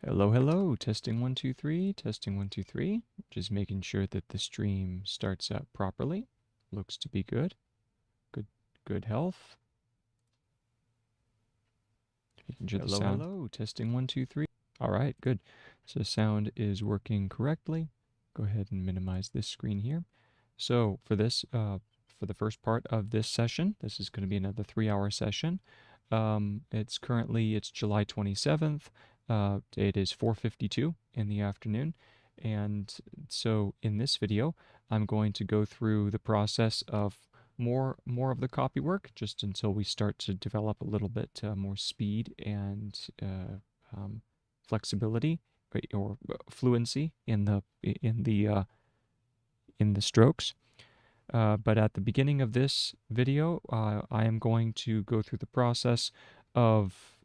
Hello, hello, testing 1, 2, 3, testing 1, 2, 3. Just making sure that the stream starts up properly. Looks to be good. Good health. Making sure the sound. Hello, testing 1, 2, 3. All right, good. So sound is working correctly. Go ahead and minimize this screen here. So for for the first part of this session, this is going to be another 3-hour session. It's July 27th. It is 4:52 in the afternoon. And so in this video, I'm going to go through the process of more of the copy work just until we start to develop a little bit more speed and flexibility or fluency in the strokes. But at the beginning of this video, I am going to go through the process of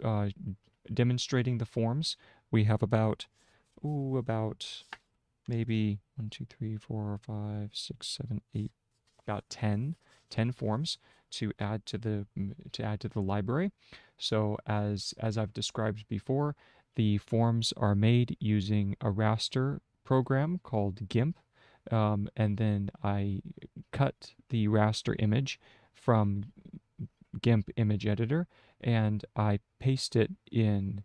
demonstrating the forms. We have about maybe 1, 2, 3, 4, 5, 6, 7, 8, about 10 forms to add to the library. So as I've described before, the forms are made using a raster program called GIMP. And then I cut the raster image from GIMP image editor and I paste it in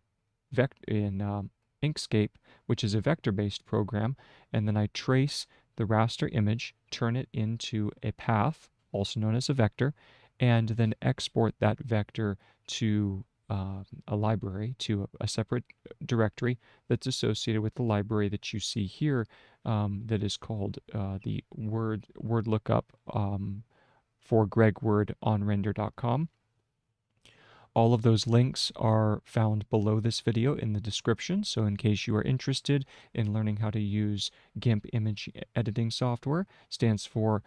Inkscape, which is a vector-based program, and then I trace the raster image, turn it into a path, also known as a vector, and then export that vector to a library, to a separate directory that's associated with the library that you see here, that is called the word lookup for Gregg Word on render.com. All of those links are found below this video in the description, so in case you are interested in learning how to use GIMP image editing software, stands for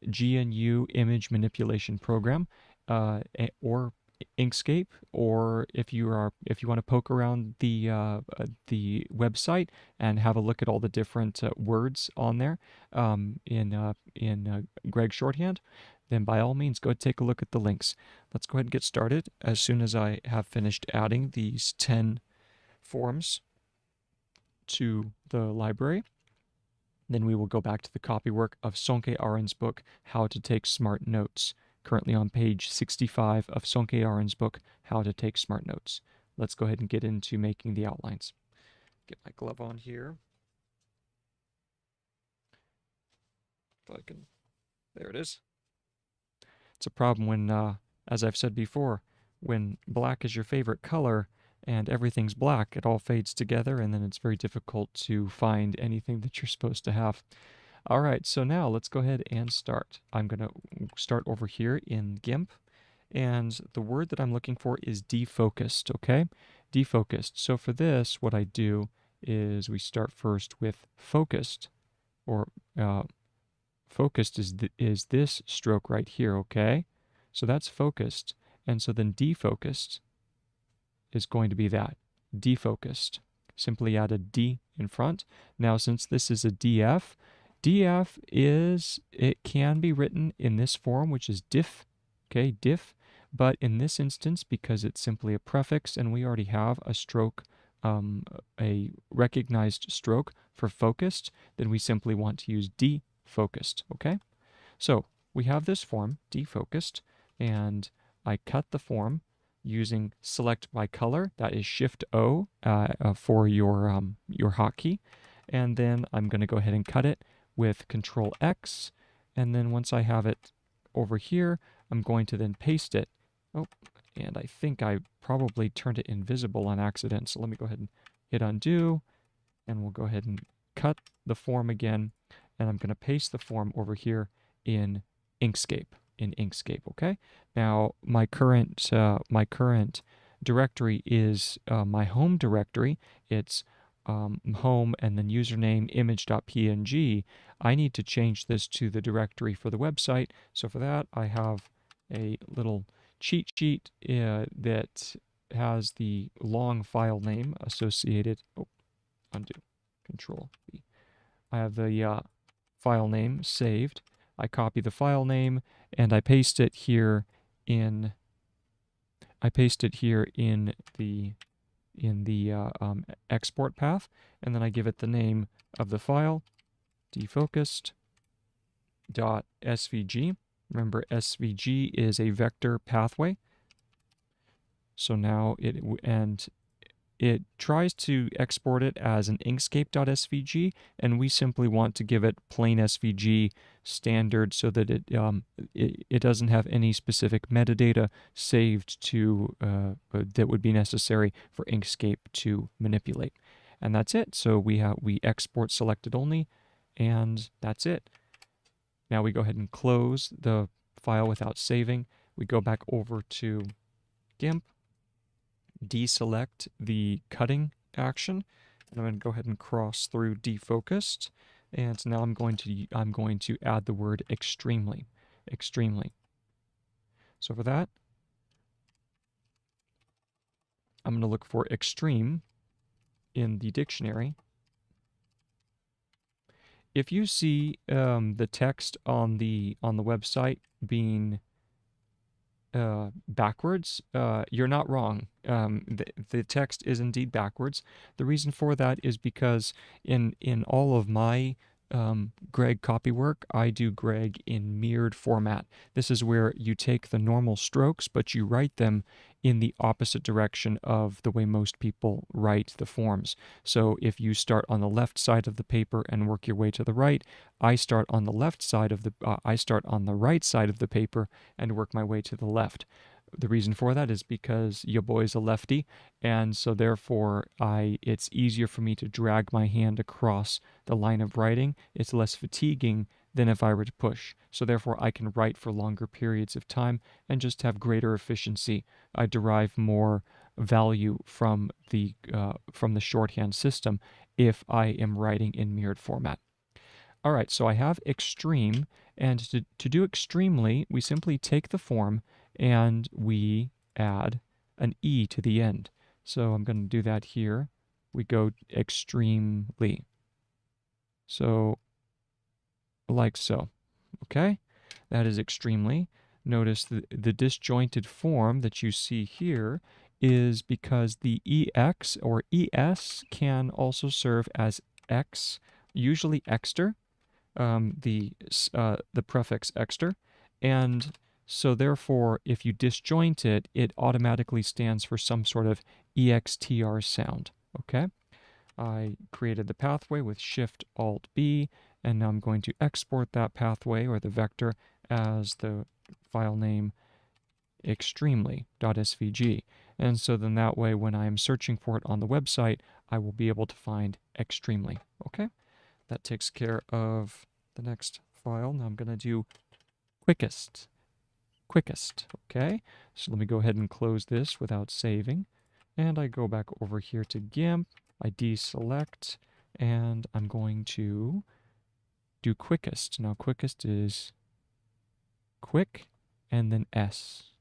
GNU Image Manipulation Program, or Inkscape, or if you want to poke around the website and have a look at all the different words on there in Gregg shorthand, then by all means go take a look at the links. Let's go ahead and get started. As soon as I have finished adding these 10 forms to the library, then we will go back to the copywork of Sonke Ahrens' book, How to Take Smart Notes, currently on page 65 of Sonke Ahrens' book, How to Take Smart Notes. Let's go ahead and get into making the outlines. Get my glove on here. If I can, there it is. It's a problem when, as I've said before, when black is your favorite color and everything's black, it all fades together and then it's very difficult to find anything that you're supposed to have. All right, so now let's go ahead and start. I'm going to start over here in GIMP, and the word that I'm looking for is defocused, okay? Defocused. So for this, what I do is we start first with focused, or focused is this stroke right here, okay? So that's focused, and so then defocused is going to be that, defocused. Simply add a D in front. Now, since this is a DF, it can be written in this form, which is diff, okay, diff, but in this instance, because it's simply a prefix and we already have a stroke, a recognized stroke for focused, then we simply want to use defocused, okay? So we have this form, defocused, and I cut the form using select by color, that is Shift O for your hotkey, and then I'm going to go ahead and cut it with Control X, and then once I have it over here, I'm going to then paste it. Oh, and I think I probably turned it invisible on accident, so let me go ahead and hit undo, and we'll go ahead and cut the form again, and I'm going to paste the form over here in Inkscape. Okay? Now, my current directory is my home directory. It's home and then username image.png. I need to change this to the directory for the website. So for that, I have a little cheat sheet that has the long file name associated. Oh, undo, Control V. I have the file name saved. I copy the file name and I paste it here in the export path, and then I give it the name of the file, defocused.svg. Remember, SVG is a vector pathway. So now it tries to export it as an inkscape.svg, and we simply want to give it plain SVG standard so that it doesn't have any specific metadata saved to that would be necessary for Inkscape to manipulate. And that's it. So we export selected only, and that's it. Now we go ahead and close the file without saving. We go back over to GIMP, deselect the cutting action, and I'm going to go ahead and cross through defocused, and now I'm going to add the word extremely. So for that, I'm going to look for extreme in the dictionary. If you see the text on the website being backwards, you're not wrong. The text is indeed backwards. The reason for that is because in all of my Gregg copywork, I do Gregg in mirrored format. This is where you take the normal strokes, but you write them in the opposite direction of the way most people write the forms. So if you start on the left side of the paper and work your way to the right, I start on the right side of the paper and work my way to the left. The reason for that is because your boy's a lefty, and so therefore it's easier for me to drag my hand across the line of writing. It's less fatiguing than if I were to push. So therefore I can write for longer periods of time and just have greater efficiency. I derive more value from the shorthand system if I am writing in mirrored format. All right, so I have extreme, and to do extremely, we simply take the form and we add an E to the end. So I'm going to do that here. We go extremely. So, like so. Okay? That is extremely. Notice the disjointed form that you see here is because the EX or ES can also serve as X, usually exter. The prefix exter, and so therefore if you disjoint it, it automatically stands for some sort of EXTR sound. Okay, I created the pathway with Shift Alt B, and now I'm going to export that pathway or the vector as the file name extremely.svg, and so then that way when I am searching for it on the website, I will be able to find extremely. Okay, that takes care of the next file. Now I'm going to do quickest. Okay, so let me go ahead and close this without saving, and I go back over here to GIMP. I deselect, and I'm going to do quickest. Now quickest is quick and then S,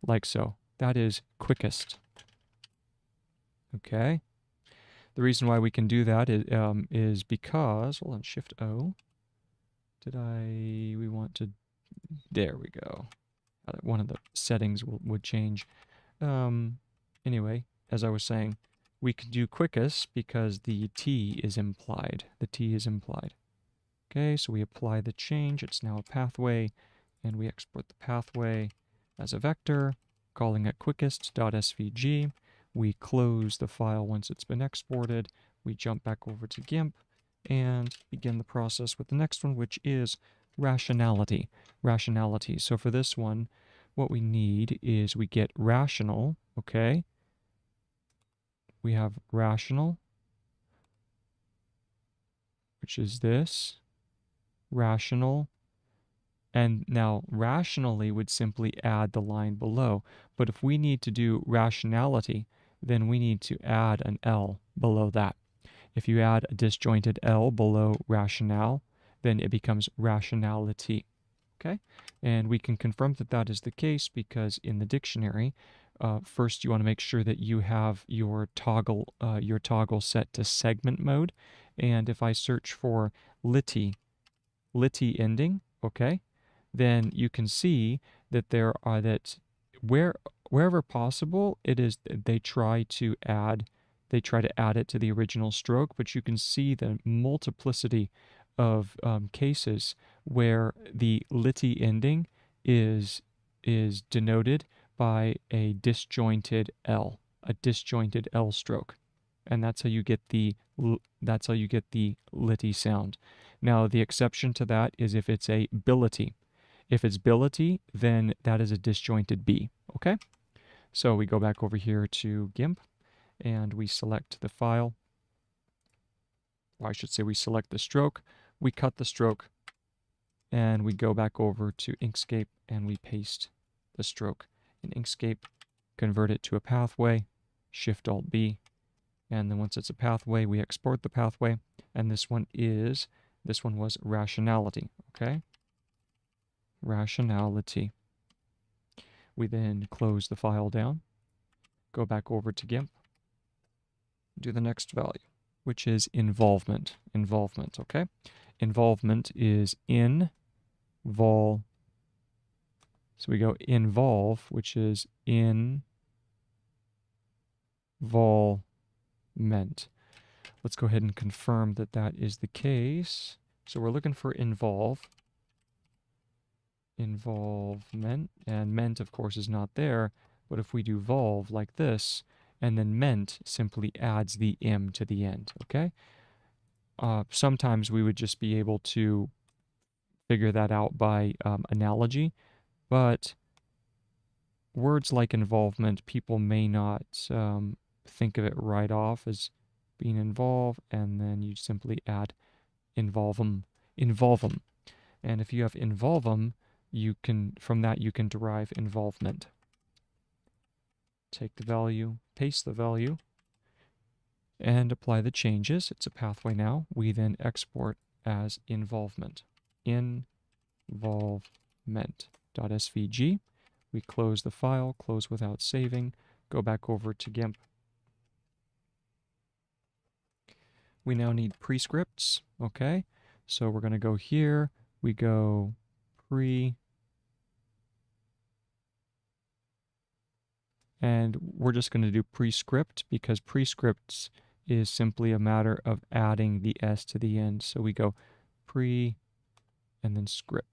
like so. That is quickest. Okay. The reason why we can do that is because, hold on, Shift O. We want to, there we go. One of the settings would change. Anyway, as I was saying, we can do quickest because the T is implied. Okay, so we apply the change. It's now a pathway, and we export the pathway as a vector, calling it quickest.svg. We close the file once it's been exported. We jump back over to GIMP and begin the process with the next one, which is rationality. So for this one, what we need is we get rational, okay? We have rational, which is this, rational, and now rationally would simply add the line below. But if we need to do rationality, then we need to add an L below that. If you add a disjointed L below rationale, then it becomes rationality. Okay? And we can confirm that that is the case because in the dictionary, first you want to make sure that you have your toggle set to segment mode. And if I search for lity ending, okay, then you can see that there are where wherever possible, they try to add it to the original stroke, but you can see the multiplicity of cases where the lity ending is denoted by a disjointed L stroke, and that's how you get the lity sound. Now, the exception to that is if it's a bility. If it's bility, then that is a disjointed B. Okay, so we go back over here to GIMP, and we select the file. Or I should say we select the stroke. We cut the stroke, and we go back over to Inkscape, and we paste the stroke in Inkscape, convert it to a pathway, Shift-Alt-B, and then once it's a pathway, we export the pathway, and this one was rationality, okay? Rationality. We then close the file down, go back over to GIMP, do the next value, which is involvement. Involvement, okay? Involvement is vol. So we go involve, which is involvement. Let's go ahead and confirm that that is the case. So we're looking for involvement, and ment, of course, is not there. But if we do volve like this, and then ment simply adds the M to the end, okay? Sometimes we would just be able to figure that out by analogy, but words like involvement, people may not think of it right off as being involved, and then you simply add involvem. And if you have involvem, from that you can derive involvement. Take the value, paste the value, and apply the changes. It's a pathway now. We then export as involvement. Involvement.svg. We close the file, close without saving, go back over to GIMP. We now need prescripts, okay? So we're going to go here, we go pre, and we're just going to do prescript because prescripts is simply a matter of adding the S to the end. So we go pre and then script.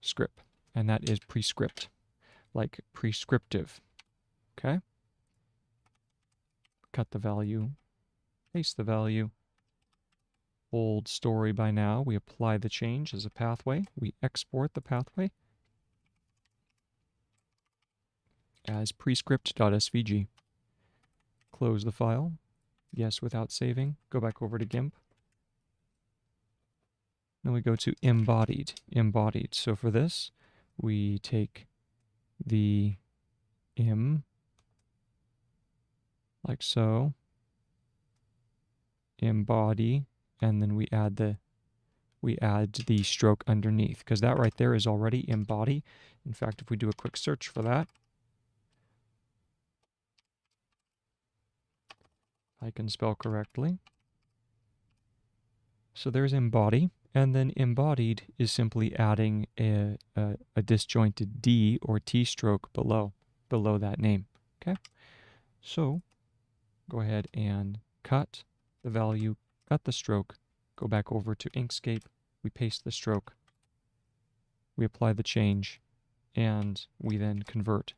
Script, and that is prescript, like prescriptive, okay? Cut the value, paste the value. Old story by now. We apply the change as a pathway. We export the pathway as prescript.svg. Close the file. Yes, without saving. Go back over to GIMP. Then we go to embodied. Embodied. So for this, we take the like so, embody, and then we add the stroke underneath, because that right there is already embody. In fact, if we do a quick search for that, I can spell correctly. So there's embody, and then embodied is simply adding a disjointed D or T stroke below that name. Okay, so go ahead and cut the value, cut the stroke, go back over to Inkscape, we paste the stroke, we apply the change, and we then convert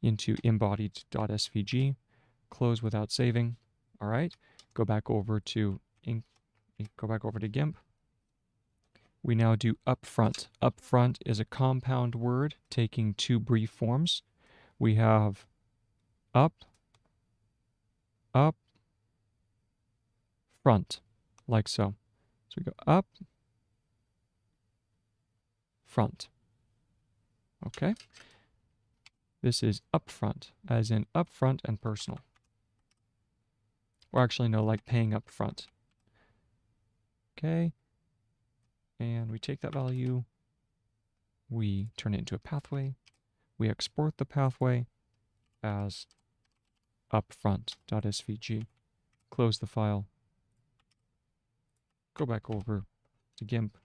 into embodied.svg, close without saving. All right, go back over to GIMP. We now do upfront. Upfront is a compound word taking two brief forms. We have up, front, like so. So we go up, front. Okay. This is upfront, as in upfront and personal. Or actually, no, like paying up front. Okay. And we take that value, we turn it into a pathway, we export the pathway as upfront.svg, close the file, go back over to GIMP,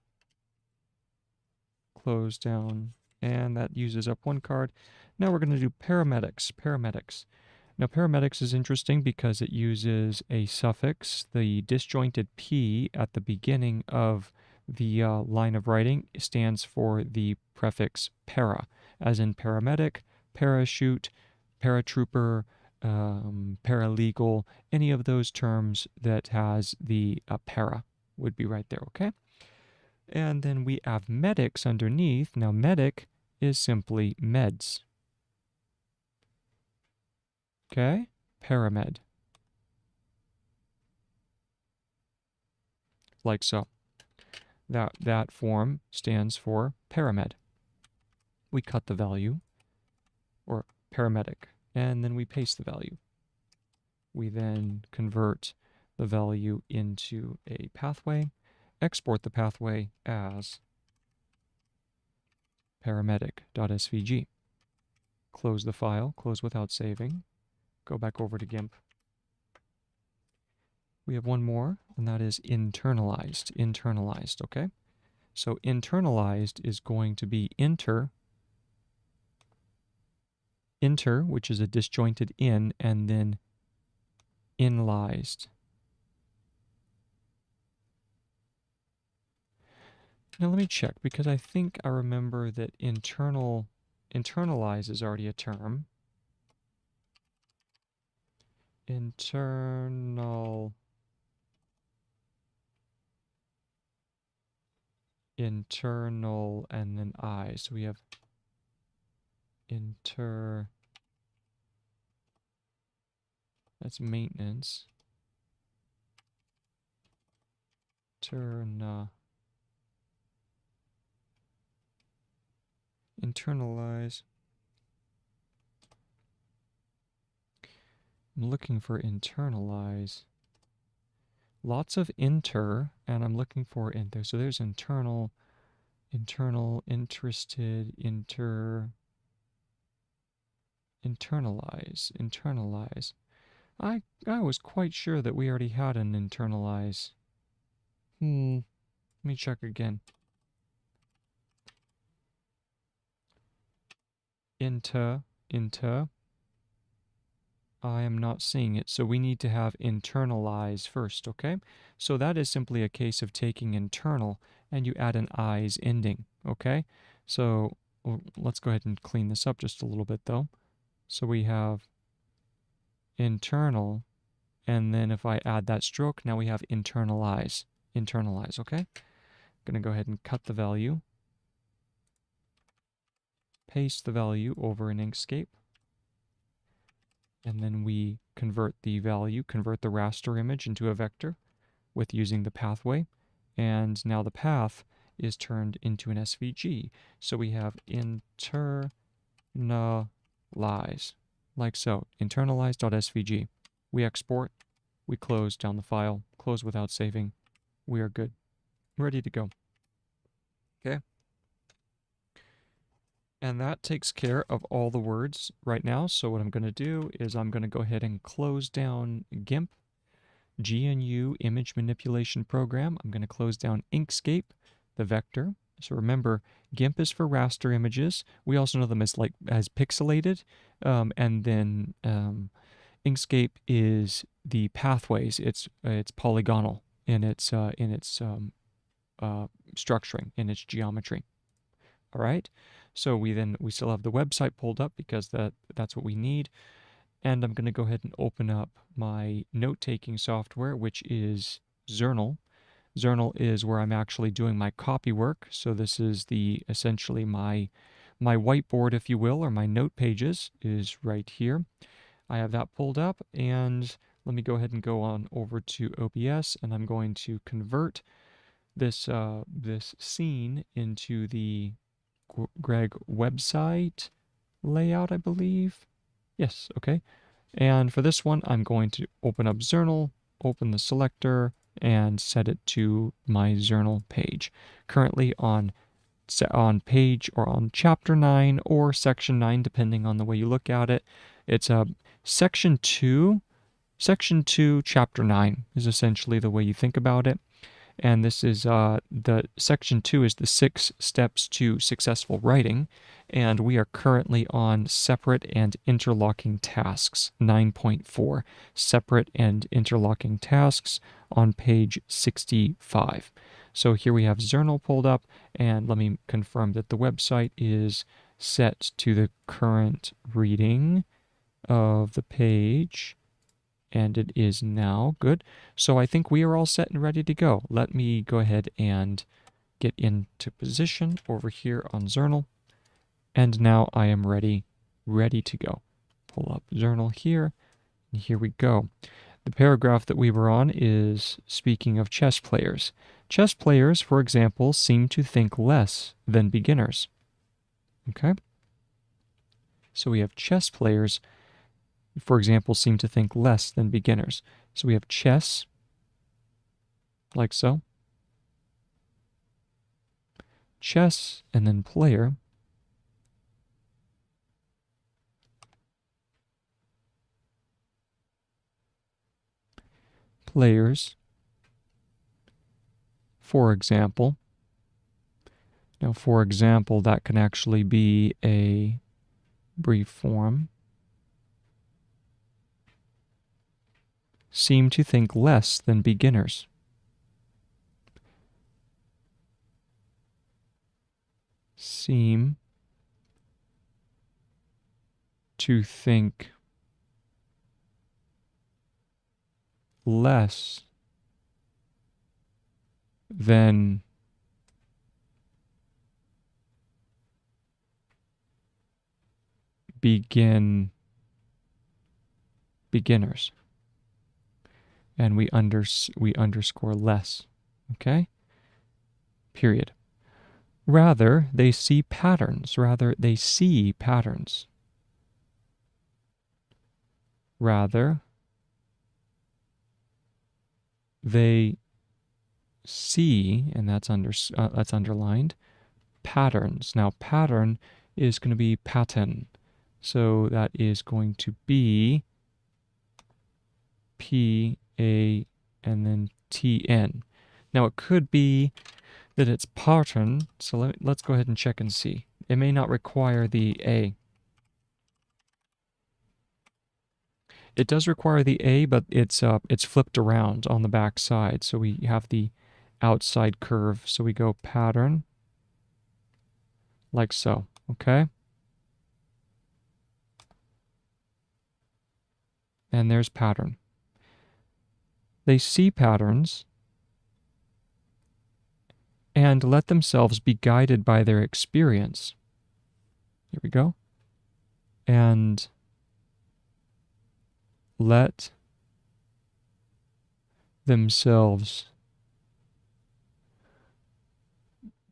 close down, and that uses up one card. Now we're going to do paramedics. Paramedics. Now paramedics is interesting because it uses a suffix. The disjointed P at the beginning of the line of writing stands for the prefix para, as in paramedic, parachute, paratrooper, paralegal, any of those terms that has the para would be right there, okay? And then we have medics underneath. Now medic is simply meds. Okay? Paramed. Like so. That form stands for paramed. We cut the value, or paramedic, and then we paste the value. We then convert the value into a pathway, export the pathway as paramedic.svg. Close the file, close without saving, go back over to GIMP. We have one more, and that is internalized. Internalized, okay? So internalized is going to be inter, which is a disjointed in, and then inlised. Now let me check, because I think I remember that internalize is already a term. Internal and then I. So we have that's maintenance. Internalize. I'm looking for internalize. Lots of inter, and I'm looking for inter. So there's internal, interested, internalize. I was quite sure that we already had an internalize. Let me check again. Inter. I am not seeing it, so we need to have internalize first, okay? So that is simply a case of taking internal and you add an "i's" ending, okay? So let's go ahead and clean this up just a little bit though. So we have internal, and then if I add that stroke, now we have internalize, okay? I'm gonna go ahead and cut the value, paste the value over in Inkscape, and then we convert the value, convert the raster image into a vector with using the pathway, and now the path is turned into an SVG. So we have internalize, like so, internalize.svg. We export, we close down the file, close without saving. We are good, ready to go. Okay. And that takes care of all the words right now. So what I'm going to do is I'm going to go ahead and close down GIMP, GNU Image Manipulation Program. I'm going to close down Inkscape, the vector. So remember, GIMP is for raster images. We also know them as pixelated, and then Inkscape is the pathways. It's polygonal in its structuring, in its geometry. All right. So we still have the website pulled up because that's what we need. And I'm going to go ahead and open up my note-taking software, which is Zernal. Zernal is where I'm actually doing my copy work. So this is essentially my whiteboard, if you will, or my note pages is right here. I have that pulled up, and let me go ahead and go on over to OBS, and I'm going to convert this scene into the Gregg website layout, I believe. Yes, okay. And for this one, I'm going to open up Zernal, open the selector, and set it to my Zernal page. Currently on page or on chapter 9 or section 9, depending on the way you look at it. It's section 2, chapter 9 is essentially the way you think about it. and this is the section 2 is the 6 steps to successful writing, and we are currently on separate and interlocking tasks, 9.4, separate and interlocking tasks on page 65. So here we have Zernal pulled up, and let me confirm that the website is set to the current reading of the page, and it is now. Good. So I think we are all set and ready to go. Let me go ahead and get into position over here on Zernal, and now I am ready to go. Pull up Zernal here, and here we go. The paragraph that we were on is speaking of chess players. Chess players, for example, seem to think less than beginners. Okay? So we have chess players, for example, seem to think less than beginners. So we have chess, like so. Chess, and then player. Players, for example. Now, for example, that can actually be a brief form. Seem to think less than beginners. Seem to think less than beginners. And we underscore less. Okay? Period. Rather, they see patterns. Rather, they see patterns. Rather, they see, and that's underlined, patterns. Now, pattern is going to be pattern. So that is going to be P-A and then T-N. Now, it could be that it's pattern, so let's go ahead and check and see. It may not require the A. It does require the A, but it's flipped around on the back side. So we have the outside curve. So we go pattern, like so, okay? And there's pattern. They see patterns and let themselves be guided by their experience. Here we go. And let themselves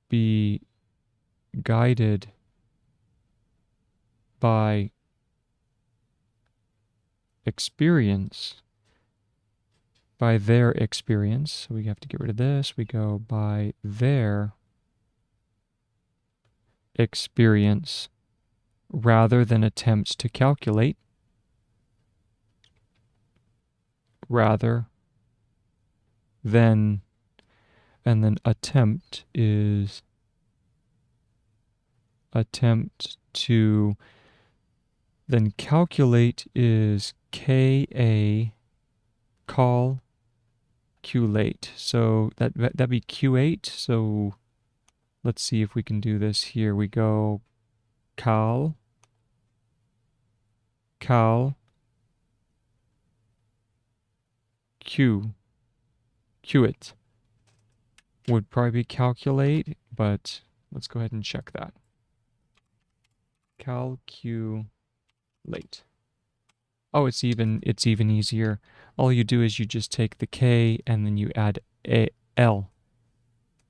be guided by experience, by their experience. So we have to get rid of this. We go by their experience rather than attempts to calculate. Rather than, and then attempt is attempt to, then calculate is K-A, calculate. So that'd be Q8. So let's see if we can do this here. We go cal, it would probably be calculate, but let's go ahead and check that. Calculate. Oh, it's even easier. All you do is you just take the K and then you add a L.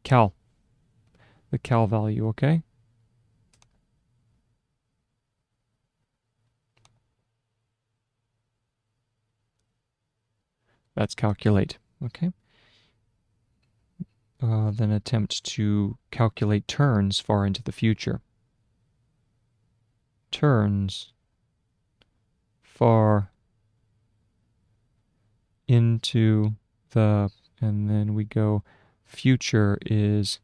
Cal. The cal value, okay? That's calculate, okay? Then attempt to calculate turns far into the future. Turns far into the, and then we go future is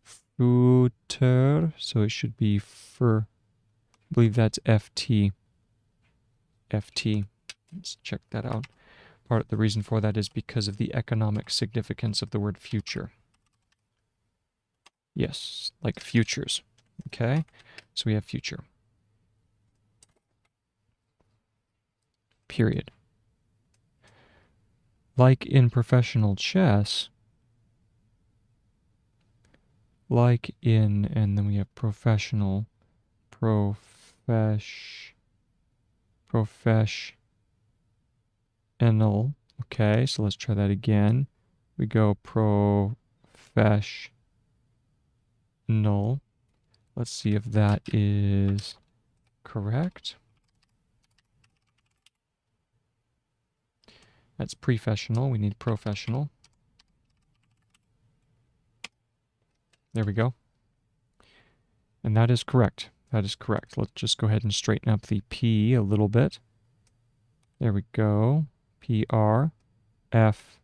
future, so it should be I believe that's FT. FT. Let's check that out. Part of the reason for that is because of the economic significance of the word future. Yes, like futures. Okay, so we have future. Period. Like in professional chess, like in, and then we have professional, professional. Okay, so let's try that again. We go professional. Let's see if that is correct. That's professional. We need professional. There we go. And that is correct. That is correct. Let's just go ahead and straighten up the P a little bit. There we go. PR, F,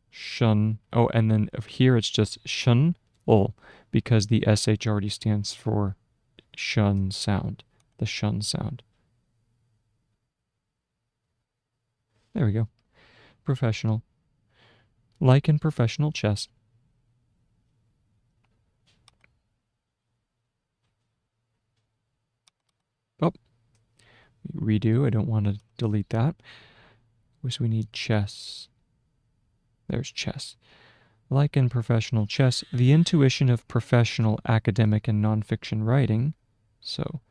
shun. Oh, and then here it's just shun, because the SH already stands for shun sound, the shun sound. There we go. Professional. Like in professional chess. Oh, redo. I don't want to delete that. So we need chess. There's chess. Like in professional chess, the intuition of professional, academic, and nonfiction writing, so,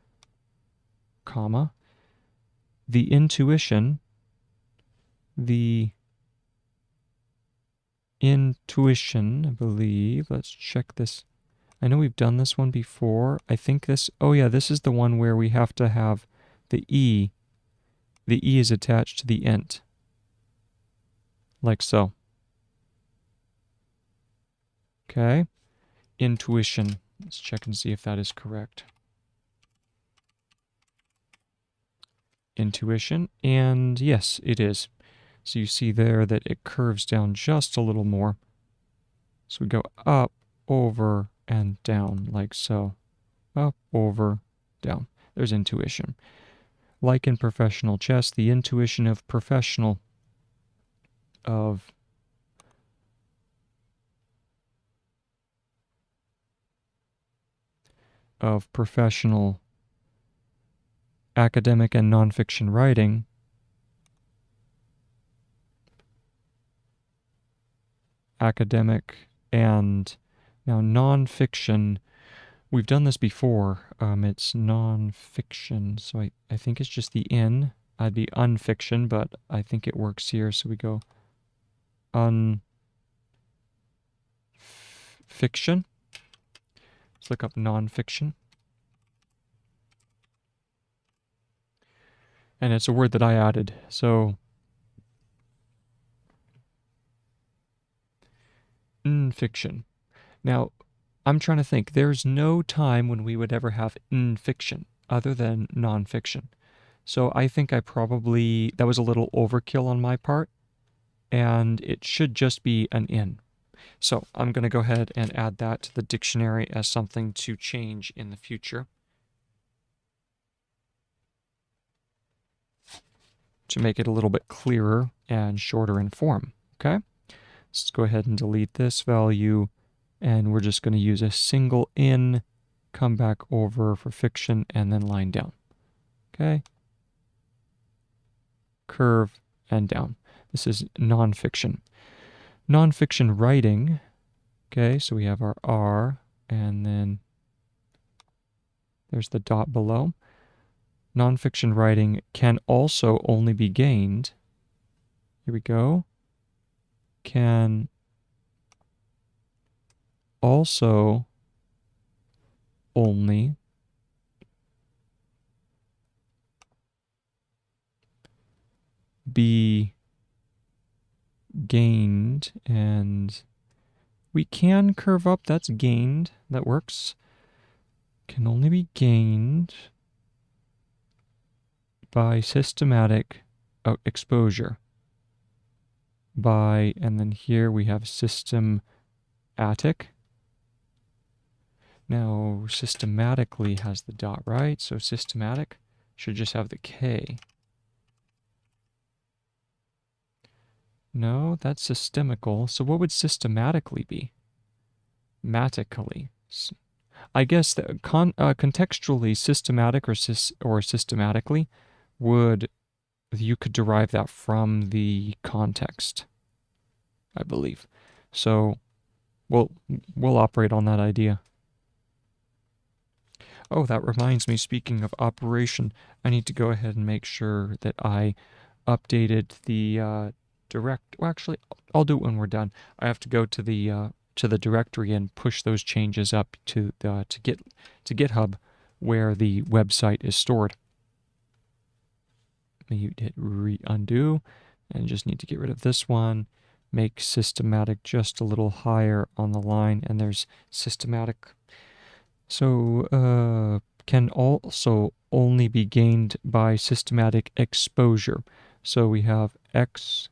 comma, the intuition, I believe, let's check this. I know we've done this one before. I think this, oh yeah, this is the one where we have to have the E. The E is attached to the int, like so. Okay, intuition. Let's check and see if that is correct. Intuition, and yes, it is. So you see there that it curves down just a little more. So we go up, over, and down, like so. Up, over, down. There's intuition. Like in professional chess, the intuition of professional, of professional academic and nonfiction writing academic and now nonfiction. We've done this before. It's nonfiction, so I think it's just the N. I'd be unfiction, but I think it works here, so we go unfiction. Let's look up nonfiction. And it's a word that I added, so fiction. Now, I'm trying to think. There's no time when we would ever have fiction other than nonfiction. So I think that was a little overkill on my part, and it should just be an in. So I'm going to go ahead and add that to the dictionary as something to change in the future, to make it a little bit clearer and shorter in form. Okay? Let's go ahead and delete this value, and we're just going to use a single in, come back over for fiction, and then line down. Okay? Curve and down. This is nonfiction. Nonfiction writing. Okay, so we have our R, and then there's the dot below. Nonfiction writing can also only be gained. Here we go. Can also only be gained, and we can curve up, that's gained, that works. Can only be gained by systematic exposure. by, and then here we have systematic. Now, systematically has the dot, right? So systematic should just have the K. No, that's systemical. So what would systematically be? Matically. I guess that contextually, systematic or systematically you could derive that from the context, I believe. So we'll operate on that idea. Oh, that reminds me, speaking of operation, I need to go ahead and make sure that I updated the direct. Well, actually, I'll do it when we're done. I have to go to the directory and push those changes up to GitHub, where the website is stored. You hit undo, and just need to get rid of this one. Make systematic just a little higher on the line, and there's systematic. So can also only be gained by systematic exposure. So we have expo,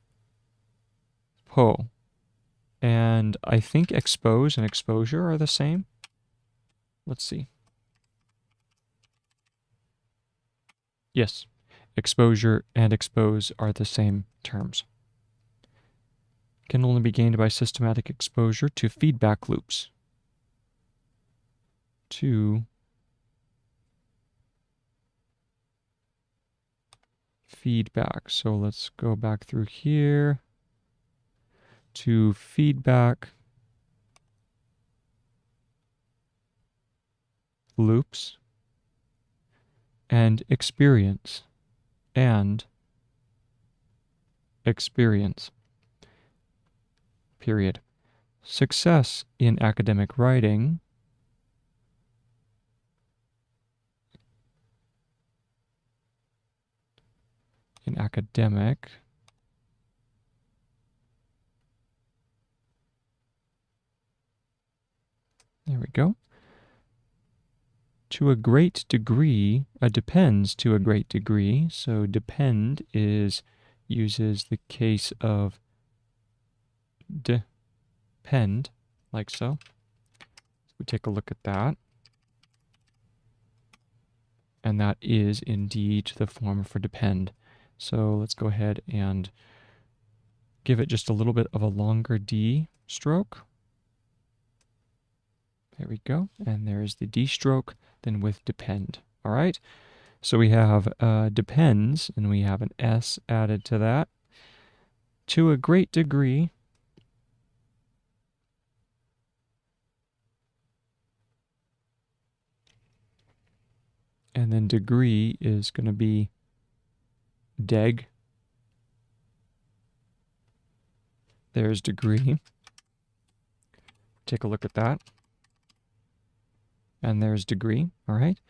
and I think expose and exposure are the same. Let's see. Yes, exposure and expose are the same terms. Can only be gained by systematic exposure to feedback loops. To feedback. So let's go back through here to feedback loops and experience period. Success in academic writing there we go. To a great degree, depends to a great degree. So depend uses the case of depend, like so. We take a look at that. And that is indeed the form for depend. So let's go ahead and give it just a little bit of a longer D stroke. There we go. And there's the D stroke, then with depend. All right. So we have depends, and we have an S added to that. To a great degree, and then degree is going to be deg. There's degree. Take a look at that. And there's degree, all right?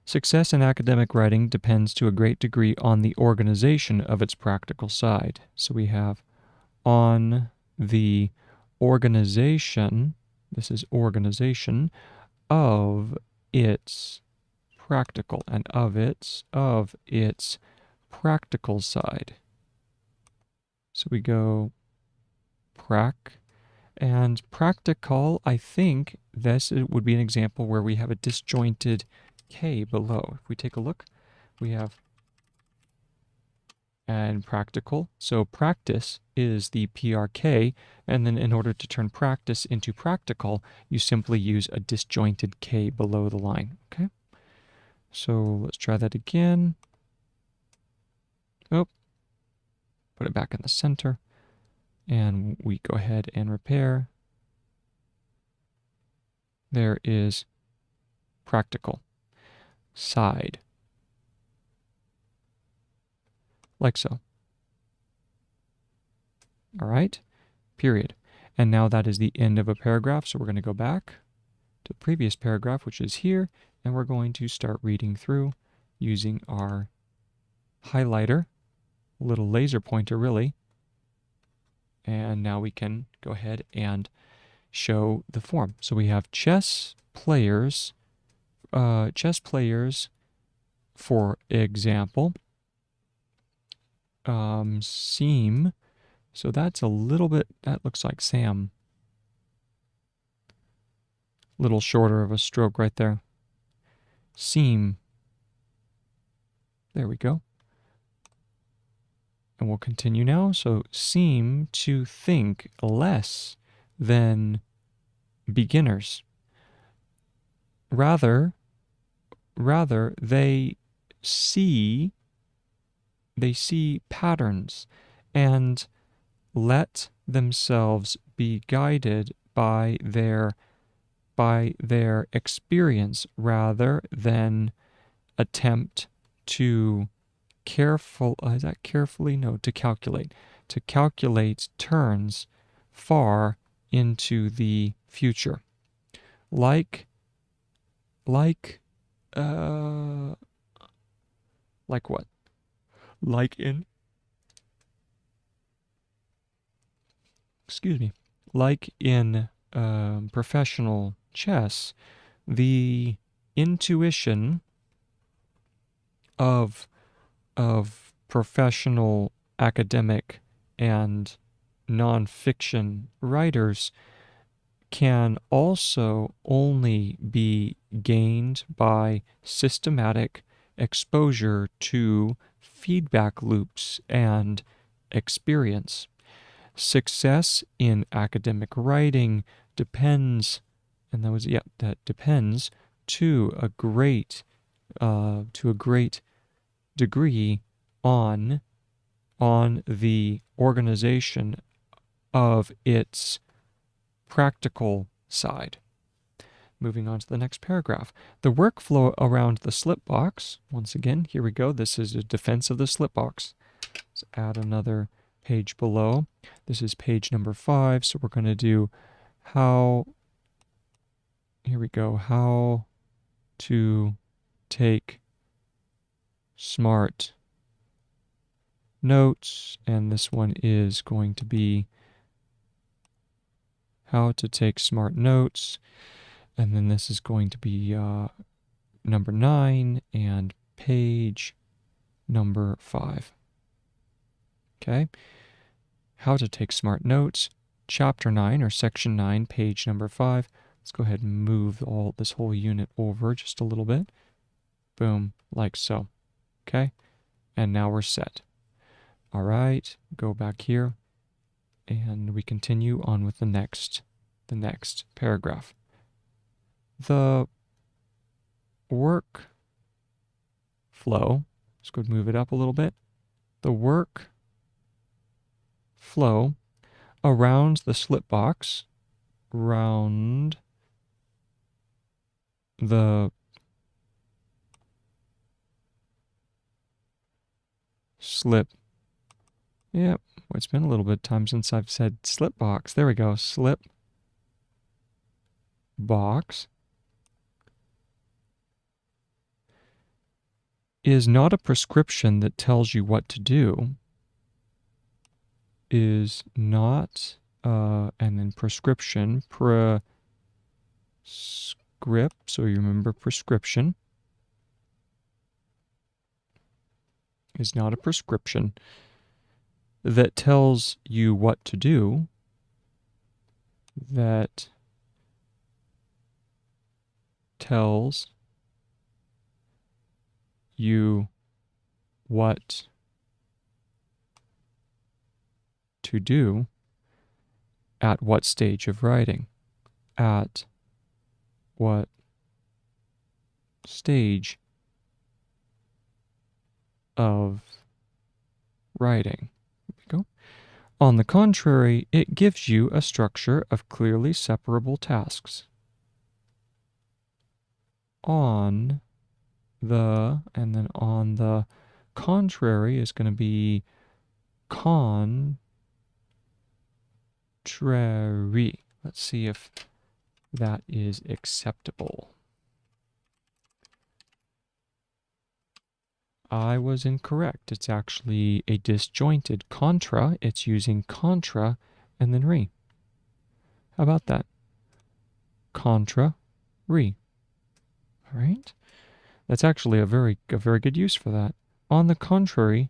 Success in academic writing depends to a great degree on the organization of its practical side. So we have on the organization, this is organization, of its practical, and of its practical side. So we go prac, and practical, I think this would be an example where we have a disjointed K below. If we take a look, we have and practical. So practice is the PRK, and then in order to turn practice into practical, you simply use a disjointed K below the line. Okay. So let's try that again. Oh, put it back in the center. And we go ahead and repair. There is practical side. Like so. All right, period. And now that is the end of a paragraph, so we're going to go back to the previous paragraph, which is here, and we're going to start reading through using our highlighter, a little laser pointer really. And now we can go ahead and show the form. So we have chess players, for example, seem So that's a little bit, that looks like Sam. Little shorter of a stroke right there. Seem. There we go. And we'll continue now. So seem to think less than beginners. Rather they see patterns and let themselves be guided by their experience rather than attempt to calculate turns far into the future. Like what? Like in professional chess, the intuition of professional academic and nonfiction writers can also only be gained by systematic exposure to feedback loops and experience. Success in academic writing depends, that depends to a great degree on the organization of its practical side. Moving on to the next paragraph. The workflow around the slip box. Once again, here we go. This is a defense of the slip box. Let's add another page below. This is page number 5. So we're going to do how to take smart notes. And this one is going to be how to take smart notes. And then this is going to be number 9 and page number 5. Okay. How to take smart notes, chapter 9 or section 9, page number 5. Let's go ahead and move this whole unit over just a little bit. Boom, like so. Okay. And now we're set. All right, go back here and we continue on with the next paragraph. The work flow, let's go move it up a little bit. The work flow around the slip box, round the slip. Yep, it's been a little bit of time since I've said slip box. There we go, slip box is not a prescription that tells you what to do. Is not, and then prescription, prescript, so you remember prescription is not a prescription that tells you what to do, that tells you what to do at what stage of writing. At what stage of writing. There we go. On the contrary, it gives you a structure of clearly separable tasks. On the contrary is going to be contrary. Let's see if that is acceptable. I was incorrect. It's actually a disjointed contra. It's using contra and then re. How about that? Contra, re. All right. That's actually a very good use for that. On the contrary,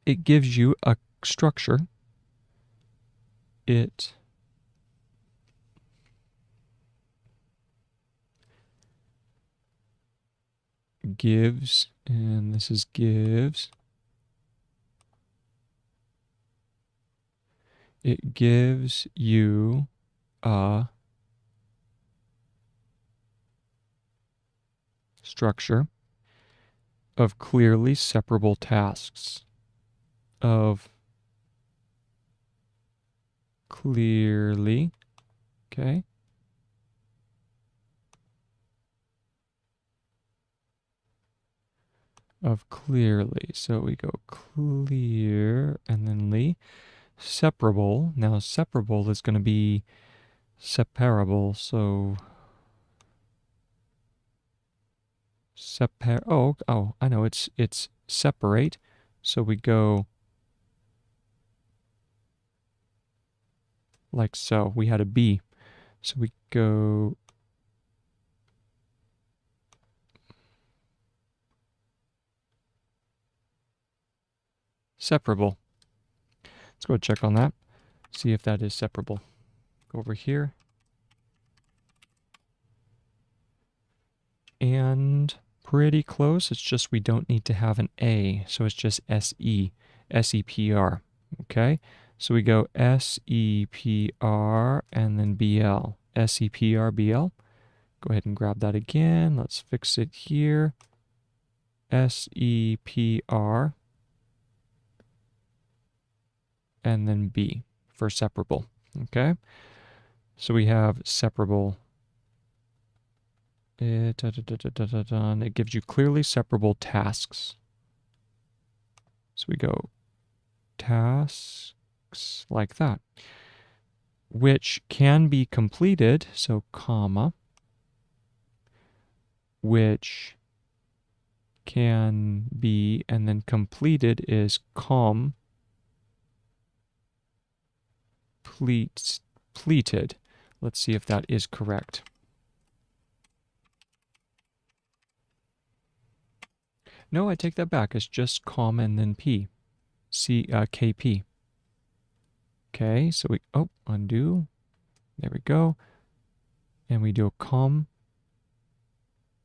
it gives you a structure. It gives, and this is gives, it gives you a structure of clearly separable tasks, of clearly, okay, of clearly. So we go clear and then ly. Separable. Now separable is going to be separable. So oh, I know it's separate. So we go like so. We had a B. So we go separable. Let's go check on that. See if that is separable. Go over here. And pretty close. It's just we don't need to have an A. So it's just SE, SEPR. Okay? So we go SEPR and then BL. SEPR, BL. Go ahead and grab that again. Let's fix it here. SEPR and then B for separable. Okay? So we have separable. It gives you clearly separable tasks. So we go tasks like that, which can be completed, so comma, which can be, and then completed is completed. Let's see if that is correct. No, I take that back. It's just com and then p. KP. Okay, so we, undo. There we go. And we do a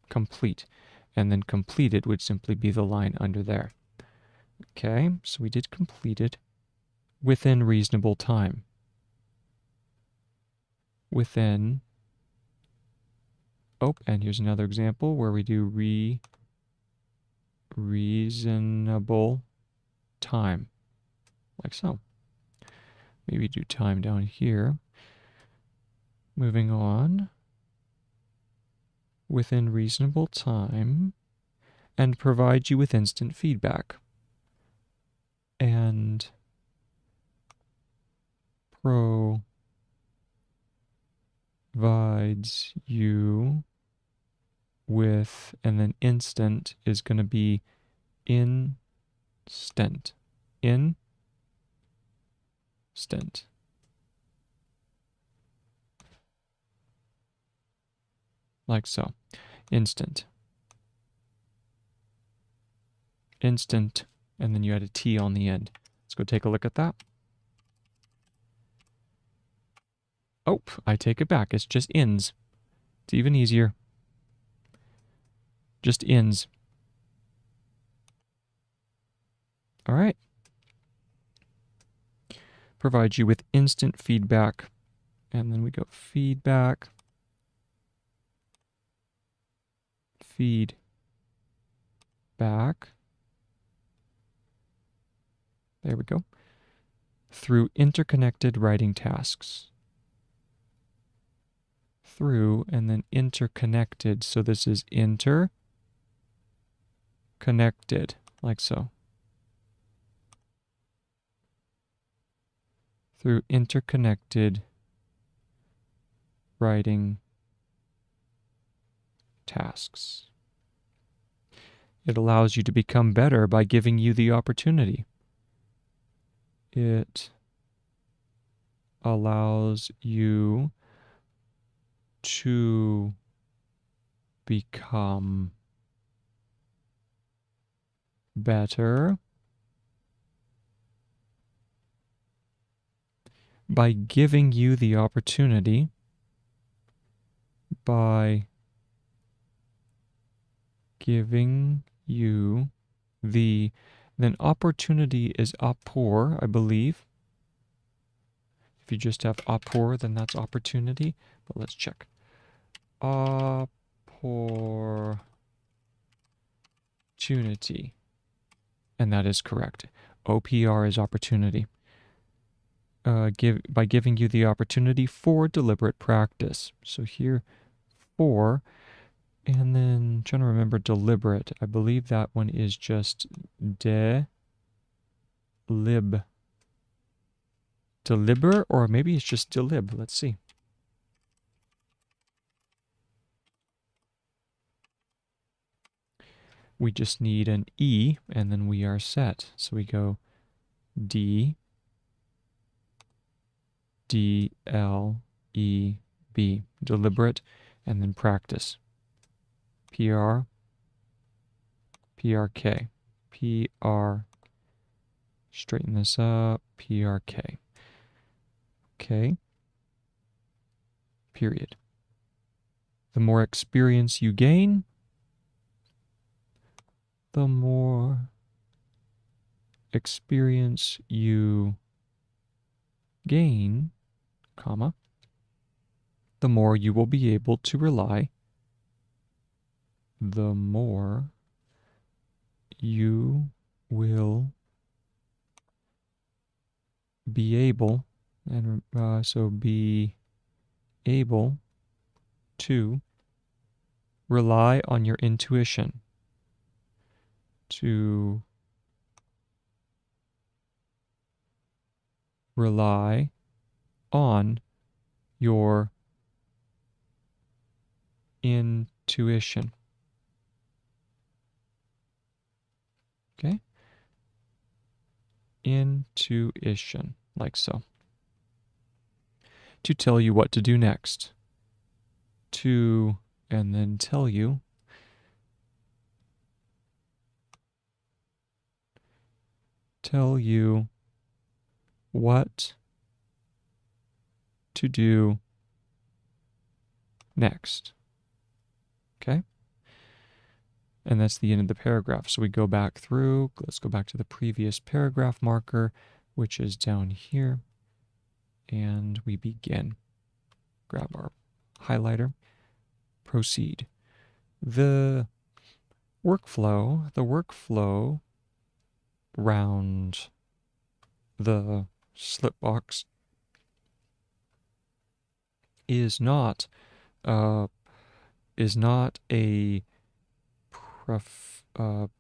complete. And then completed would simply be the line under there. Okay, so we did completed within reasonable time. Within, and here's another example where we do reasonable time, like so. Maybe do time down here. Moving on. Within reasonable time, and provide you with instant feedback. And provides you with, and then instant is going to be instant. Instant. Like so. Instant. Instant. And then you add a T on the end. Let's go take a look at that. Oh, I take it back. It's just ins. It's even easier. Just ins. All right. Provide you with instant feedback. And then we go feedback. Feedback. There we go. Through interconnected writing tasks. Through and then interconnected. So this is interconnected, like so. Through interconnected writing tasks. It allows you to become better by giving you the opportunity. It allows you to become better by giving you the opportunity, by giving you the, then opportunity is appor, I believe. If you just have appor, then that's opportunity, but let's check. Opportunity. And that is correct. OPR is opportunity. By giving you the opportunity for deliberate practice. So here, for, and then trying to remember deliberate. I believe that one is just delib. Deliber, or maybe it's just delib. Let's see. We just need an E, and then we are set. So we go D, D, L, E, B. Deliberate, and then practice. PR, PRK. PR, straighten this up, PRK. Okay. Period. The more experience you gain, the more experience you gain, comma, the more you will be able to rely, the more you will be able, and so be able to rely on your intuition, to rely on your intuition. Okay? Intuition, like so. To tell you what to do next. To, and then tell you. Tell you what to do next. Okay? And that's the end of the paragraph. So we go back through, let's go back to the previous paragraph marker, which is down here. And we begin. Grab our highlighter, proceed. The workflow round the slip box is not a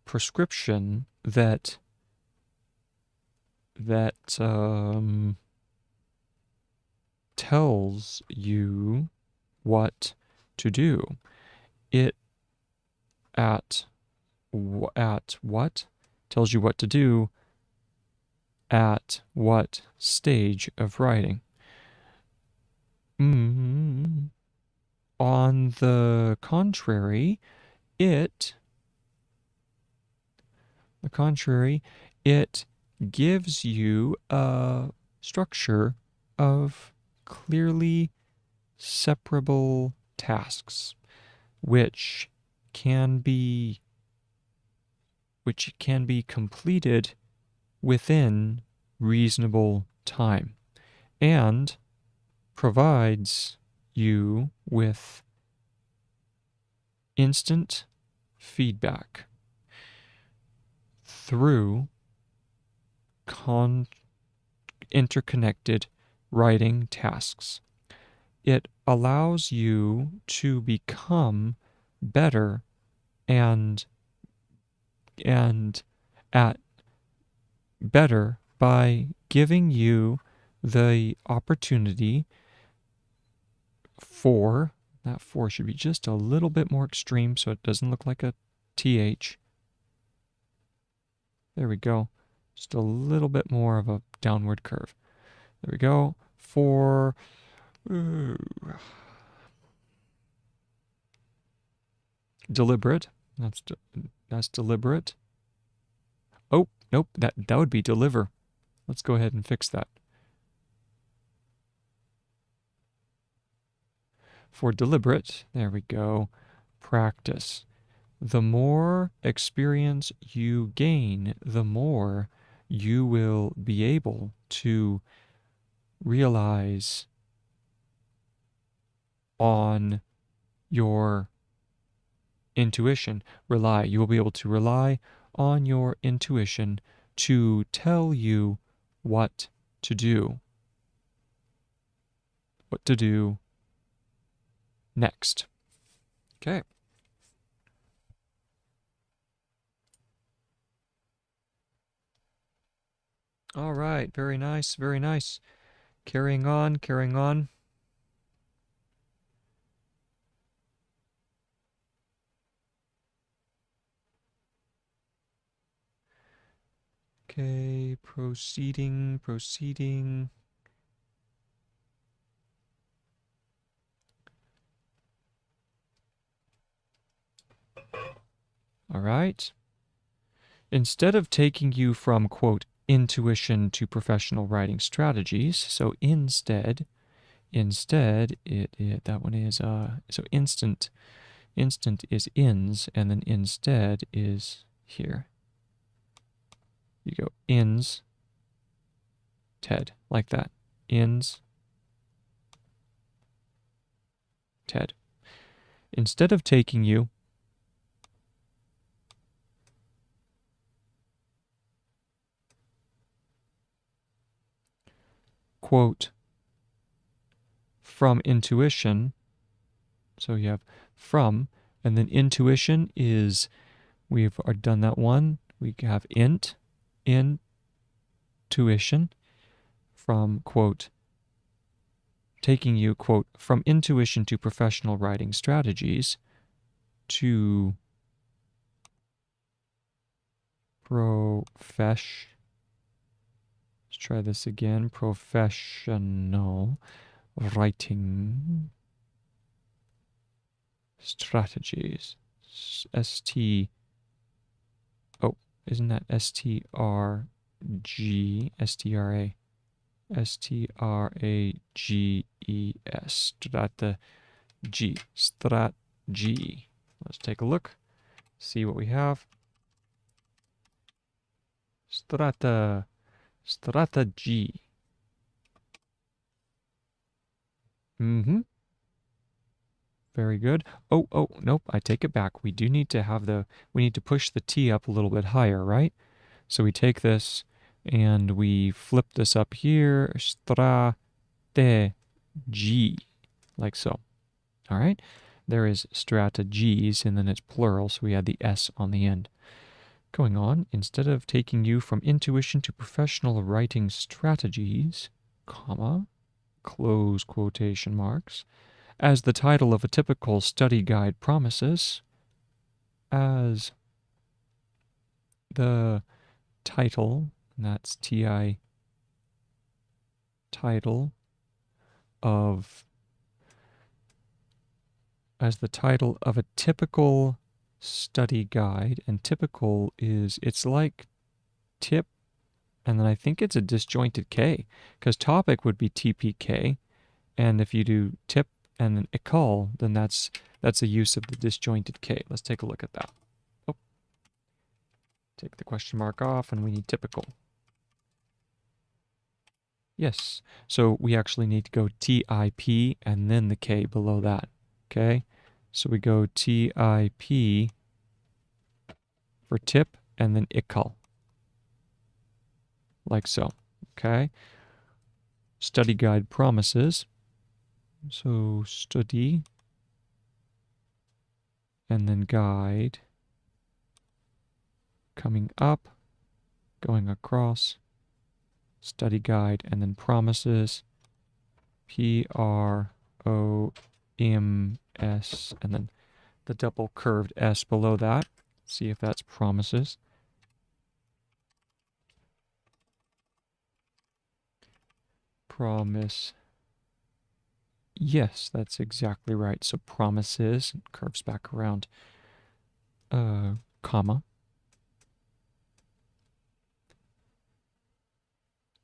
prescription that tells you what to do. It at what tells you what to do at what stage of writing. On the contrary, it gives you a structure of clearly separable tasks, which can be completed within reasonable time, and provides you with instant feedback through interconnected writing tasks. It allows you to become better and at better by giving you the opportunity for, that for should be just a little bit more extreme so it doesn't look like a TH. There we go. Just a little bit more of a downward curve. There we go. For deliberate. That's deliberate. Oh, nope, that would be deliver. Let's go ahead and fix that. for deliberate, there we go, practice. The more experience you gain, the more you will be able to realize on your intuition. You will be able to rely on your intuition to tell you what to do. What to do next. Okay. All right, very nice, very nice. Carrying on, carrying on. Okay, proceeding, proceeding. All right. Instead of taking you from, quote, intuition to professional writing strategies, so instead, that one is, so instant is ins, and then instead is here. You go ins, TED, like that. Ins, TED. Instead of taking you quote, from intuition, so you have from, and then intuition is, we've done that one, we have intuition, from, quote, taking you, quote, from intuition to professional writing strategies to let's try this again, professional writing strategies. Isn't that S-T-R-G, S-T-R-A, S-T-R-A-G-E-S, strategy. Let's take a look, see what we have. Strategy. Very good. Oh, nope, I take it back. We do need to we need to push the T up a little bit higher, right? So we take this and we flip this up here, strategy, like so. All right? There is strategies, and then it's plural, so we add the S on the end. Going on, instead of taking you from intuition to professional writing strategies, comma, close quotation marks, as the title of a typical study guide promises, as the title, and that's T-I, title of, as the title of a typical study guide, and typical is, it's like tip, and then I think it's a disjointed K, because topic would be TPK, and if you do tip and then ical, then that's a use of the disjointed K. Let's take a look at that. Oh. Take the question mark off, and we need typical. Yes, so we actually need to go TIP and then the K below that, okay? So we go TIP for tip and then ical, like so, okay? Study guide promises, so study and then guide, coming up, going across, study guide, and then promises, PROMS, and then the double curved S below that. See if that's promises. Promise. Yes, that's exactly right. So promises, curves back around, comma.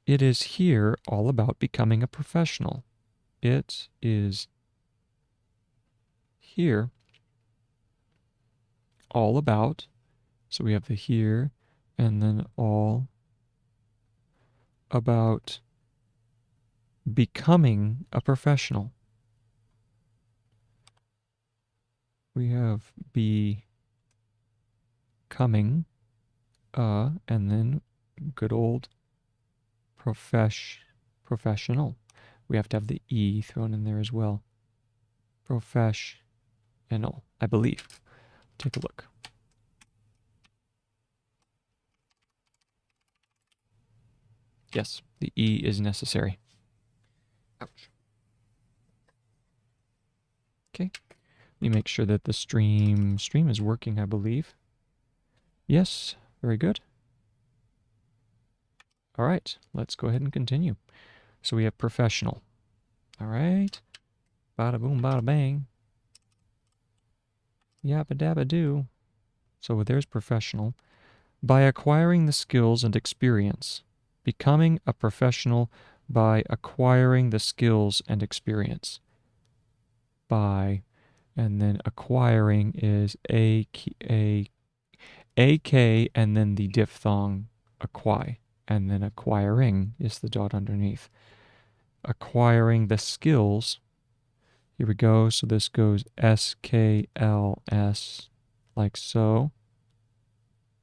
It is here all about becoming a professional. It is here, all about. So we have the here, and then all about becoming a professional. We have becoming, and then good old professional. We have to have the E thrown in there as well. Professional, I believe. Take a look. Yes, the E is necessary. Ouch. Okay. Let me make sure that the stream is working, I believe. Yes, very good. All right, let's go ahead and continue. So we have professional. All right. Bada boom, bada bang. Yappa dabba do. So there's professional. By acquiring the skills and experience. Becoming a professional by acquiring the skills and experience. By, and then acquiring is A-K, and then the diphthong acquire. And then acquiring is the dot underneath. Acquiring the skills. Here we go. So this goes S-K-L-S, like so.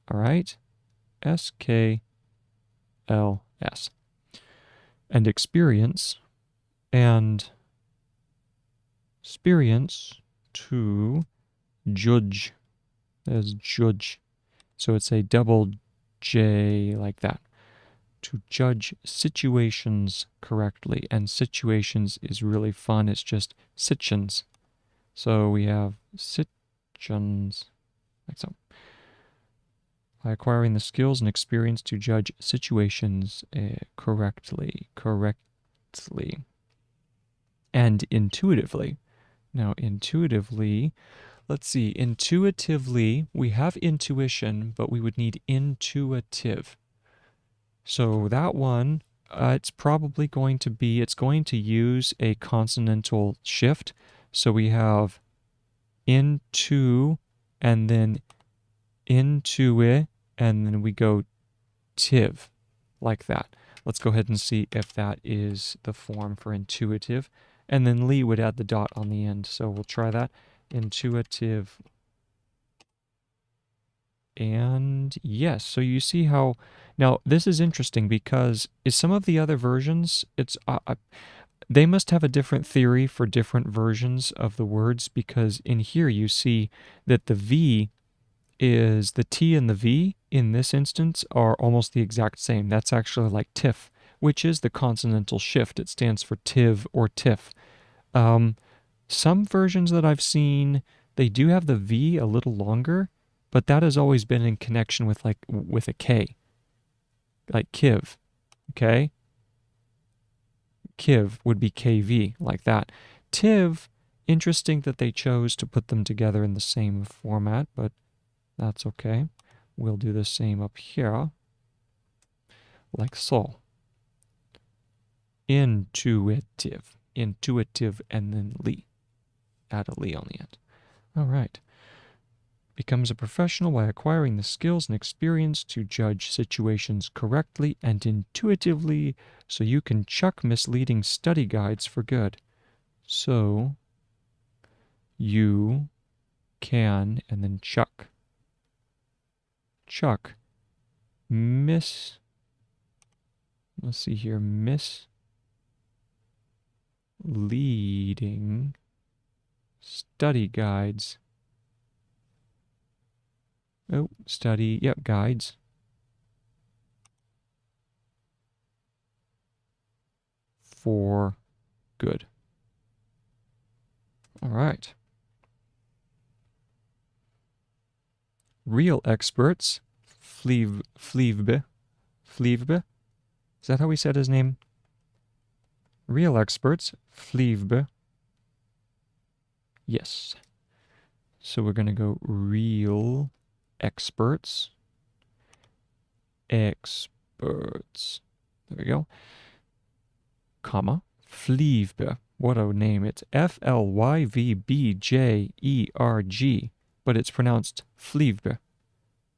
All right. S-K-L-S. And experience. And experience to judge. There's judge. So it's a double J like that. To judge situations correctly. And situations is really fun. It's just situations. So we have situations, like so. By acquiring the skills and experience to judge situations correctly. And intuitively. Now, intuitively, let's see. Intuitively, we have intuition, but we would need intuitive. So that one, it's probably going to be, it's going to use a consonantal shift. So we have into, and then into it, and then we go tiv, like that. Let's go ahead and see if that is the form for intuitive. And then Lee would add the dot on the end. So we'll try that. Intuitive. And yes, so you see how, now this is interesting because some of the other versions, they must have a different theory for different versions of the words, because in here you see that the V is, the T and the V in this instance are almost the exact same. That's actually like TIFF, which is the consonantal shift. It stands for TIV or TIFF. Some versions that I've seen, they do have the V a little longer, but that has always been in connection with with a K, like Kiv, okay? Kiv would be KV, like that. Tiv, interesting that they chose to put them together in the same format, but that's okay. We'll do the same up here, like so. Intuitive, and then Lee. Add a Lee on the end. All right. Becomes a professional by acquiring the skills and experience to judge situations correctly and intuitively so you can chuck misleading study guides for good. So you can, and then chuck. Chuck. Let's see here, misleading study guides. Oh, study, yep, guides. For good. All right. Real experts, Fleevbe. Is that how we said his name? Real experts, Fleevbe. Yes. So we're going to go real experts. Experts. There we go. Comma. Fleevbe what a name. It's Flyvbjerg, but it's pronounced Flyvbe.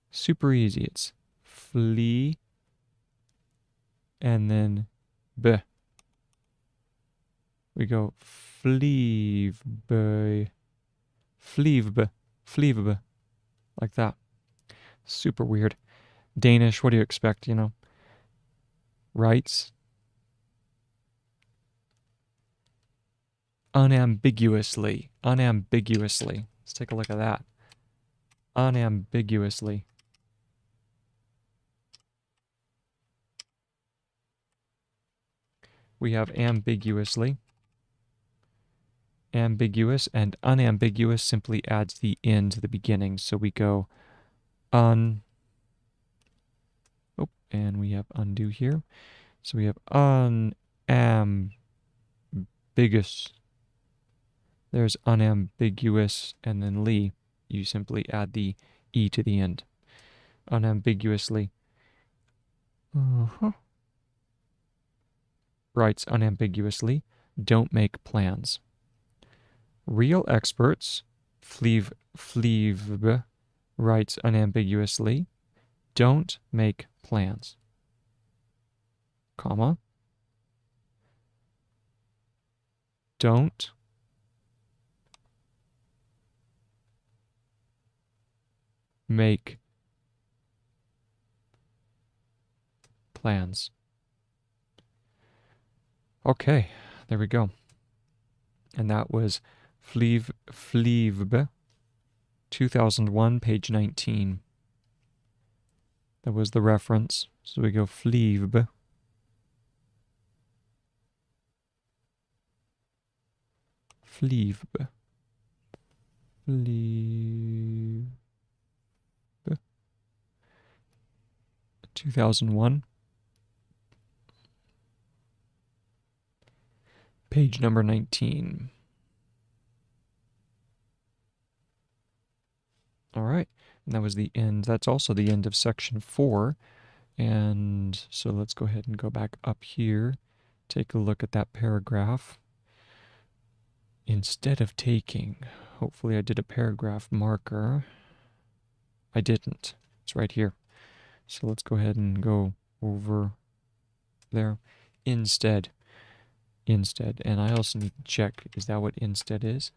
Super easy. It's flee and then b. We go Flyvbe, Flyvbe, Flyvbe, like that. Super weird. Danish, what do you expect, you know? Writes unambiguously. Unambiguously. Let's take a look at that. Unambiguously. We have ambiguously. Ambiguous and unambiguous simply adds the in to the beginning. So we go and we have undo here. So we have unambiguous. There's unambiguous, and then ly. You simply add the e to the end. Unambiguously. Writes unambiguously, don't make plans. Real experts, Flyvbe, writes unambiguously, don't make plans. Comma. Don't make plans. Okay, there we go. And that was Flyvbe, 2001, page 19. That was the reference. So we go Flyvbe. Flyvbe. Flyvbe. 2001. Page number 19. All right, and that was the end. That's also the end of section 4. And so let's go ahead and go back up here. Take a look at that paragraph. Instead of taking, hopefully I did a paragraph marker. I didn't. It's right here. So let's go ahead and go over there. Instead. Instead. And I also need to check, is that what instead is?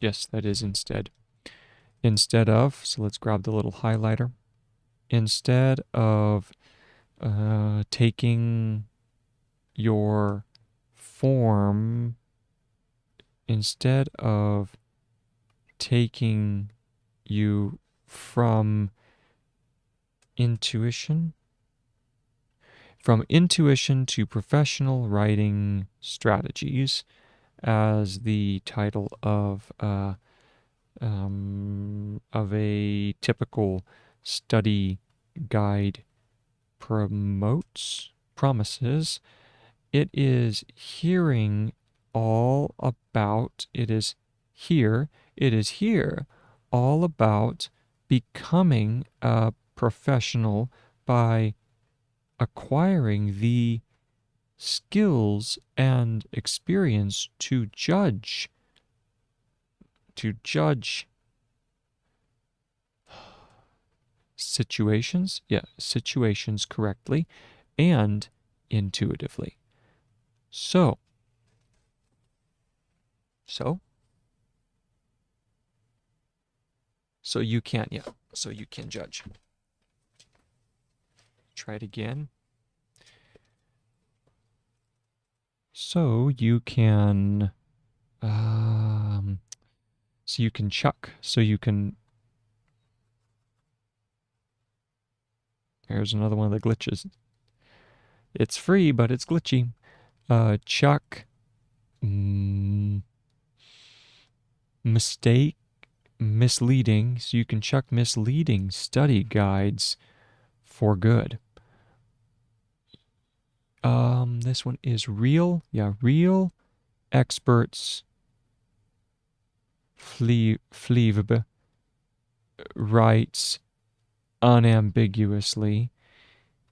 Yes, that is instead. Instead of, so let's grab the little highlighter. Instead of taking your form, instead of taking you from intuition to professional writing strategies, as the title of a typical study guide promises. It is here all about becoming a professional by acquiring the skills and experience to judge situations correctly and intuitively. So you can, so you can judge. Try it again. So you can, chuck, so you can, here's another one of the glitches. It's free, but it's glitchy. Chuck, misleading, so you can chuck misleading study guides for good. This one is real experts, Flyvbe, writes unambiguously,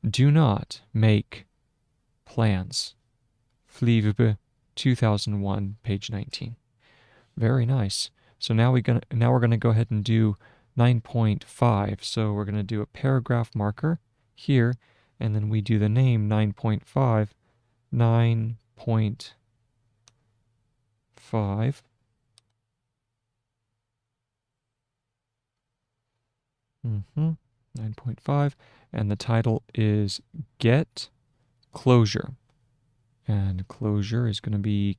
do not make plans. Flivbe 2001, page 19. Very nice. So now we're gonna go ahead and do 9.5. So we're gonna do a paragraph marker here, and then we do the name 9.5, 9.5. 9.5, and the title is Get Closure. And closure is going to be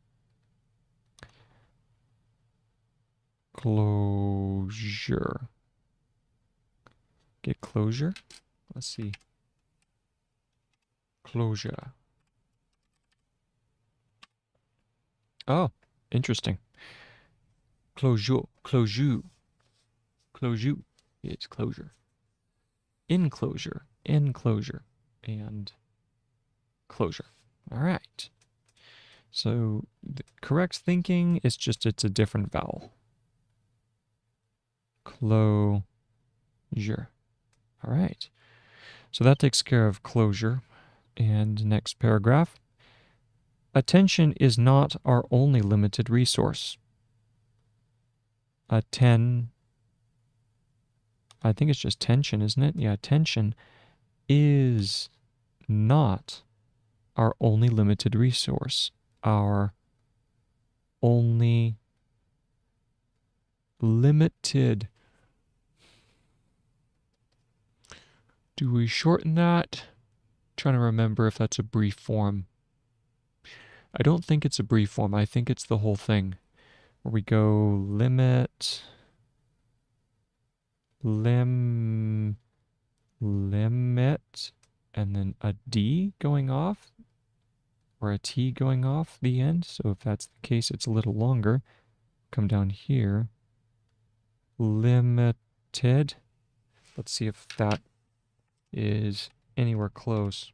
closure. Get closure. Let's see. Closure. Oh, interesting. Closure. Closure. Closure. It's closure. Enclosure. Enclosure. And closure. All right. So the correct thinking is just it's a different vowel. Closure. All right. So that takes care of closure. And next paragraph. Attention is not our only limited resource. I think it's just tension, isn't it? Yeah, attention is not our only limited resource. Our only limited. Do we shorten that? Trying to remember if that's a brief form. I don't think it's a brief form. I think it's the whole thing. Where we go limit, limit, and then a D going off, or a T going off the end. So if that's the case, it's a little longer. Come down here. Limited. Let's see if that is anywhere close.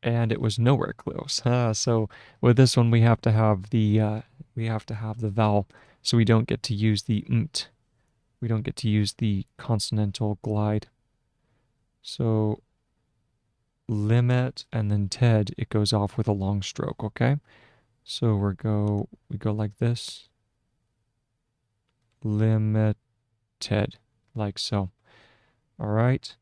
And it was nowhere close. So with this one, we have to have the vowel, so we don't get to use the nt. We don't get to use the consonantal glide. So limit and then ted, it goes off with a long stroke. Okay. So we go like this. Limited, like so. All right.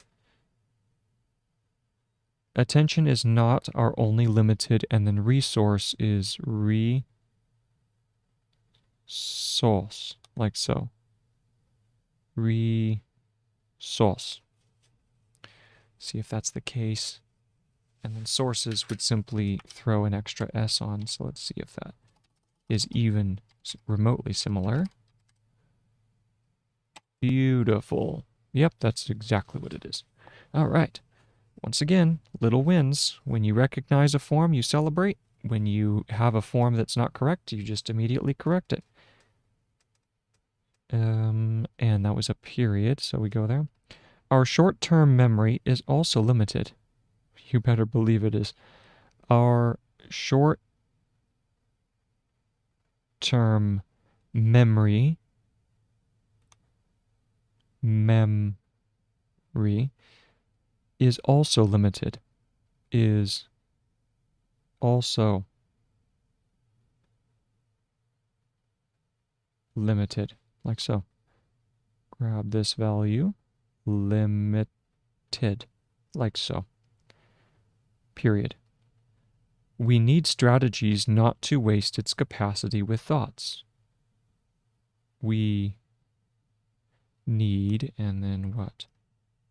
Attention is not our only limited, and then resource is resource, like so. Resource. See if that's the case. And then sources would simply throw an extra S on, so let's see if that is even remotely similar. Beautiful. Yep, that's exactly what it is. All right. Once again, little wins. When you recognize a form, you celebrate. When you have a form that's not correct, you just immediately correct it. And that was a period, so we go there. Our short-term memory is also limited. You better believe it is. Our short-term memory is also limited. Is also limited, like so. Grab this value, limited, like so. Period. We need strategies not to waste its capacity with thoughts. We need, and then what?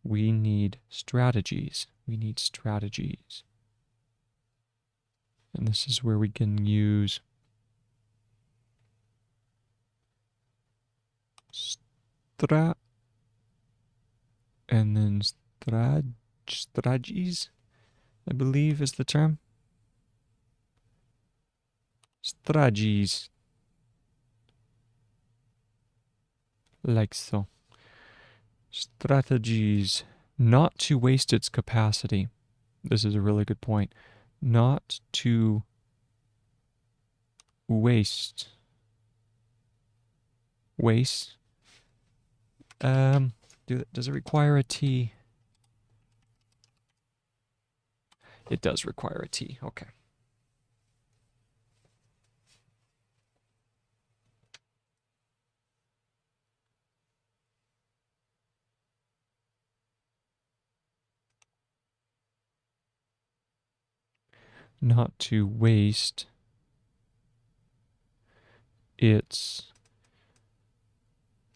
We need strategies. We need strategies. And this is where we can use and then strategies, I believe is the term. Strategies. Like so. Strategies. Not to waste its capacity. This is a really good point. Not to waste. Does it require a T? It does require a T. Okay. Not to waste its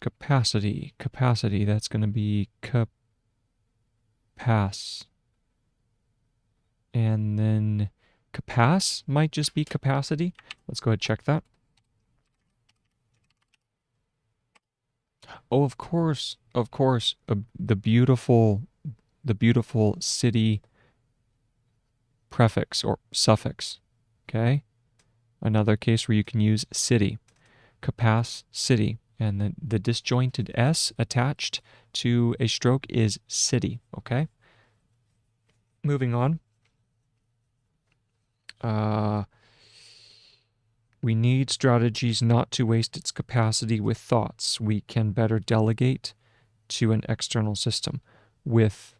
capacity. Capacity, that's going to be capac. And then capac might just be capacity. Let's go ahead and check that. Oh, of course, the beautiful city prefix or suffix. Okay, another case where you can use city, capacity, and then the disjointed s attached to a stroke is city. Okay, moving on. We need strategies not to waste its capacity with thoughts. We can better delegate to an external system. With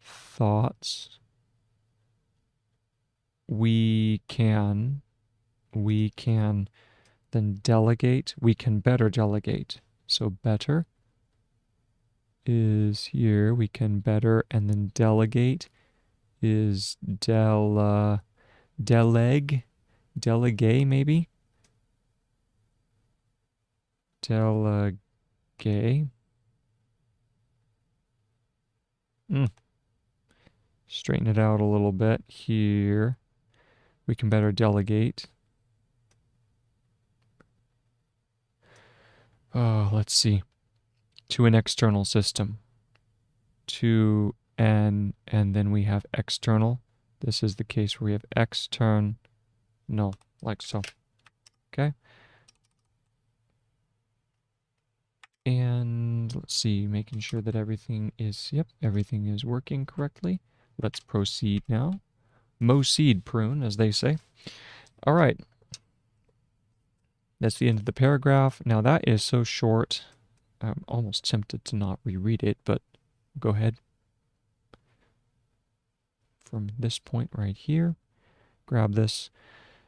thoughts, we can then delegate. We can better delegate. So better is here. We can better, and then delegate is delegate maybe. Delegate. Straighten it out a little bit here. We can better delegate. Let's see. To an external system. And then we have external. This is the case where we have external, like so. Okay. And let's see, making sure that everything is working correctly. Let's proceed now. Proceed, prune, as they say. All right. That's the end of the paragraph. Now that is so short, I'm almost tempted to not reread it, but go ahead. From this point right here, grab this.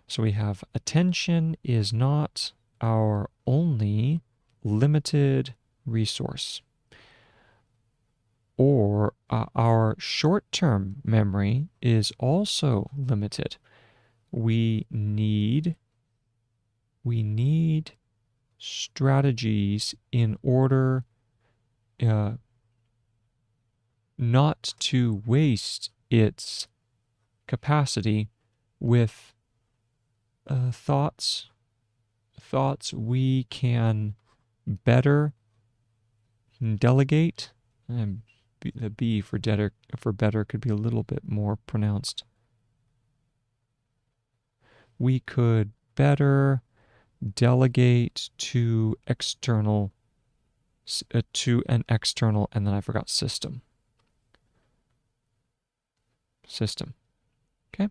So we have attention is not our only limited resource, or our short-term memory is also limited. We need strategies in order not to waste its capacity with thoughts. We can better delegate. The B for better could be a little bit more pronounced. We could better delegate to an external, and then I forgot system. Okay.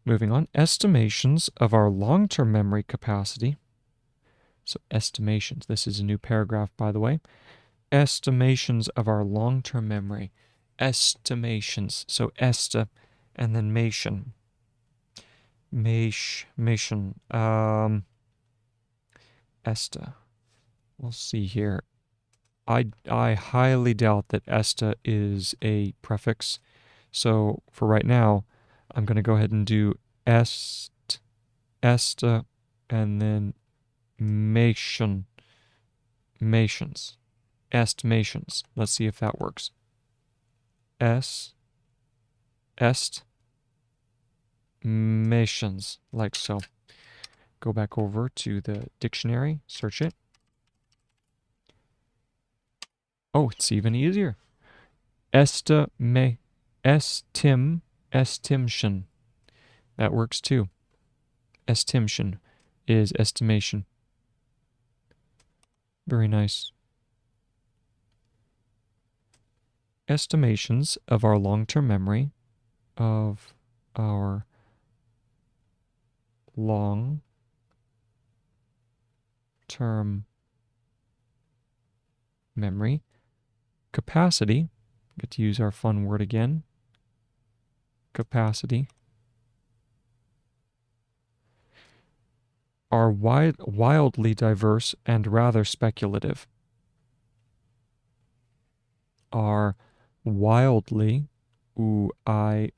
Moving on, estimations of our long-term memory capacity. So estimations, this is a new paragraph, by the way. Estimations of our long-term memory. Estimations, so esta, and then mation. Esta. We'll see here. I highly doubt that esta is a prefix. So for right now, I'm going to go ahead and do esta, and then mations. Estimations. Let's see if that works. Estimations, like so. Go back over to the dictionary, search it. Oh, it's even easier. Estimation. That works too. Estimation is estimation. Very nice. Estimations of our long-term memory, of our long-term memory. Capacity, get to use our fun word again. Capacity. Are wildly diverse and rather speculative. Are wildly, wildly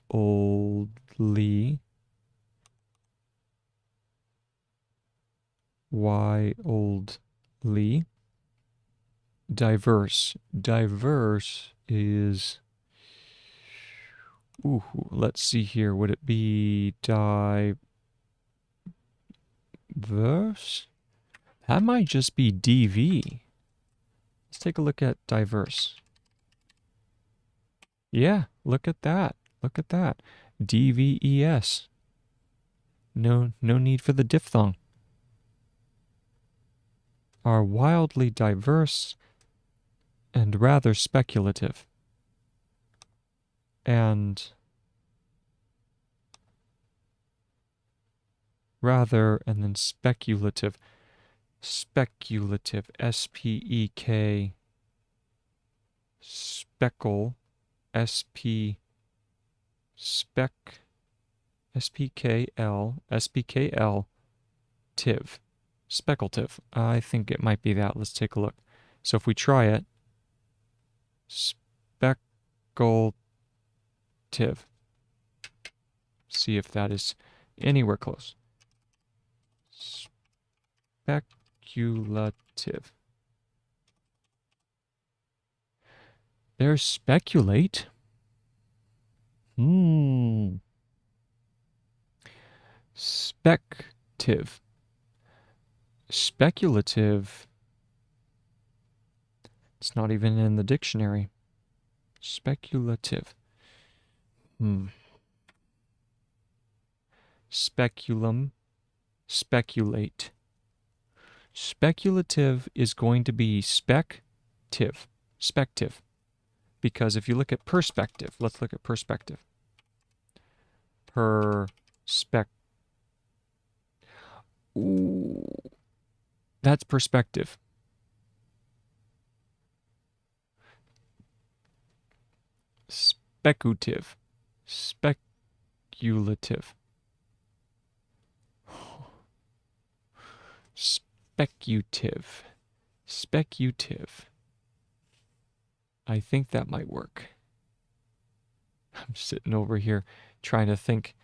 diverse. Diverse is, let's see here. Would it be diverse? That might just be DV. Let's take a look at diverse. Yeah, look at that. Look at that. DVES. No need for the diphthong. Are wildly diverse and rather speculative. And rather, and then speculative. Speculative. S-P-E-K. Speckle. S-P. Spec. S-P-K-L. S-P-K-L. Tiv. Speculative. I think it might be that. Let's take a look. So if we try it. Speculative. See if that is anywhere close. Speculative. There's speculate. Speculative. Speculative. It's not even in the dictionary. Speculative. Speculum. Speculate. Speculative is going to be spective. Spective. Because if you look at perspective, let's look at perspective. That's perspective. Speculative. Speculative. Speculative. Speculative. I think that might work. I'm sitting over here trying to think.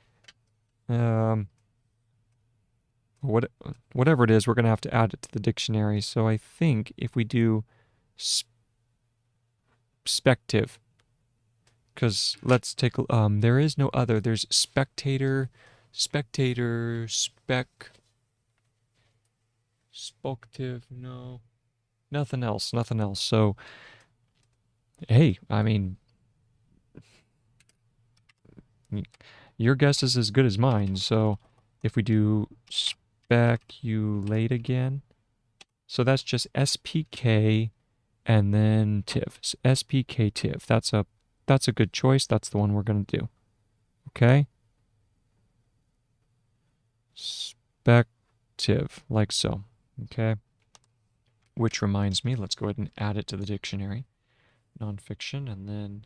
Whatever it is, we're going to have to add it to the dictionary. So I think if we do spective, because let's take there is no other. There's spectator, spoctive, no, nothing else. So, hey, I mean, your guess is as good as mine. So if we do speculate again, so that's just SPK and then tiv. SPK tiv. That's a good choice. That's the one we're going to do. Okay? Spective, like so. Okay? Which reminds me, let's go ahead and add it to the dictionary. Nonfiction, and then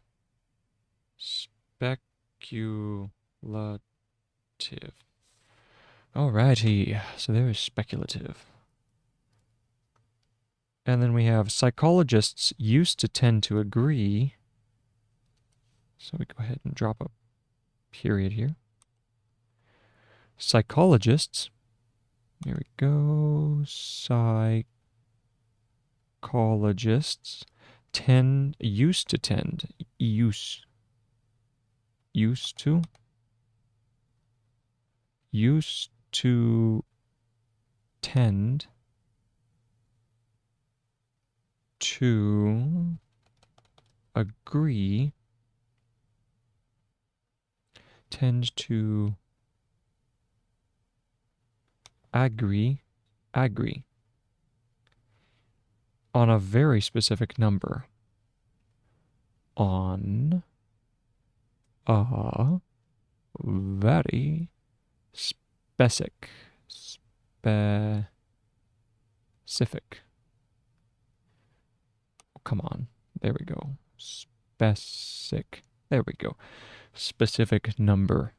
speculative. Alrighty, so there is speculative. And then we have psychologists used to tend to agree. So we go ahead and drop a period here. Psychologists, here we go, psychologists used to tend tend to agree, tend to agree on a very specific number. On a very specific. come on. There we go. Specific. There we go. Specific number.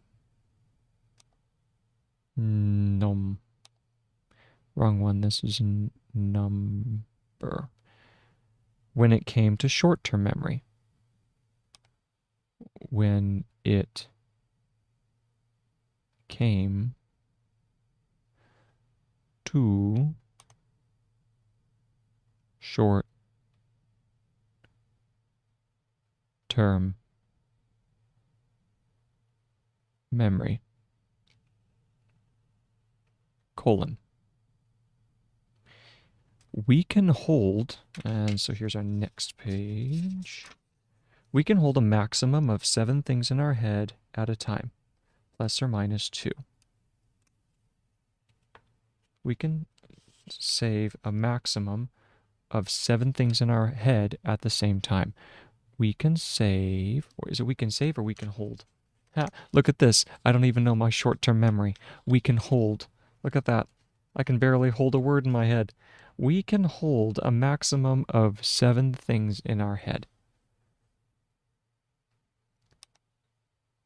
Wrong one. This is number. When it came to short-term memory. When it came to short-term memory, colon. We can hold, and so here's our next page. We can hold a maximum of 7 things in our head at a time, plus or minus 2. We can save a maximum of 7 things in our head at the same time. We can save, or is it we can save or we can hold? Ha, look at this. I don't even know my short-term memory. We can hold. Look at that. I can barely hold a word in my head. We can hold a maximum of 7 things in our head.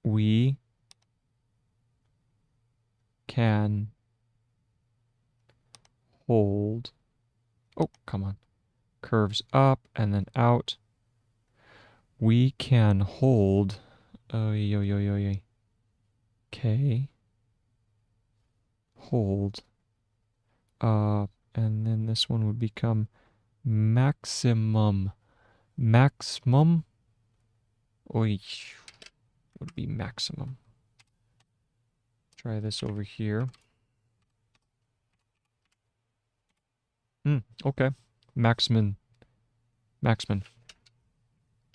We can hold, oh, come on, curves up and then out. We can hold, okay, hold up, and then this one would become maximum. Maximum, would be maximum. Try this over here. Okay. Maximum.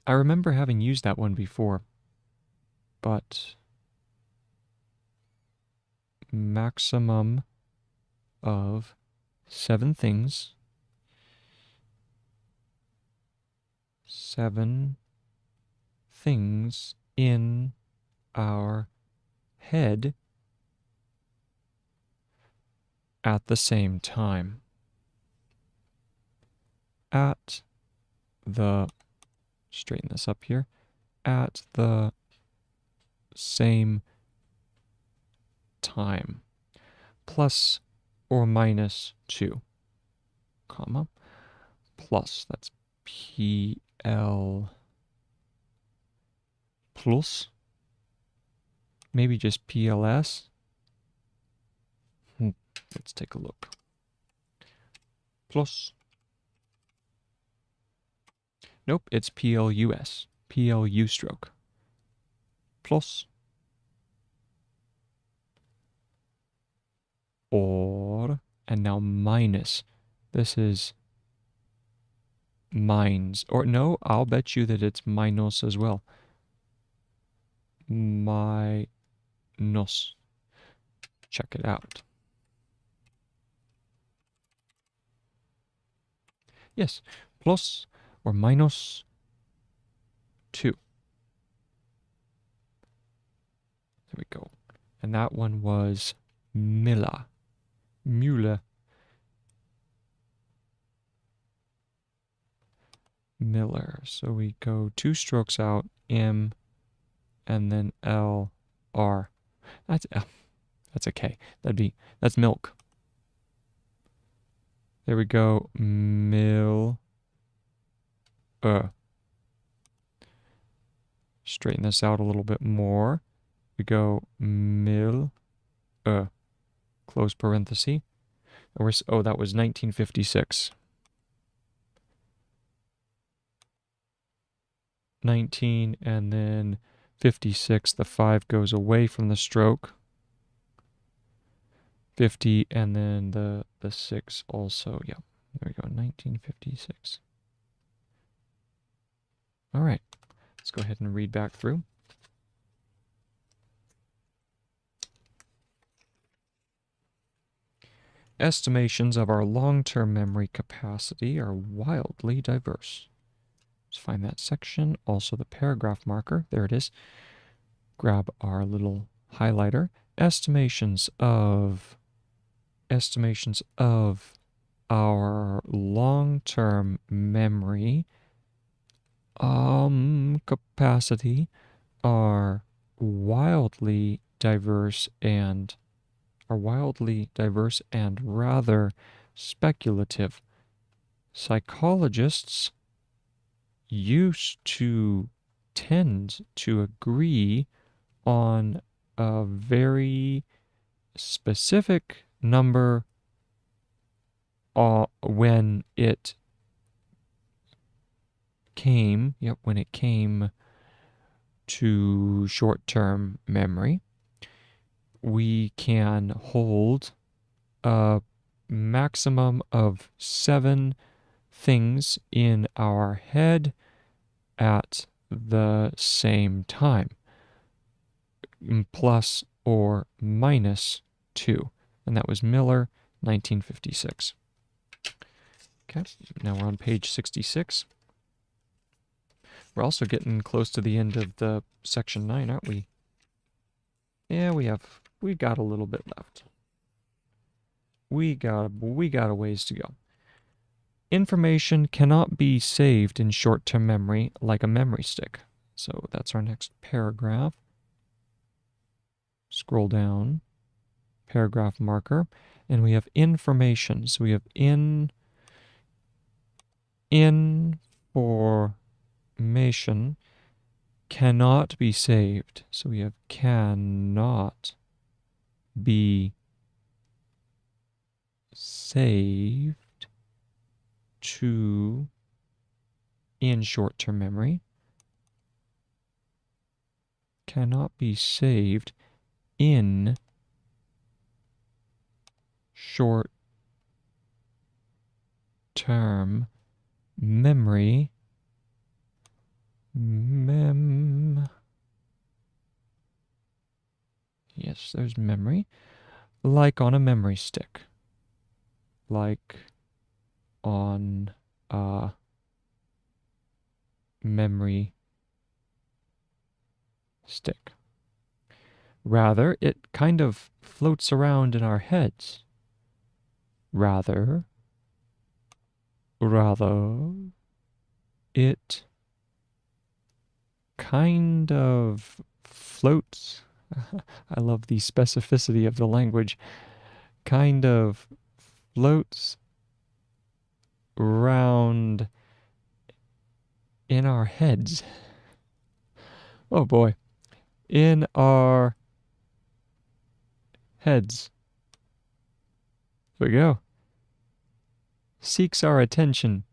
I remember having used that one before, but maximum of 7 things. 7 things in our head at the same time. At the, straighten this up here, at the same time, plus or minus 2, comma, plus, that's PL, plus, maybe just PLS. Let's take a look. Plus. Nope, it's PLUS. PLU stroke. Plus. Or, and now minus. This is mines. Or no, I'll bet you that it's minus as well. Minus. Check it out. Yes, plus or minus 2. There we go. And that one was Miller. Miller. So we go 2 strokes out, M, and then L, R. That's a K. That's milk. There we go. Straighten this out a little bit more. We go close parenthesis. Oh, that was 1956. 19 and then 56. The 5 goes away from the stroke. 50 and then the 6 also. Yeah, there we go. 1956. All right, let's go ahead and read back through. Estimations of our long-term memory capacity are wildly diverse. Let's find that section. Also the paragraph marker. There it is. Grab our little highlighter. Estimations of our long-term memory capacity are wildly diverse and rather speculative. Psychologists used to tend to agree on a very specific number when it came to short-term memory. We can hold a maximum of 7 things in our head at the same time, plus or minus 2. And that was Miller, 1956. Okay, now we're on page 66. We're also getting close to the end of the section 9, aren't we? Yeah, we got a little bit left. We got a ways to go. Information cannot be saved in short-term memory like a memory stick. So that's our next paragraph. Scroll down, paragraph marker, and we have information. So we have information cannot be saved. So we have cannot be saved in short-term memory. Cannot be saved in short-term memory. Yes, there's memory. Like on a memory stick. Like on a memory stick. Rather, it kind of floats around in our heads. Rather, it kind of floats. I love the specificity of the language. Kind of floats around in our heads. Oh boy. In our heads. There we go. Seeks our attention.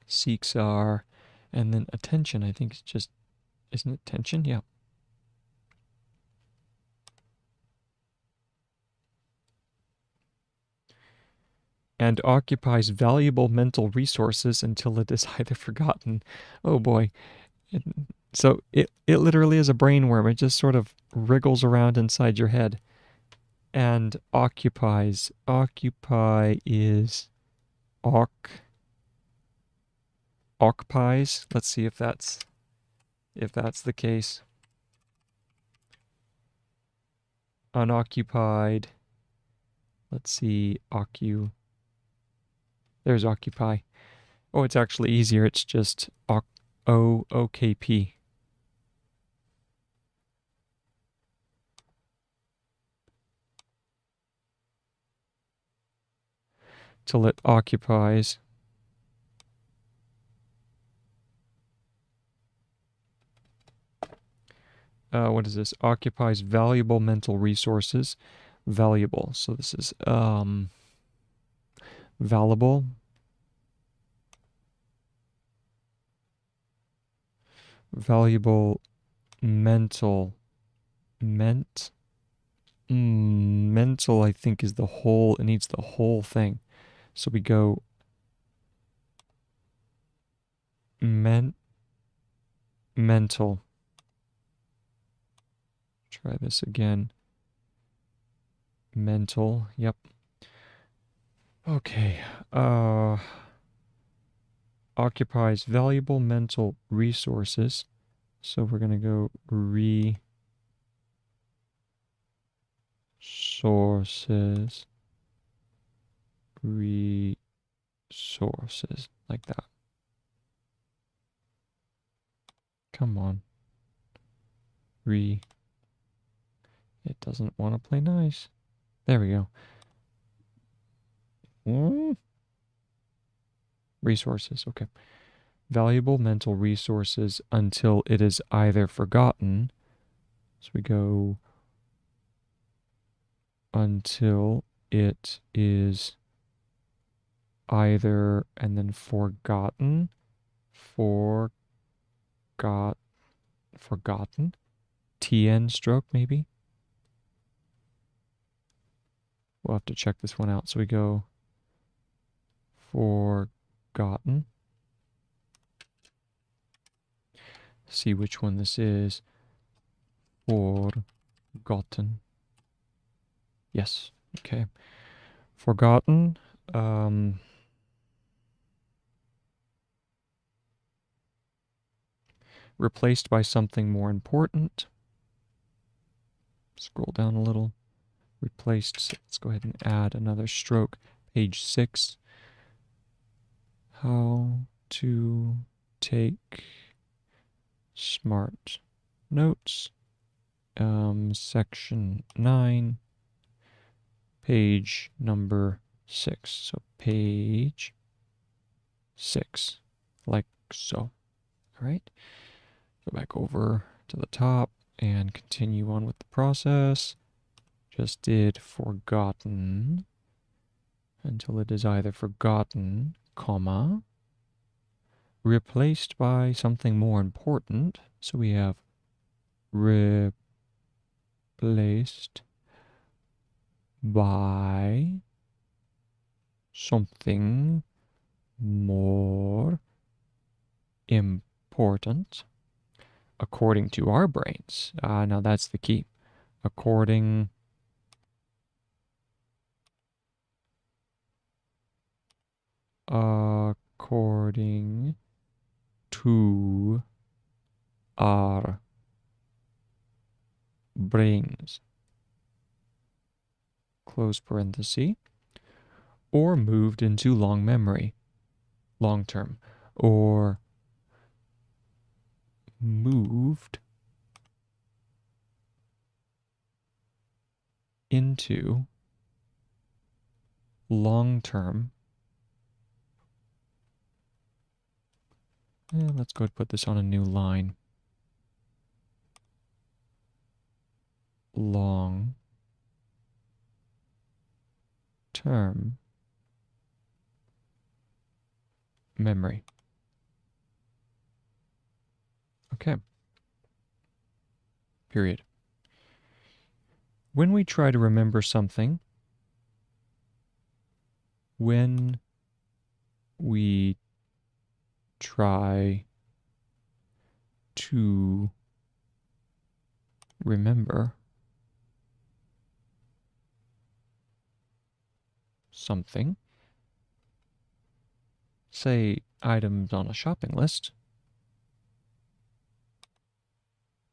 Seeks our, and then attention, I think it's just, isn't it tension? Yeah. And occupies valuable mental resources until it is either forgotten. Oh boy. So it literally is a brain worm. It just sort of wriggles around inside your head and occupies. Occupy is occupies. Let's see if that's the case. Unoccupied. Let's see, there's occupy. Oh, it's actually easier. It's just OKP. Till it occupies. What is this? Occupies valuable mental resources. Valuable. So this is valuable. Valuable mental. Mental, I think, is the whole. It needs the whole thing. So we go mental. Try this again. Mental, yep. Okay. Occupies valuable mental resources. So we're going to go resources, like that. Come on. It doesn't want to play nice. There we go. Resources, okay. Valuable mental resources until it is either forgotten. So we go until it is either and then forgotten. Forgotten. TN stroke maybe. We'll have to check this one out. So we go forgotten. See which one this is. Forgotten. Yes. Okay. Forgotten. Replaced by something more important. Scroll down a little. Replaced. So let's go ahead and add another stroke. Page 6. How to take smart notes. Section 9. Page number 6. So page 6. Like so. All right. Go back over to the top and continue on with the process. Just did forgotten until it is either forgotten, comma, replaced by something more important. So we have replaced by something more important according to our brains. Now that's the key. According to our brains. Close parenthesis. Or moved into long memory. Long term. Or moved into long term. Let's go ahead and put this on a new line. Long term memory. Okay. Period. When we try to remember something, when we try to remember something, say items on a shopping list,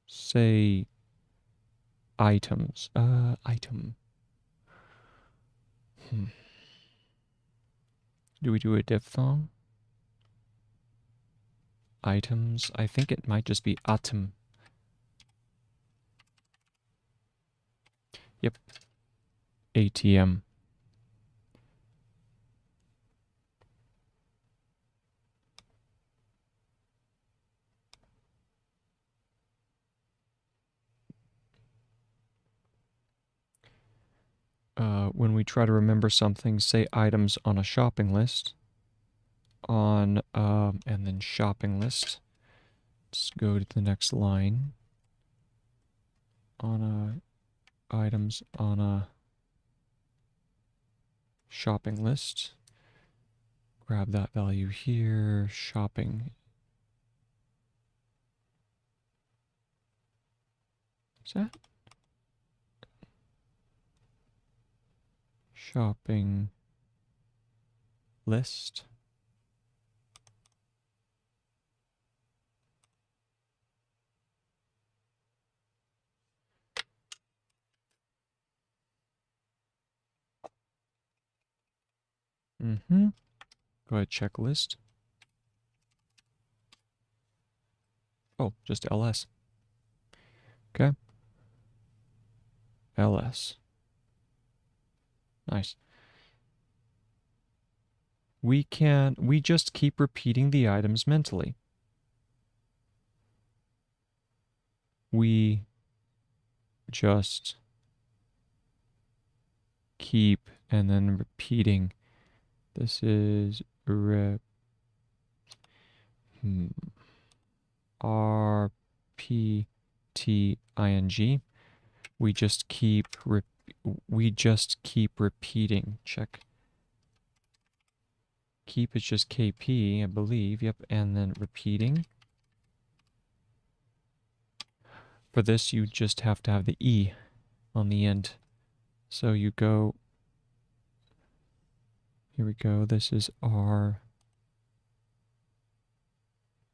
say items, item. Do we do a diphthong? Items, I think it might just be atom. Yep. ATM. When we try to remember something, say items on a shopping list. And then shopping list. Let's go to the next line. Items on a shopping list. Grab that value here. Shopping. Is that? Shopping list. Go ahead, checklist. Oh, just ls. Okay. ls. Nice. We just keep repeating the items mentally. We just keep and then repeating. This is RPTING. We just keep repeating. Check. Keep is just KP, I believe. Yep, and then repeating. For this, you just have to have the E on the end. So you go, here we go, this is R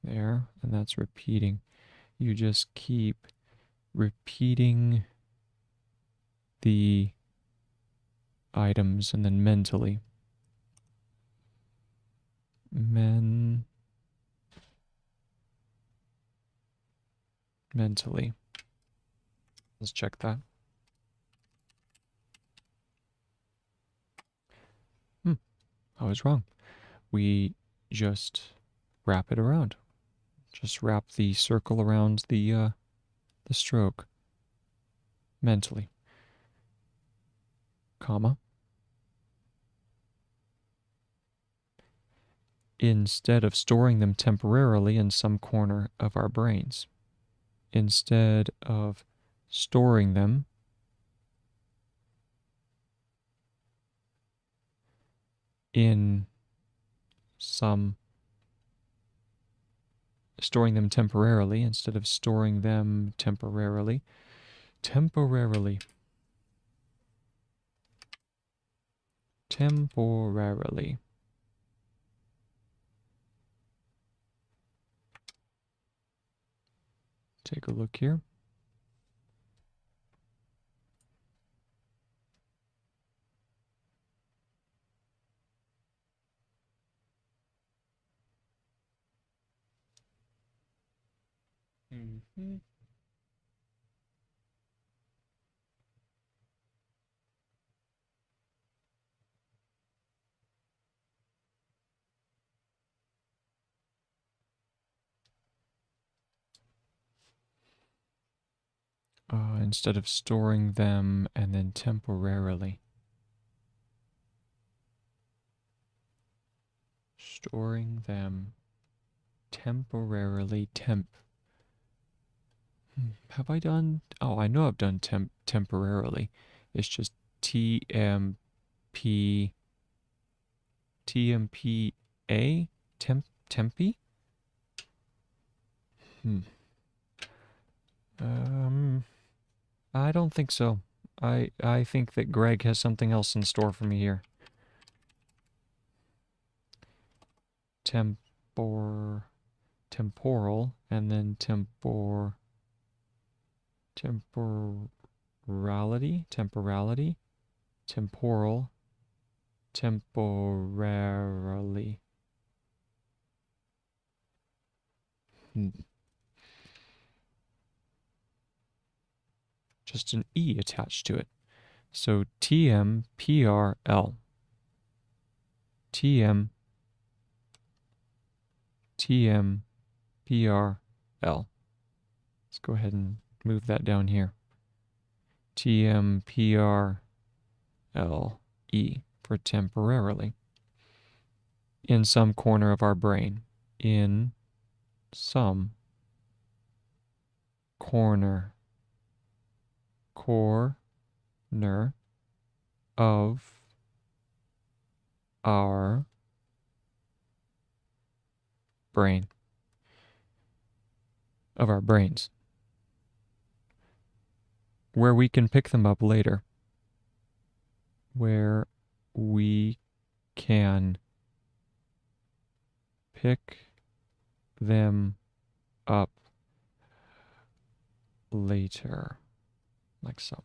there, and that's repeating. You just keep repeating the items and then mentally. Mentally. Let's check that. I was wrong. We just wrap it around. Just wrap the circle around the stroke. Mentally. Comma. Instead of storing them temporarily in some corner of our brains. Instead of storing them in storing them temporarily instead of storing them temporarily. Temporarily. Take a look here. Instead of storing them and then temporarily. Storing them temporarily. Have I done? Oh, I know I've done temporarily. It's just TMP. TMPA? Tempe? I don't think so. I think that Gregg has something else in store for me here. Temporal, and then temporality, temporal, temporarily. Just an E attached to it. So TMPRL. TMPRL. Let's go ahead and move that down here. TMPRLE for temporarily. In some corner of our brain. In some corner of our brain. Of our brains. Where we can pick them up later. Where we can pick them up later. Like so.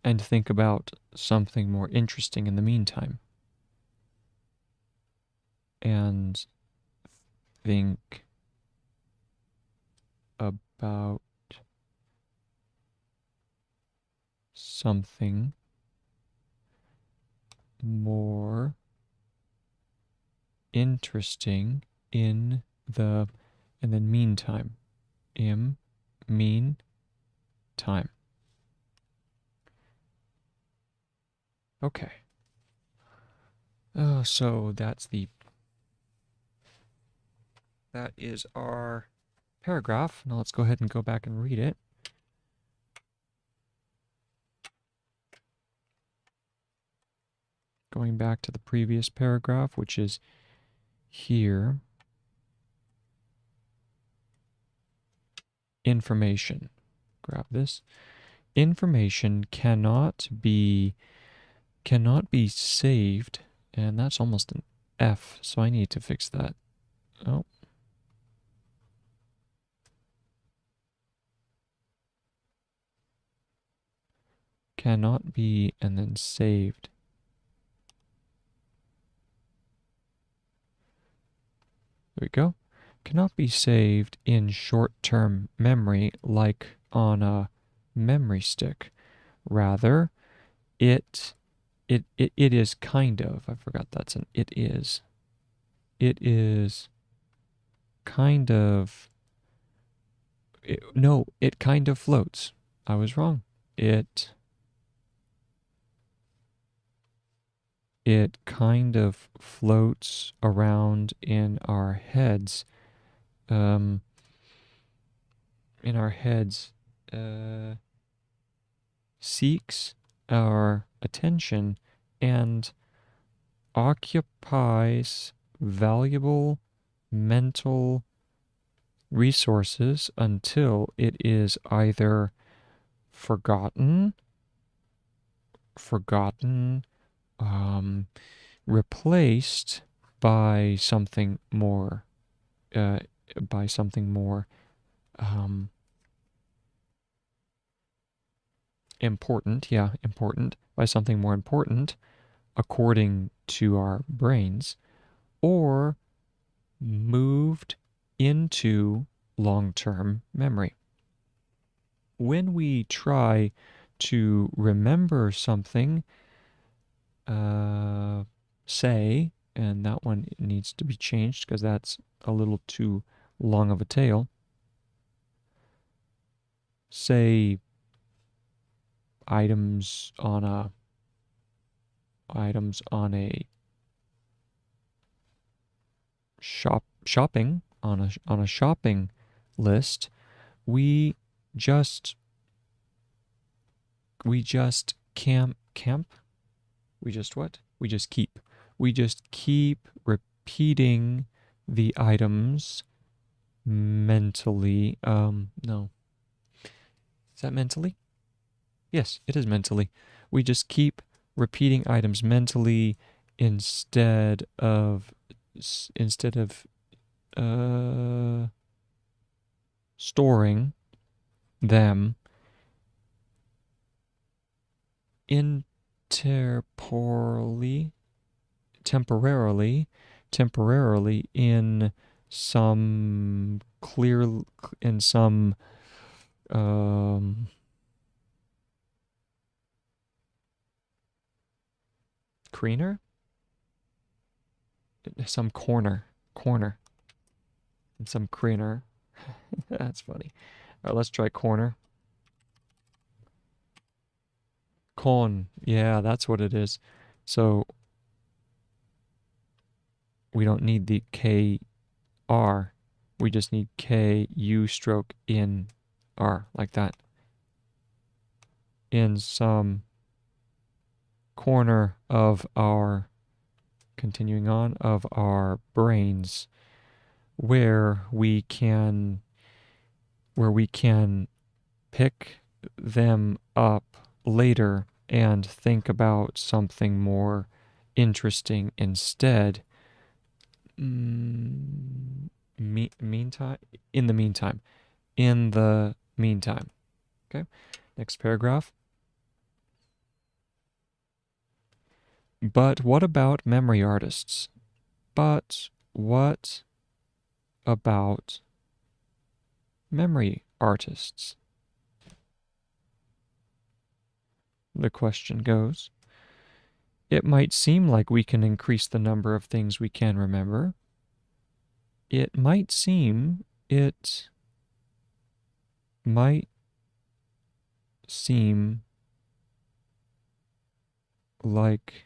and think about something more interesting in the meantime. And think about something more interesting in the, and then meantime. Meantime. Okay. So that is our paragraph. Now let's go ahead and go back and read it. Going back to the previous paragraph, which is here. Information. Grab this. Information cannot be saved, and that's almost an F, so I need to fix that. Oh. Cannot be, and then saved. There we go. Cannot be saved in short-term memory like on a memory stick. Rather, it is kind of, I forgot that's an it is. It is kind of, no, it kind of floats. I was wrong. It kind of floats around in our heads. Seeks our attention and occupies valuable mental resources until it is either forgotten, replaced by something more, important, by something more important, according to our brains, or moved into long-term memory. When we try to remember something, say, and that one needs to be changed because that's a little too long of a tail. Say items on a shopping list. We just keep repeating the items mentally. No. Is that mentally? Yes, it is mentally. We just keep repeating items mentally instead of storing them temporarily in some creener? Some corner. And some creener. That's funny. All right, let's try corner. Con. Yeah, that's what it is. So we don't need the KR. We just need KU stroke in R, like that. In some corner of our, continuing on, of our brains, where we can pick them up later and think about something more interesting instead. In the meantime. Okay, next paragraph. But what about memory artists? But what about memory artists? The question goes. It might seem like we can increase the number of things we can remember. It might seem like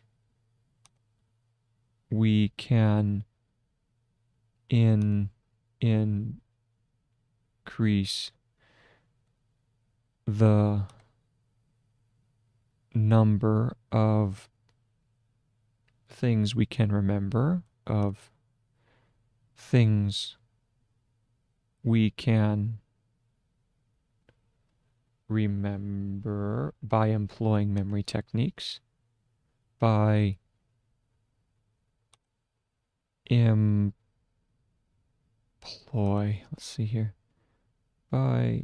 we can increase the number of things we can remember, of things we can remember by employing memory techniques, by let's see here, by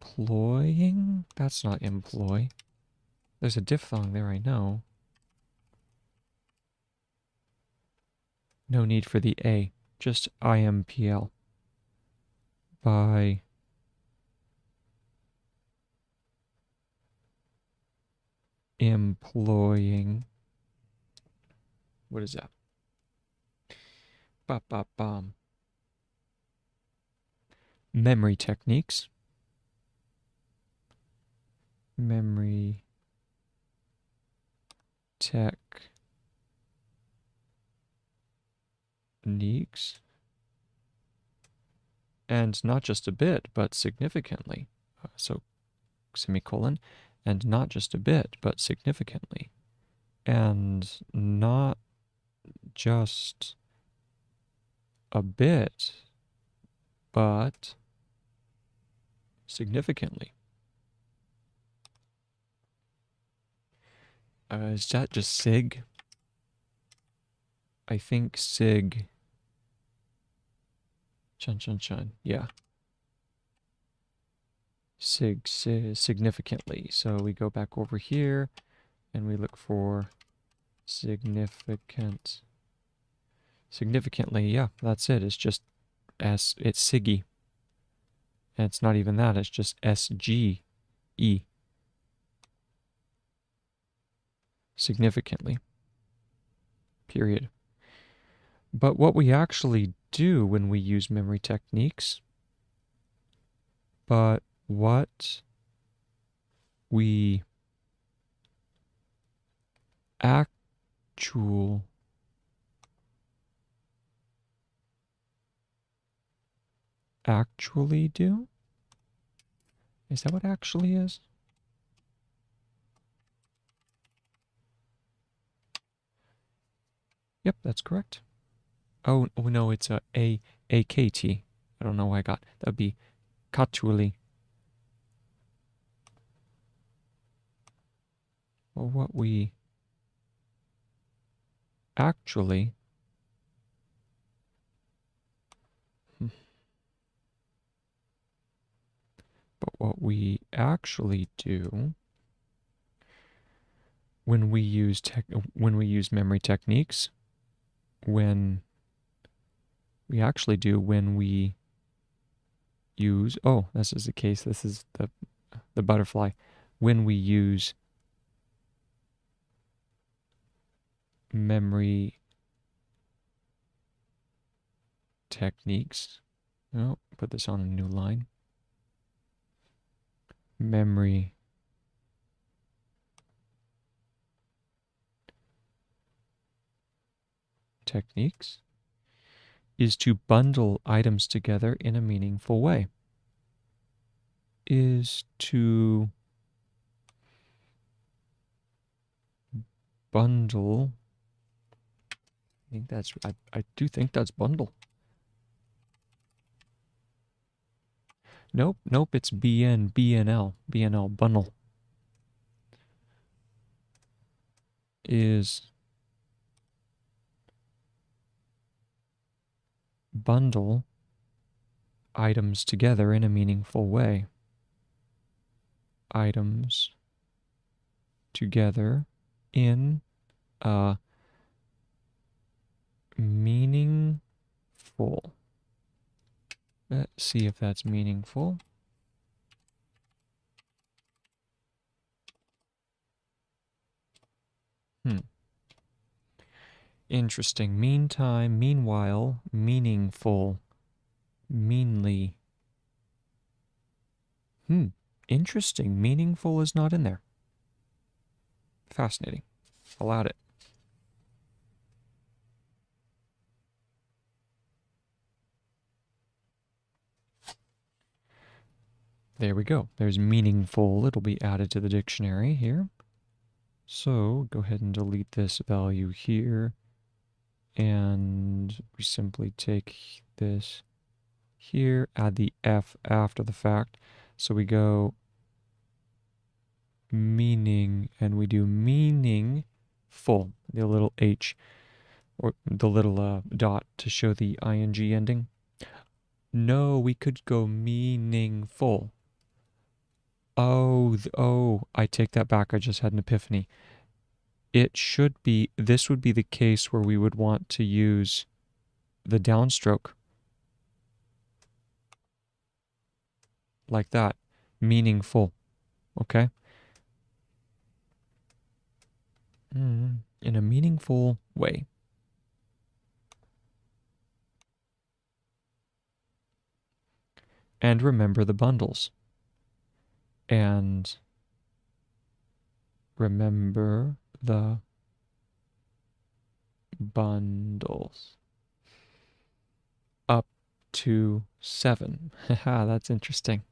employing, that's not employ. There's a diphthong there, I know. No need for the A, just IMPL. By employing, what is that? Ba-ba-bum. Memory techniques. Memory techniques. And not just a bit, but significantly. So, semicolon, and not just a bit, but significantly. And not just a bit, but significantly. Is that just sig? I think sig. Chun chun chun. Yeah. Significantly. So we go back over here and we look for significant. Significantly, yeah, that's it. It's just it's siggy. And it's not even that, it's just SGE. Significantly. Period. But what we actually do when we use memory techniques, but what we actually do? Is that what actually is? Yep, that's correct. Oh no, it's AKT. I don't know why I got. That'd be actually. Well, what we actually but what we actually do when we use memory techniques, when we use, oh, this is the case, this is the butterfly, when we use memory techniques, oh, put this on a new line, memory techniques is to bundle items together in a meaningful way. Is to bundle. I think that's, I do think that's bundle. Nope, it's BNL, bundle. Is bundle items together in a meaningful way. Items together in a meaningful. Let's see if that's meaningful. Interesting. Meantime, meanwhile, meaningful, meanly. Interesting. Meaningful is not in there. Fascinating. I'll add it. There we go. There's meaningful. It'll be added to the dictionary here. So go ahead and delete this value here. And we simply take this here, add the F after the fact. So we go meaning, and we do meaningful, the little H, or the little dot to show the ing ending. No, we could go meaningful. Oh, I take that back. I just had an epiphany. It should be, this would be the case where we would want to use the downstroke. Like that. Meaningful. Okay? In a meaningful way. And remember the bundles. And remember the bundles. Up to 7. Haha, that's interesting.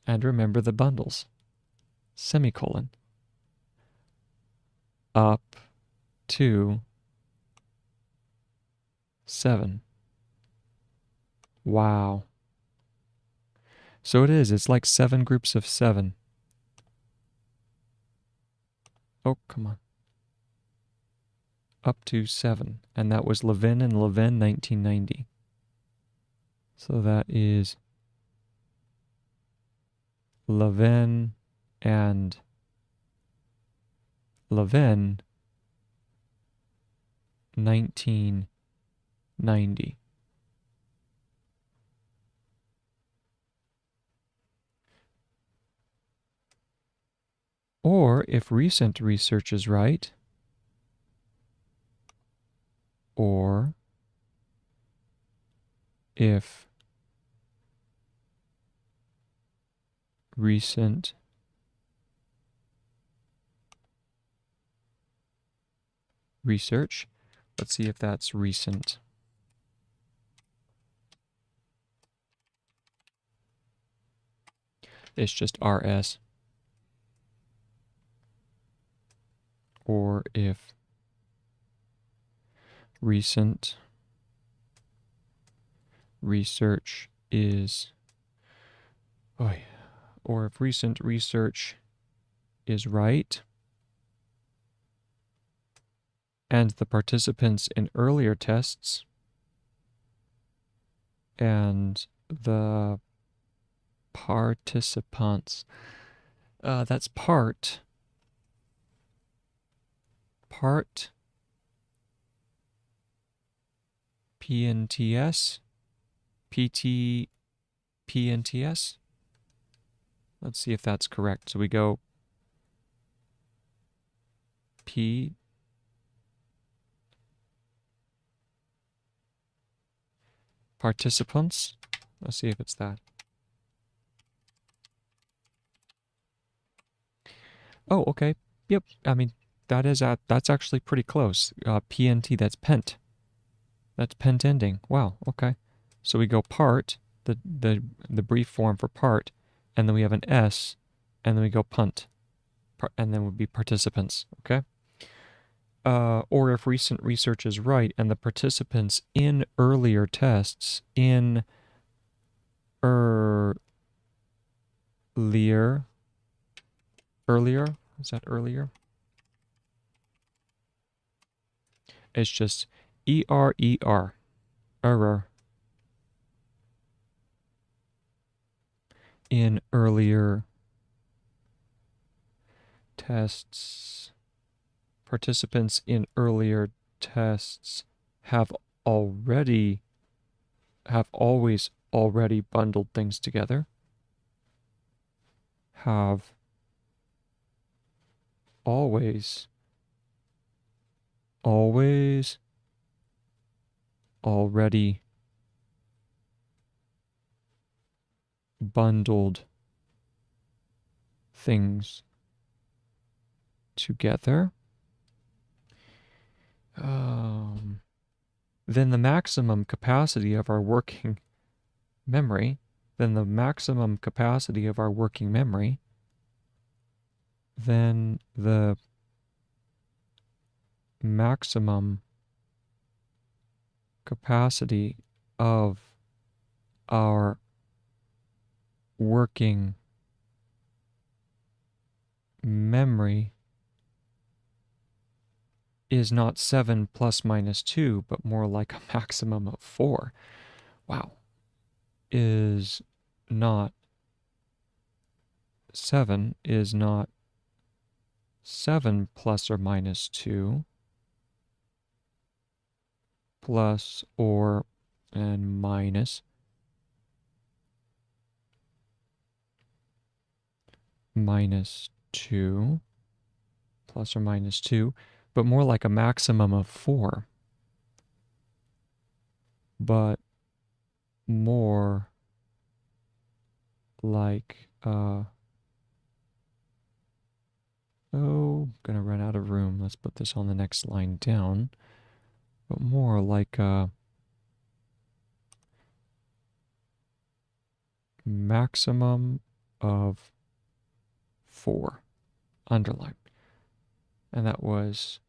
And remember the bundles. Semicolon. Up to 7. Wow. So it is. It's like 7 groups of 7. Oh, come on. Up to 7. And that was Levin and Levin, 1990. So that is Levin and Levin, 1990. Or if recent research is right, or if recent research, let's see if that's recent. It's just RS. Or if recent research is, or if recent research is right, and the participants in earlier tests and the participants, that's part PNTS, PT, PNTS. Let's see if that's correct. So we go P, participants. Let's see if it's that. Oh, okay. Yep. I mean, that's actually pretty close. PNT, that's pent. That's pent ending. Wow, okay. So we go part, the brief form for part, and then we have an S, and then we go punt, and then would be participants, okay? Or if recent research is right, and the participants in earlier tests, in earlier, is that earlier? It's just ERER, error. In earlier tests, participants in earlier tests have always already bundled things together, have always already bundled things together, then the maximum capacity of our working memory, then the maximum capacity of our working memory, then the maximum capacity of our working memory is not 7 plus minus 2, but more like a maximum of 4. Wow. Is not 7 plus or minus 2 plus or and minus minus 2 plus or minus 2, but more like a maximum of 4, but more like I'm gonna run out of room. Let's put this on the next line down. But more like a maximum of 4. Underline. And that was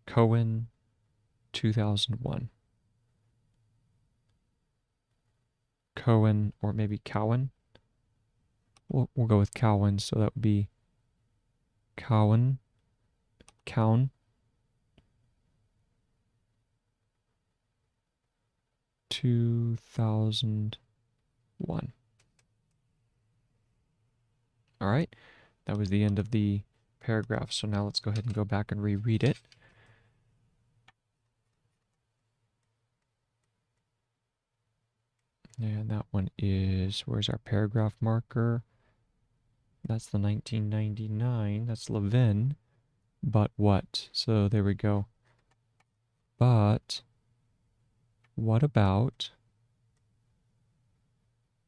Cohen 2001. Cohen, or maybe Cowan. We'll go with Cowan, so that would be Cowan 2001. All right, that was the end of the paragraph. So now let's go ahead and go back and reread it. And that one is, where's our paragraph marker? That's the 1999. That's Levin. But what? So there we go. But what about?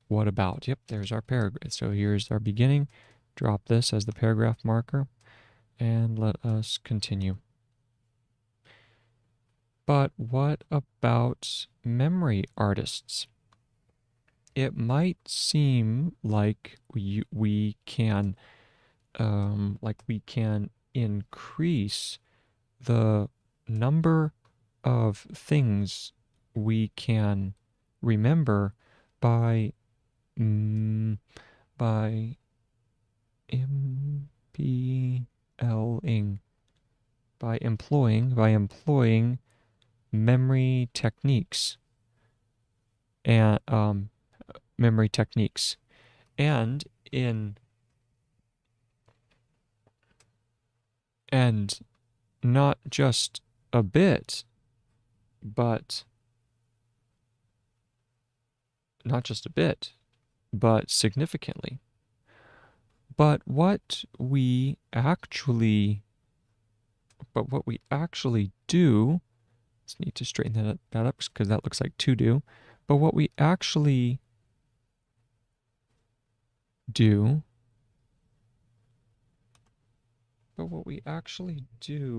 What about? Yep, there's our paragraph. So here's our beginning. Drop this as the paragraph marker. And let us continue. But what about memory artists? It might seem like we can increase the number of things we can remember by employing memory techniques and and not just a bit, but significantly. But what we actually do, just need to straighten that up because that looks like to do. But what we actually do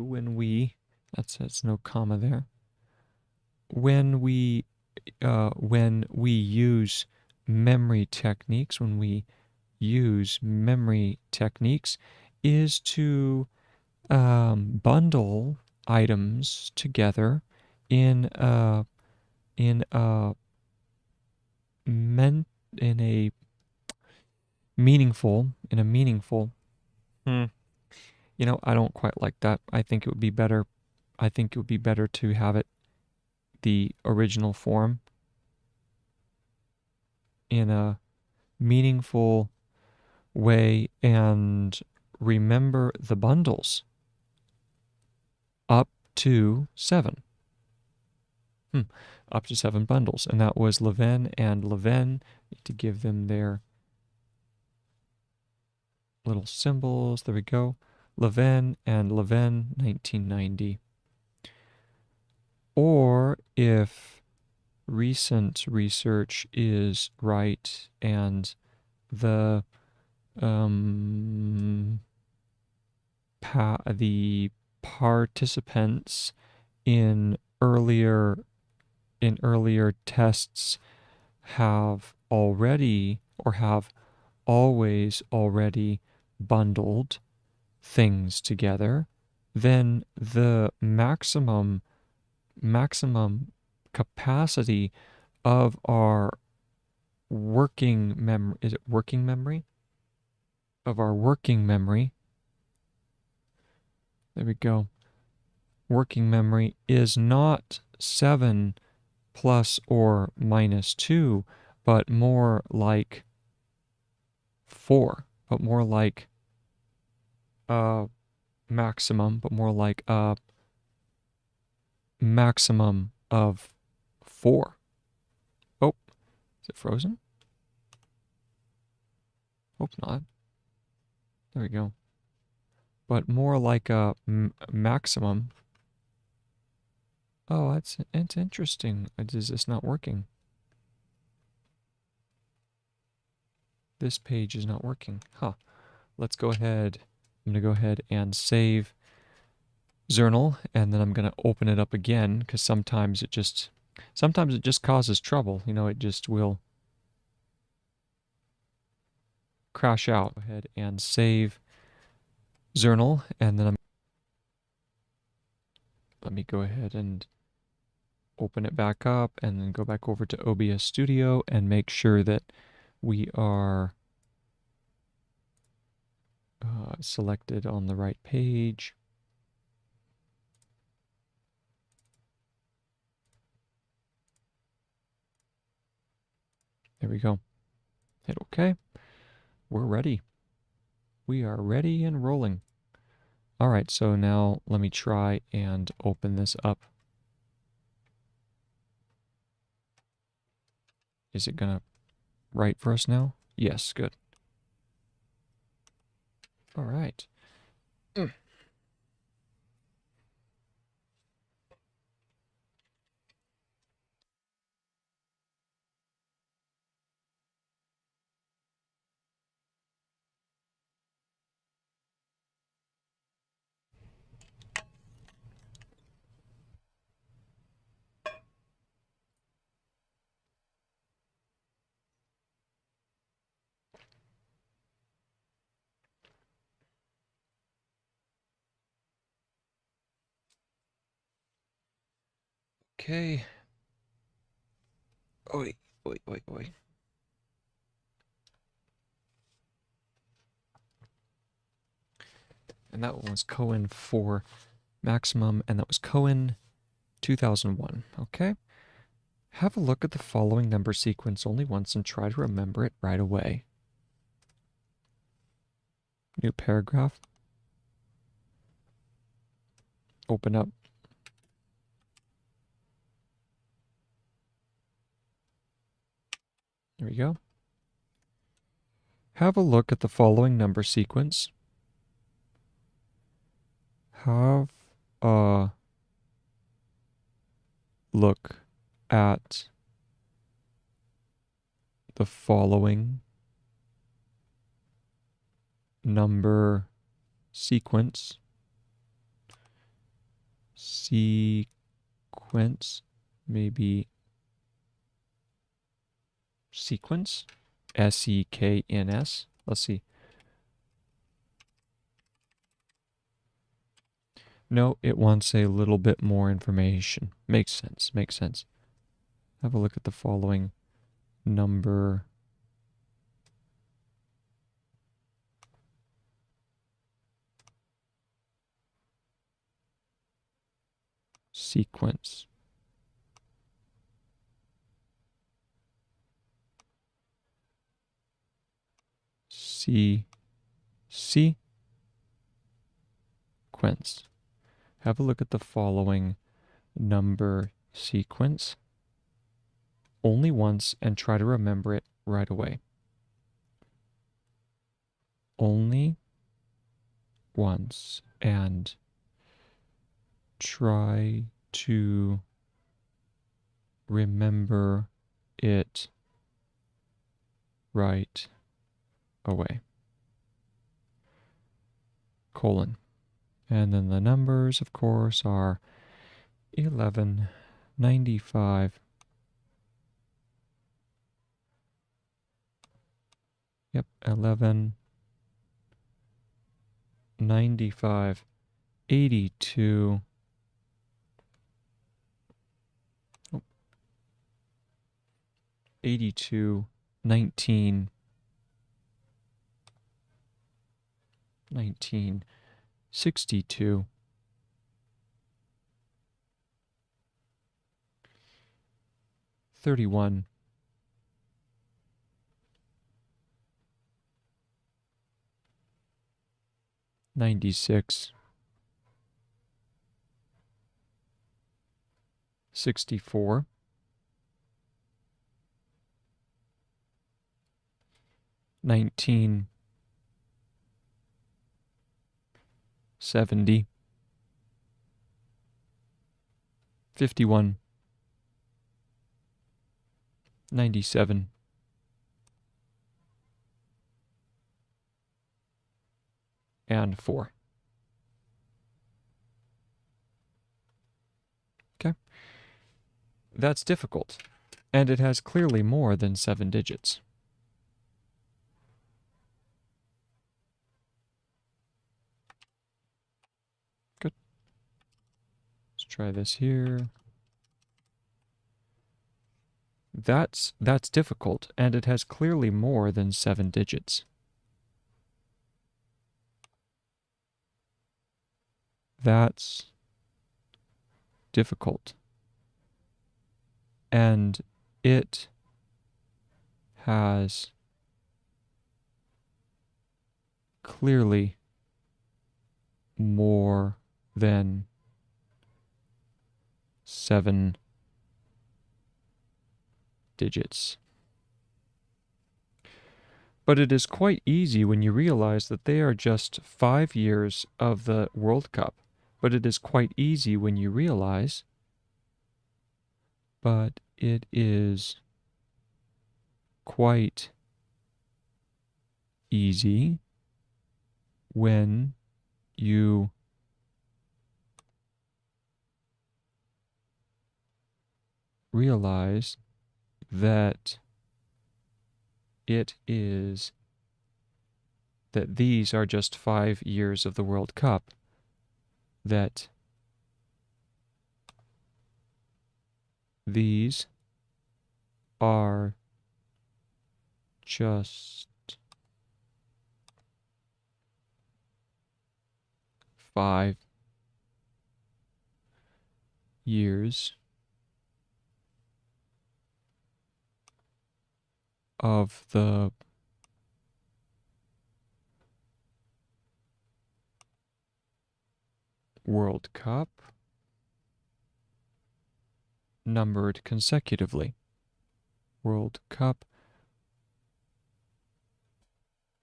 when we, that's no comma there, when we use memory techniques, is to bundle items together in a meaningful. I don't quite like that. I think it would be better to have it the original form, in a meaningful way and remember the bundles up to 7. Up to 7 bundles. And that was Leven and Leven. Need to give them their little symbols. There we go. Leven and Leven, 1990. Or if recent research is right and the the participants in earlier tests have already or have always already bundled things together, then the maximum capacity of our working memory, is it working memory? Of our working memory, there we go, working memory is not 7 plus or minus 2, but more like 4, but more like a maximum, but more like a maximum of 4. Oh, is it frozen? Hope not. There we go. But more like a maximum. Oh, it's interesting. Is this not working? This page is not working. Huh. Let's go ahead. I'm going to go ahead and save Zernal, and then I'm going to open it up again, because sometimes it just causes trouble. You know, it just will crash out. Go ahead and save Zernal, and then let me go ahead and open it back up, and then go back over to OBS Studio and make sure that we are selected on the right page. There we go. Hit OK. We're ready. We are ready and rolling. All right, so now let me try and open this up. Is it going to write for us now? Yes, good. All right. Okay. Oi, oi, oi, oi. And that one was Cohen for maximum, and that was Cohen 2001. Okay. Have a look at the following number sequence only once and try to remember it right away. New paragraph. Open up. There we go. Have a look at the following number sequence. Have a look at the following number sequence. Maybe sequence, S-E-K-N-S. Let's see. No, it wants a little bit more information. Makes sense, makes sense. Have a look at the following number sequence. C. sequence. Have a look at the following number sequence only once and try to remember it right away. Only once and try to remember it right away. Colon. And then the numbers, of course, are 11, 95, yep, 11, 95, 82, 82, 19, 19, 62, 31, 96, 64, 19, 70, 51, 97, and 4. Okay. That's difficult, and it has clearly more than 7 digits. Good. Let's try this here. That's difficult, and it has clearly more than 7 digits. That's difficult. And it has clearly more than 7 digits. But it is quite easy when you realize that they are just 5 years of the World Cup. But it is quite easy when you realize, but it is quite easy when you realize that these are just 5 years of the World Cup, that these are just 5 years of the World Cup numbered consecutively. World Cup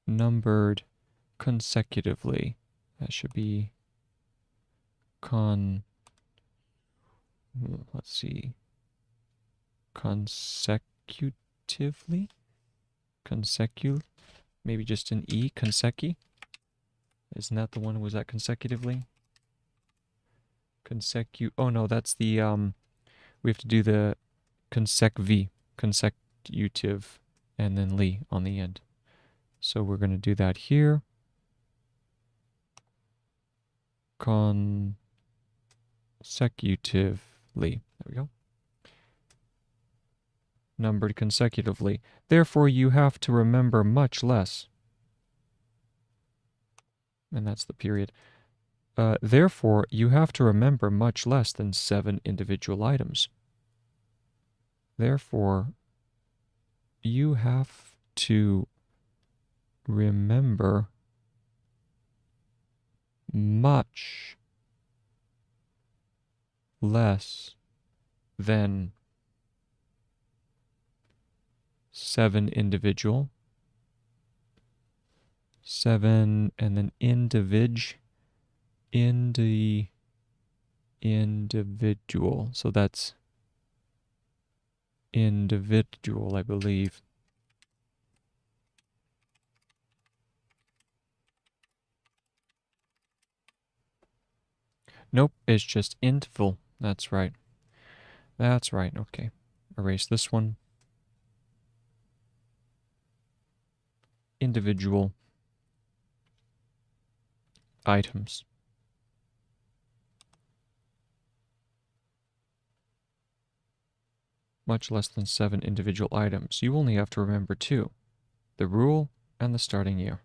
numbered consecutively. That should be let's see, consecutively? Maybe just an E, consecu? Isn't that the one, was that consecutively? Oh no, that's the, we have to do the consecutive, and then li on the end. So we're going to do that here. Consecutively. There we go. Numbered consecutively. Therefore, you have to remember much less. And that's the period. Therefore, you have to remember much less than 7 individual items. Therefore, you have to remember much less than 7 individual, 7 and then individual. So that's individual, I believe. Nope, it's just interval. That's right. That's right. Okay. Erase this one. Individual items. Much less than 7 individual items. You only have to remember 2. The rule and the starting year.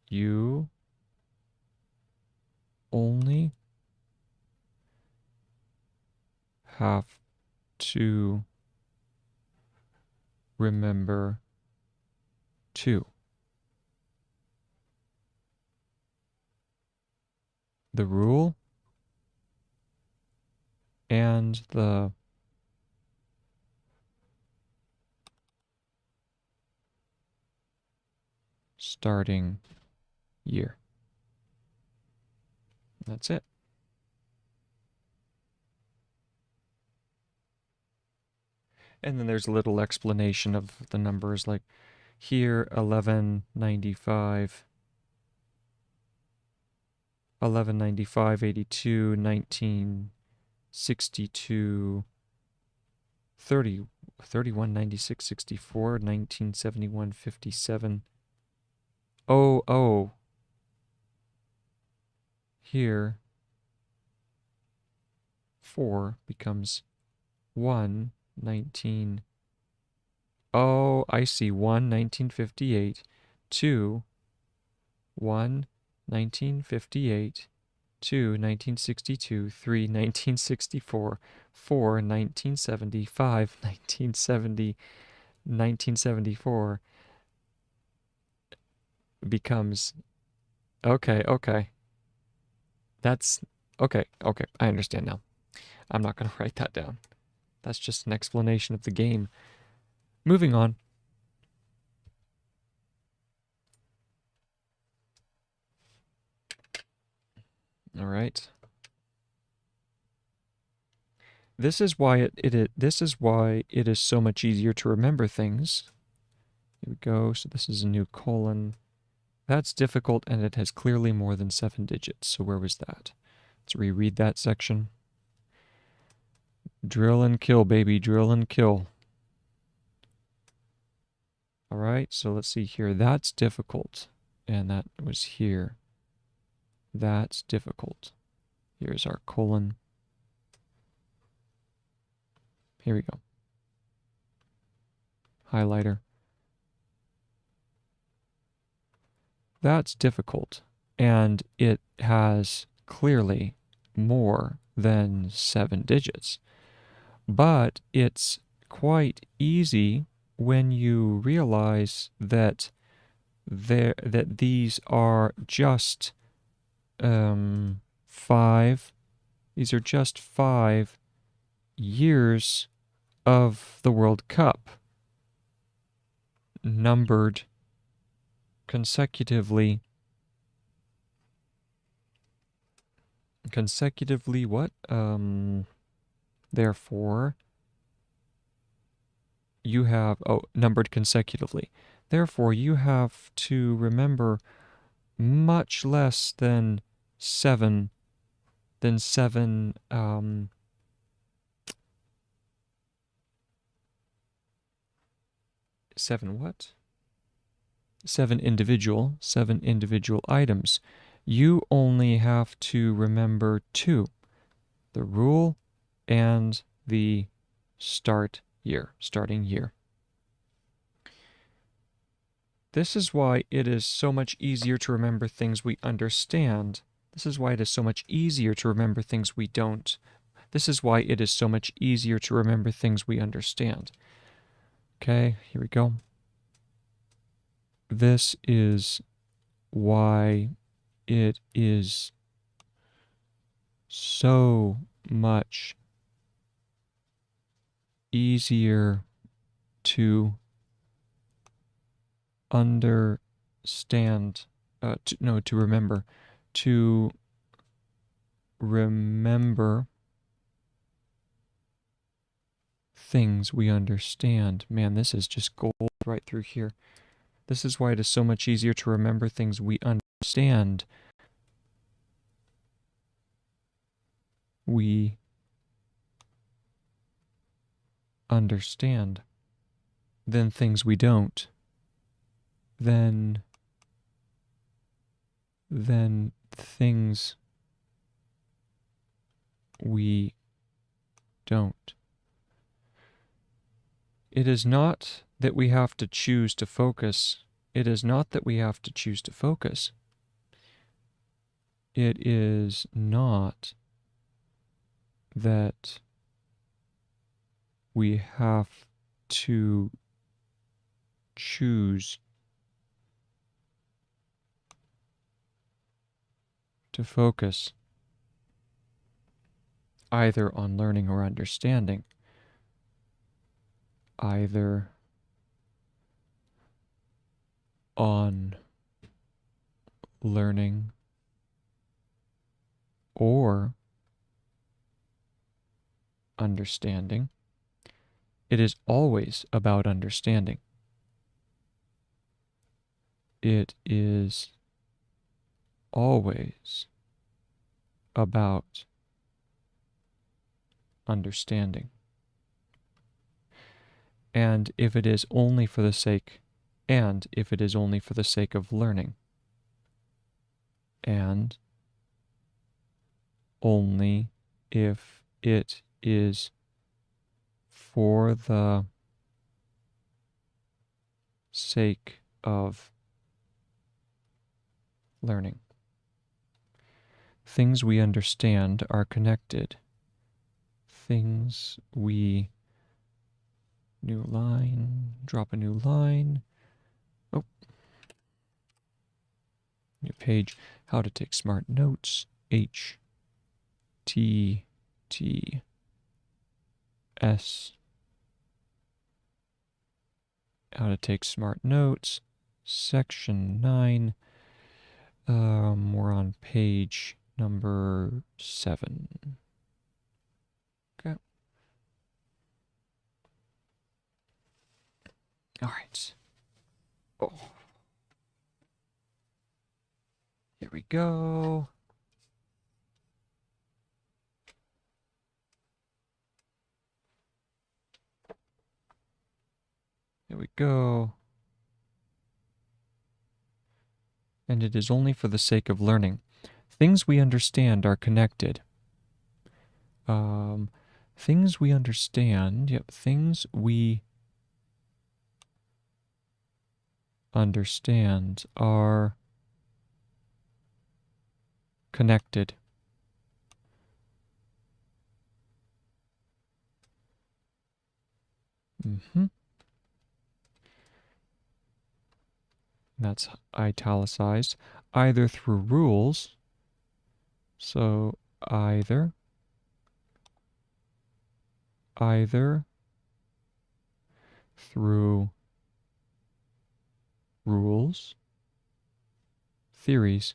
You only have to remember 2. The rule and the starting year. That's it. And then there's a little explanation of the numbers, like here 1195, 82, 1962, 31, 96, 64, 1971, 57. Oh, here 4 becomes 1, 19. Oh, I see. 1, 1958. 2, 1, 1958. 2, 1962. 3, 1964. 4, 1975. 1970. 1974 becomes... Okay. That's... Okay. I understand now. I'm not going to write that down. That's just an explanation of the game. Moving on. All right. This is why it is so much easier to remember things. Here we go. So this is a new colon. That's difficult, and it has clearly more than 7 digits. So where was that? Let's reread that section. Drill and kill, baby. Drill and kill. All right, so let's see here. That's difficult, and that was here. That's difficult. Here's our colon. Here we go. Highlighter. That's difficult, and it has clearly more than 7 digits. But it's quite easy when you realize that these are just 5. These are just 5 years of the World Cup, numbered consecutively. What? Therefore, you have, numbered consecutively. Therefore, you have to remember much less than 7, 7 what? 7 individual items. You only have to remember 2. The rule and the starting year. This is why it is so much easier to remember things we understand. This is why it is so much easier to remember things we don't. This is why it is so much easier to remember things we understand. Okay, here we go. This is why it is so much easier to understand, to remember, to remember things we understand. Man, this is just gold right through here. This is why it is so much easier to remember things we understand. We understand than things we don't. Than things we don't. It is not that we have to choose to focus. It is not that we have to choose to focus. It is not that we have to choose to focus either on learning or understanding, either on learning or understanding. It is always about understanding. It is always about understanding. And if it is only for the sake of learning, and only if it is for the sake of learning. Things we understand are connected. Things we... New line, drop a new line. Oh. New page. How to take smart notes. H T T S. How to take smart notes. Section 9. We're on page number 7. Okay. All right. Oh. Here we go. Here we go. And it is only for the sake of learning. Things we understand are connected. Things we understand, yep, things we understand are connected. That's italicized. Either through rules, so either through rules, theories.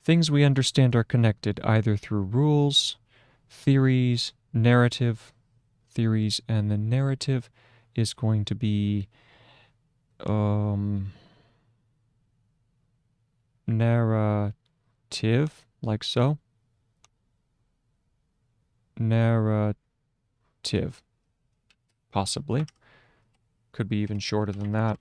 Things we understand are connected either through rules, theories, narrative, theories, and the narrative is going to be narrative, like so. Narrative, possibly. Could be even shorter than that.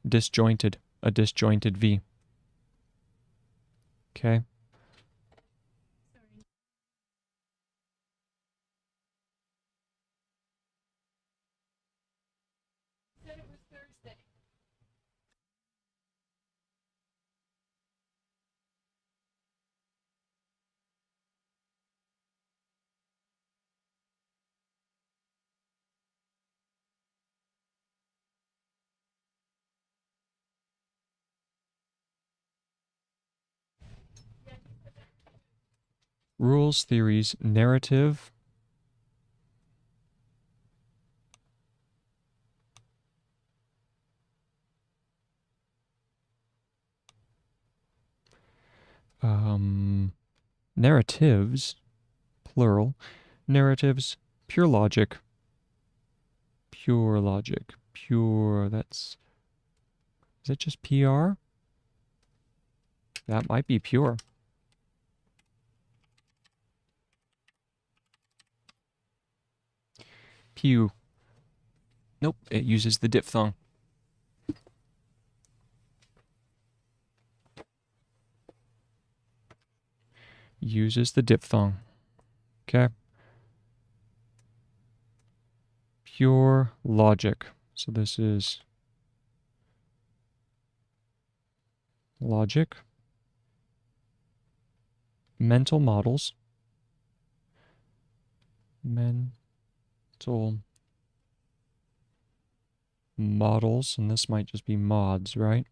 Disjointed. A disjointed V. Okay. Rules, theories, narrative. Narratives, plural. Narratives, pure logic. Pure logic. Pure, that's... Is it just PR? That might be pure. Pew. Nope, it uses the diphthong. Uses the diphthong. Okay. Pure logic. So this is logic. Mental models. Mental models, and this might just be mods, right?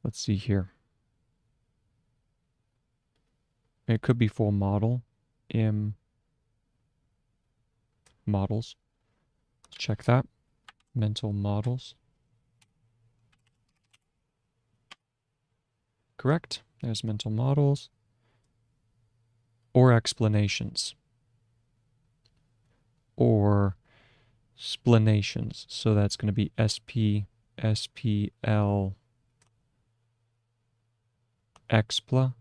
Let's see here. It could be full model. Models. Check that. Mental models. Correct. There's mental models. Or explanations. Or splanations. So that's going to be SPL, expla,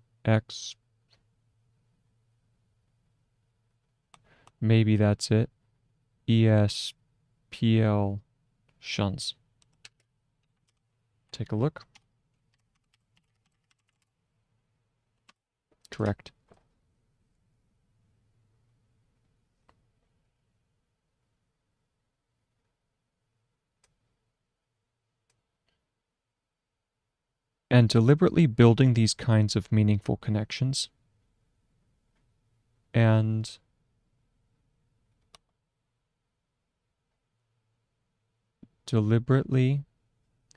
maybe that's it. ESPL shuns. Take a look. Correct. And deliberately building these kinds of meaningful connections and deliberately,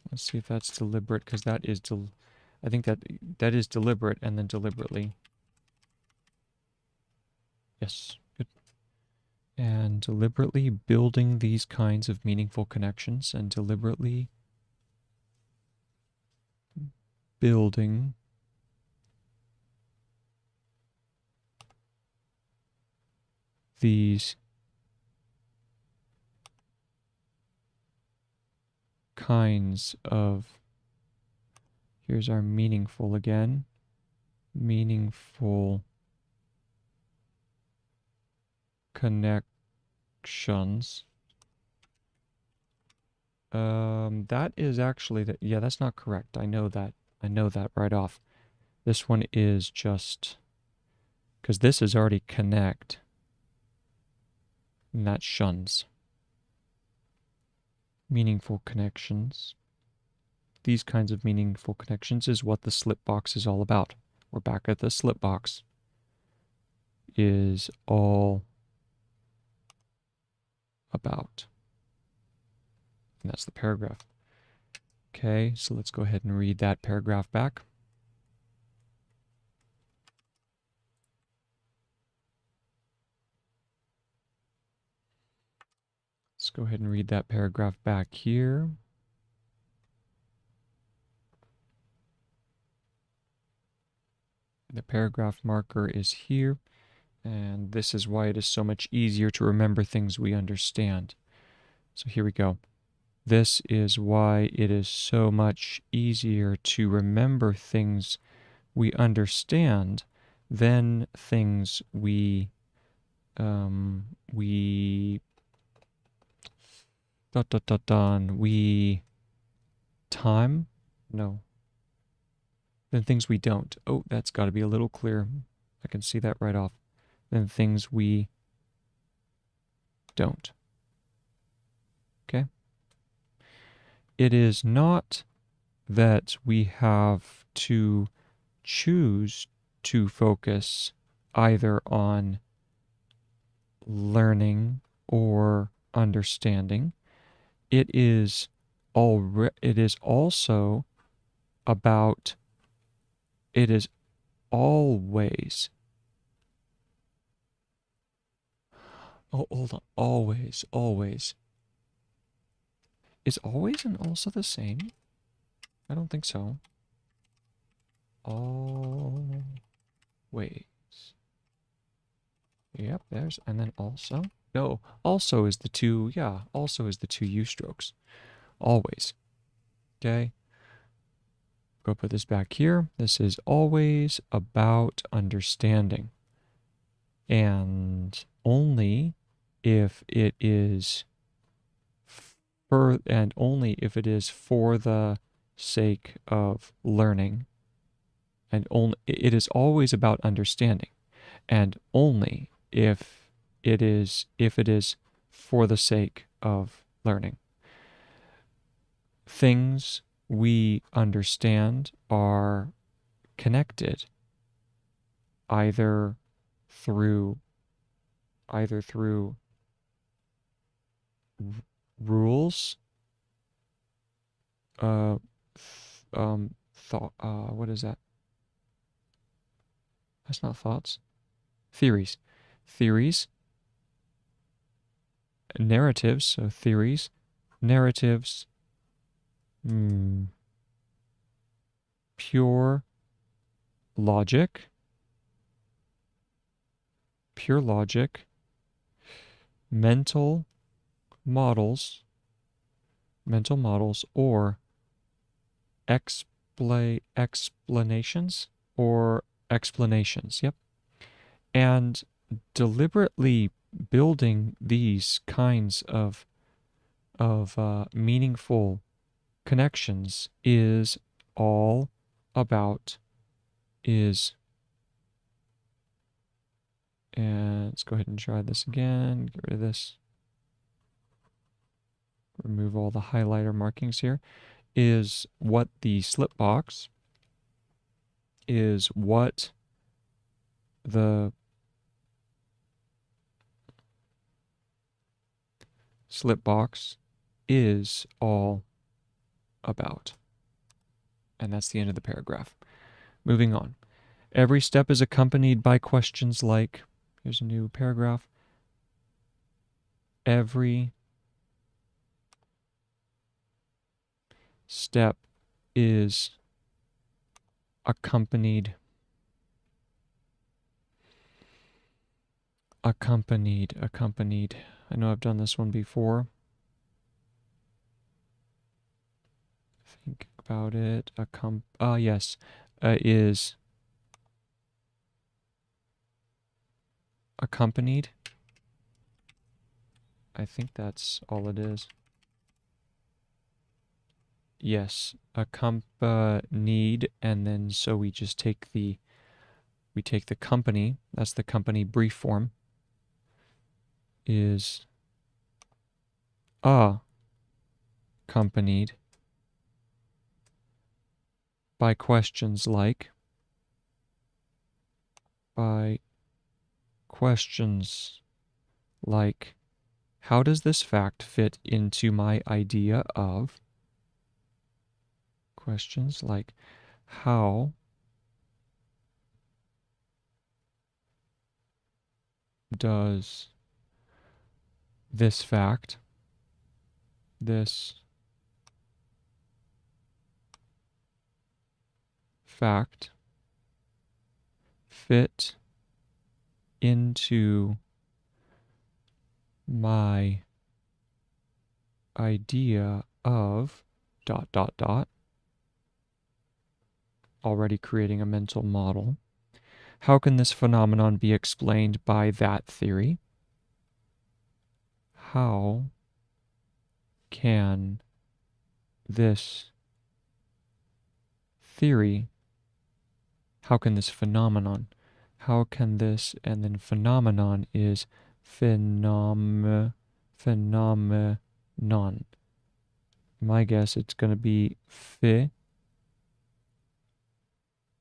let's see if that's deliberate, because that is, I think that is deliberate, and then deliberately. Yes, good. And deliberately building these kinds of meaningful connections and deliberately building these kinds of, here's our meaningful again, meaningful connections. That is actually, yeah, that's not correct. I know that right off. This one is just, because this is already connect, and that shuns. Meaningful connections. These kinds of meaningful connections is what the slip box is all about. We're back at the slip box. Is all about. And that's the paragraph. Okay, so let's go ahead and read that paragraph back. Let's go ahead and read that paragraph back here. The paragraph marker is here, and this is why it is so much easier to remember things we understand. So here we go. This is why it is so much easier to remember things we understand than things we time? No. Then things we don't. Oh, that's got to be a little clear. I can see that right off. Then things we don't. Okay? It is not that we have to choose to focus either on learning or understanding. It is also about, it is always, oh, hold on, always. Is always and also the same? I don't think so. Always. Yep, there's, and then also. No, also is the two, yeah, also is the two U strokes. Always. Okay. Go put this back here. This is always about understanding. And only if it is for the sake of learning. And only it is always about understanding. And only if it is for the sake of learning. Things we understand are connected either through rules, what is that? That's not thoughts. Theories. Narratives, so theories, narratives, pure logic, mental models, or explanations. Yep. And deliberately building these kinds of meaningful connections is all about and let's go ahead and try this again. Get rid of this. Remove all the highlighter markings here. Is what the slip box is what the slip box is all about. And that's the end of the paragraph. Moving on. Every step is accompanied by questions like, here's a new paragraph. Every step is accompanied. I know I've done this one before. Think about it. Yes. Is accompanied. I think that's all it is. Yes, accompanied, and then so we just take the company, that's the company brief form, is accompanied by questions like, how does this fact fit into my idea of? Questions like, how does this fact fit into my idea of ... Already creating a mental model. How can this phenomenon be explained by that theory? How can this theory, how can this phenomenon, how can this, and then phenomenon is phenomenon. My guess it's going to be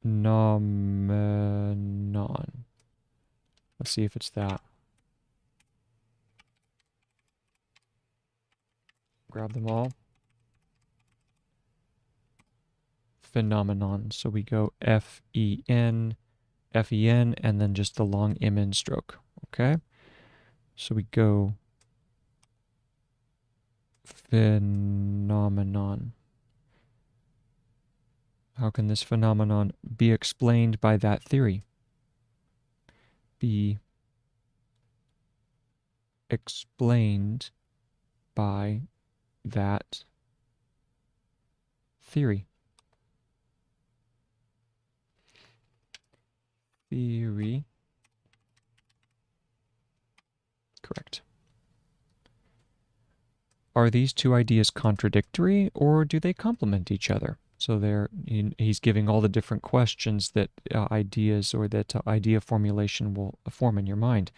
phenomenon. Let's see if it's that. Grab them all. Phenomenon. So we go F-E-N, F-E-N, and then just the long M-N stroke. Okay? So we go phenomenon. How can this phenomenon be explained by that theory? Be explained by that theory. Theory. Correct. Are these two ideas contradictory, or do they complement each other? So he's giving all the different questions that ideas or that idea formulation will form in your mind.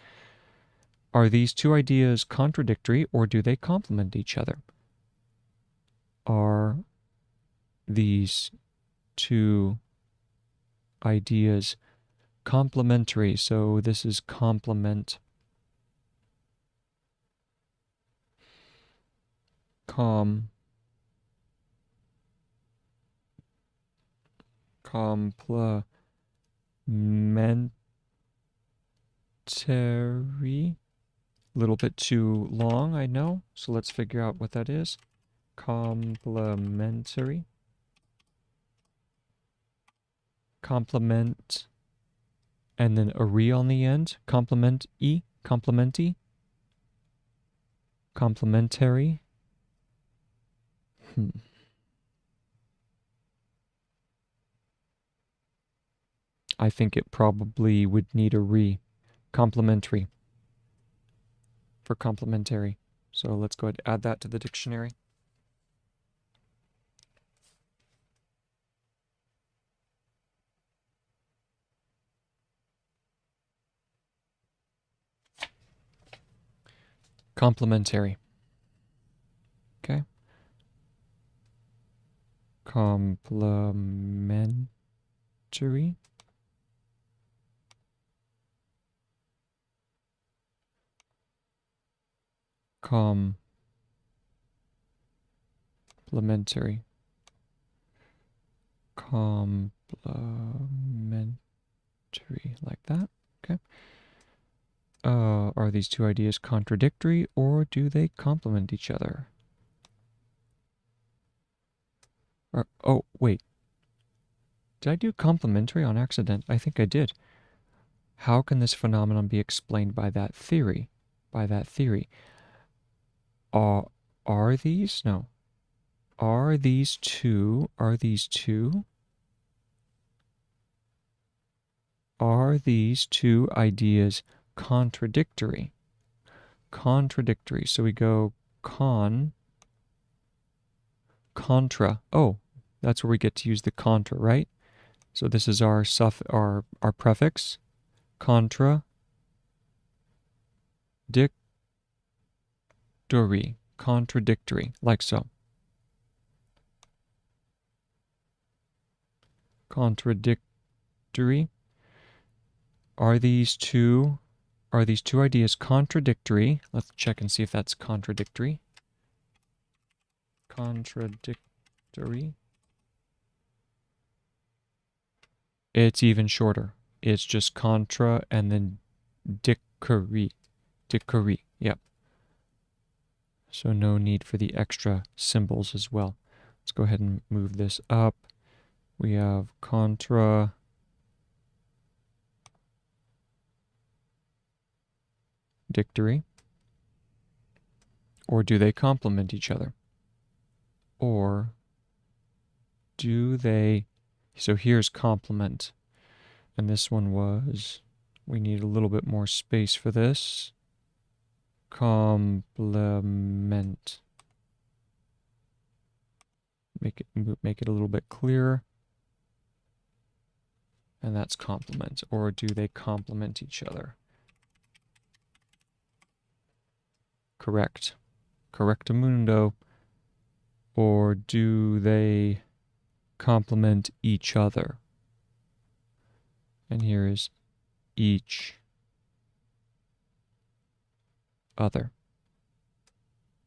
Are these two ideas contradictory, or do they complement each other? Are these two ideas complementary? So this is complement. Complementary. A little bit too long, I know. So let's figure out what that is. Complementary. Complement. And then a re on the end. Complement-y. Complement-y. Complementary. I think it probably would need a re. Complementary. For complementary. So let's go ahead and add that to the dictionary. Complementary. Okay. Complementary. Complementary. Complementary, like that. Okay. Are these two ideas contradictory, or do they complement each other? Oh, wait. Did I do complementary on accident? I think I did. How can this phenomenon be explained by that theory? By that theory. Are these? No. Are these two ideas contradictory? Contradictory. So we go contra. Oh, that's where we get to use the contra, right? So this is our prefix. Contra. Dictory. Contradictory. Like so. Contradictory. Are these two ideas contradictory? Let's check and see if that's contradictory. Contradictory. It's even shorter. It's just contra and then dictory. Dictory. Yep. So no need for the extra symbols as well. Let's go ahead and move this up. We have contra. Dictory. Or do they complement each other? Or do they... So here's complement. And this one was... We need a little bit more space for this. Complement. Make it a little bit clearer. And that's complement. Or do they complement each other? Correct. Correctamundo. Or do they complement each other? And here is each other.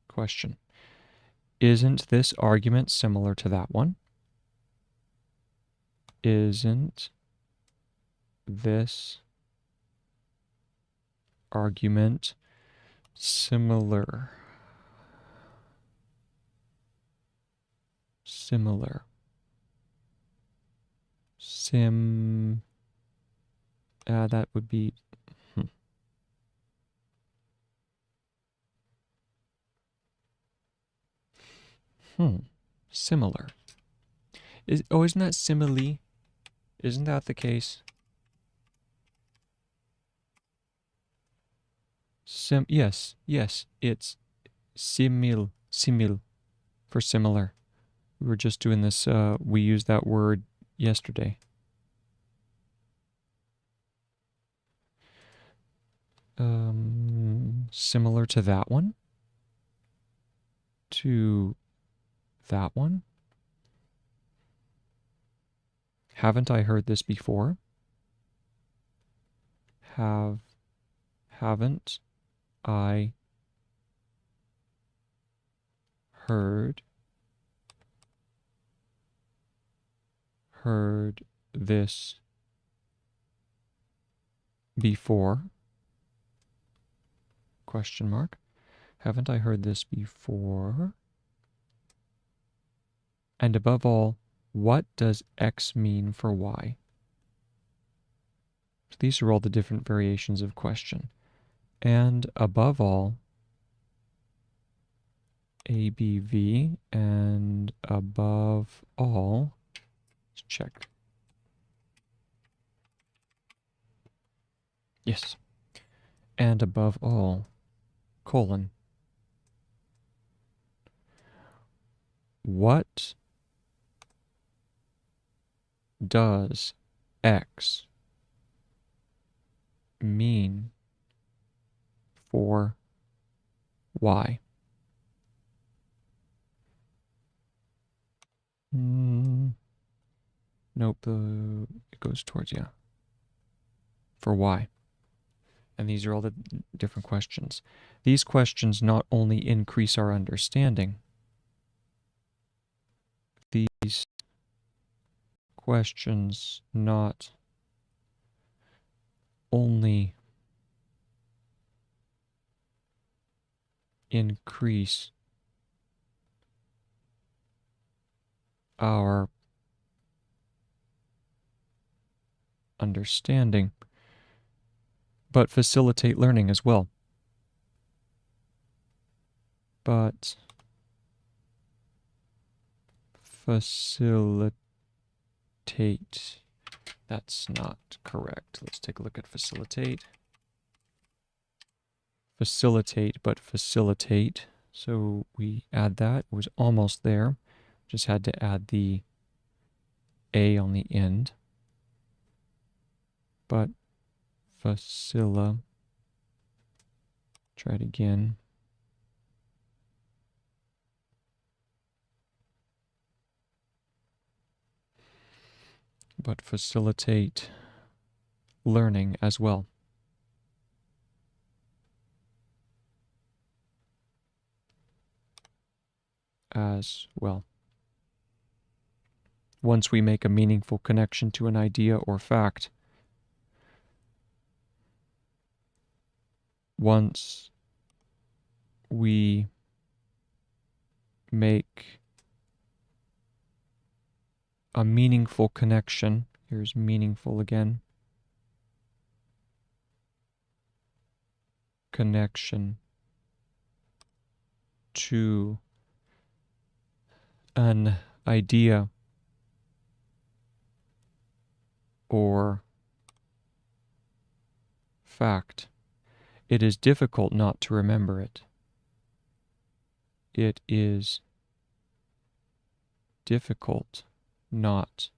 Question. Isn't this argument similar to that one? Isn't this argument similar? Similar. That would be similar. Isn't that simile? Isn't that the case? Yes, it's simil for similar. We were just doing this, we used that word yesterday. Similar to that one? To that one? Haven't I heard this before? Haven't I heard this before? Question mark. Haven't I heard this before? And above all, what does X mean for Y? So these are all the different variations of question. And above all, ABV, and above all, let's check. Yes. And above all, colon. What does X mean for Y? Nope, it goes towards, yeah. For Y. And these are all the different questions. These questions not only increase our understanding, these questions not only increase our understanding, but facilitate learning as well. But facilitate, that's not correct. Let's take a look at facilitate. Facilitate, but facilitate. So we add that. It was almost there. Just had to add the A on the end. But try it again. But facilitate learning as well. Once we make a meaningful connection to an idea or fact, once we make a meaningful connection, here's meaningful again, connection to an idea or fact, it is difficult not to remember it. It is difficult not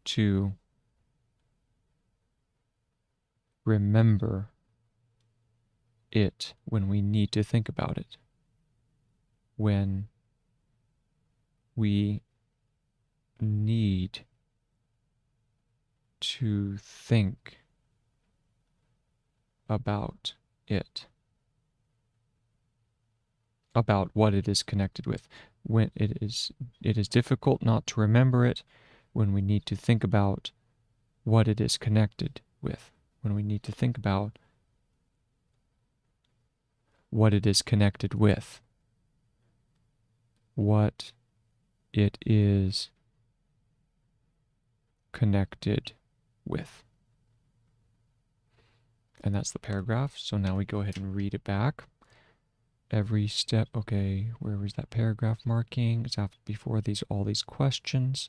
to remember it when we need to think about it. When we need to think about it, about what it is connected with. When it is difficult not to remember it when we need to think about what it is connected with. When we need to think about what it is connected with. What it is connected with. And that's the paragraph. So now we go ahead and read it back. Every step, okay, where was that paragraph marking? It's after, before all these questions.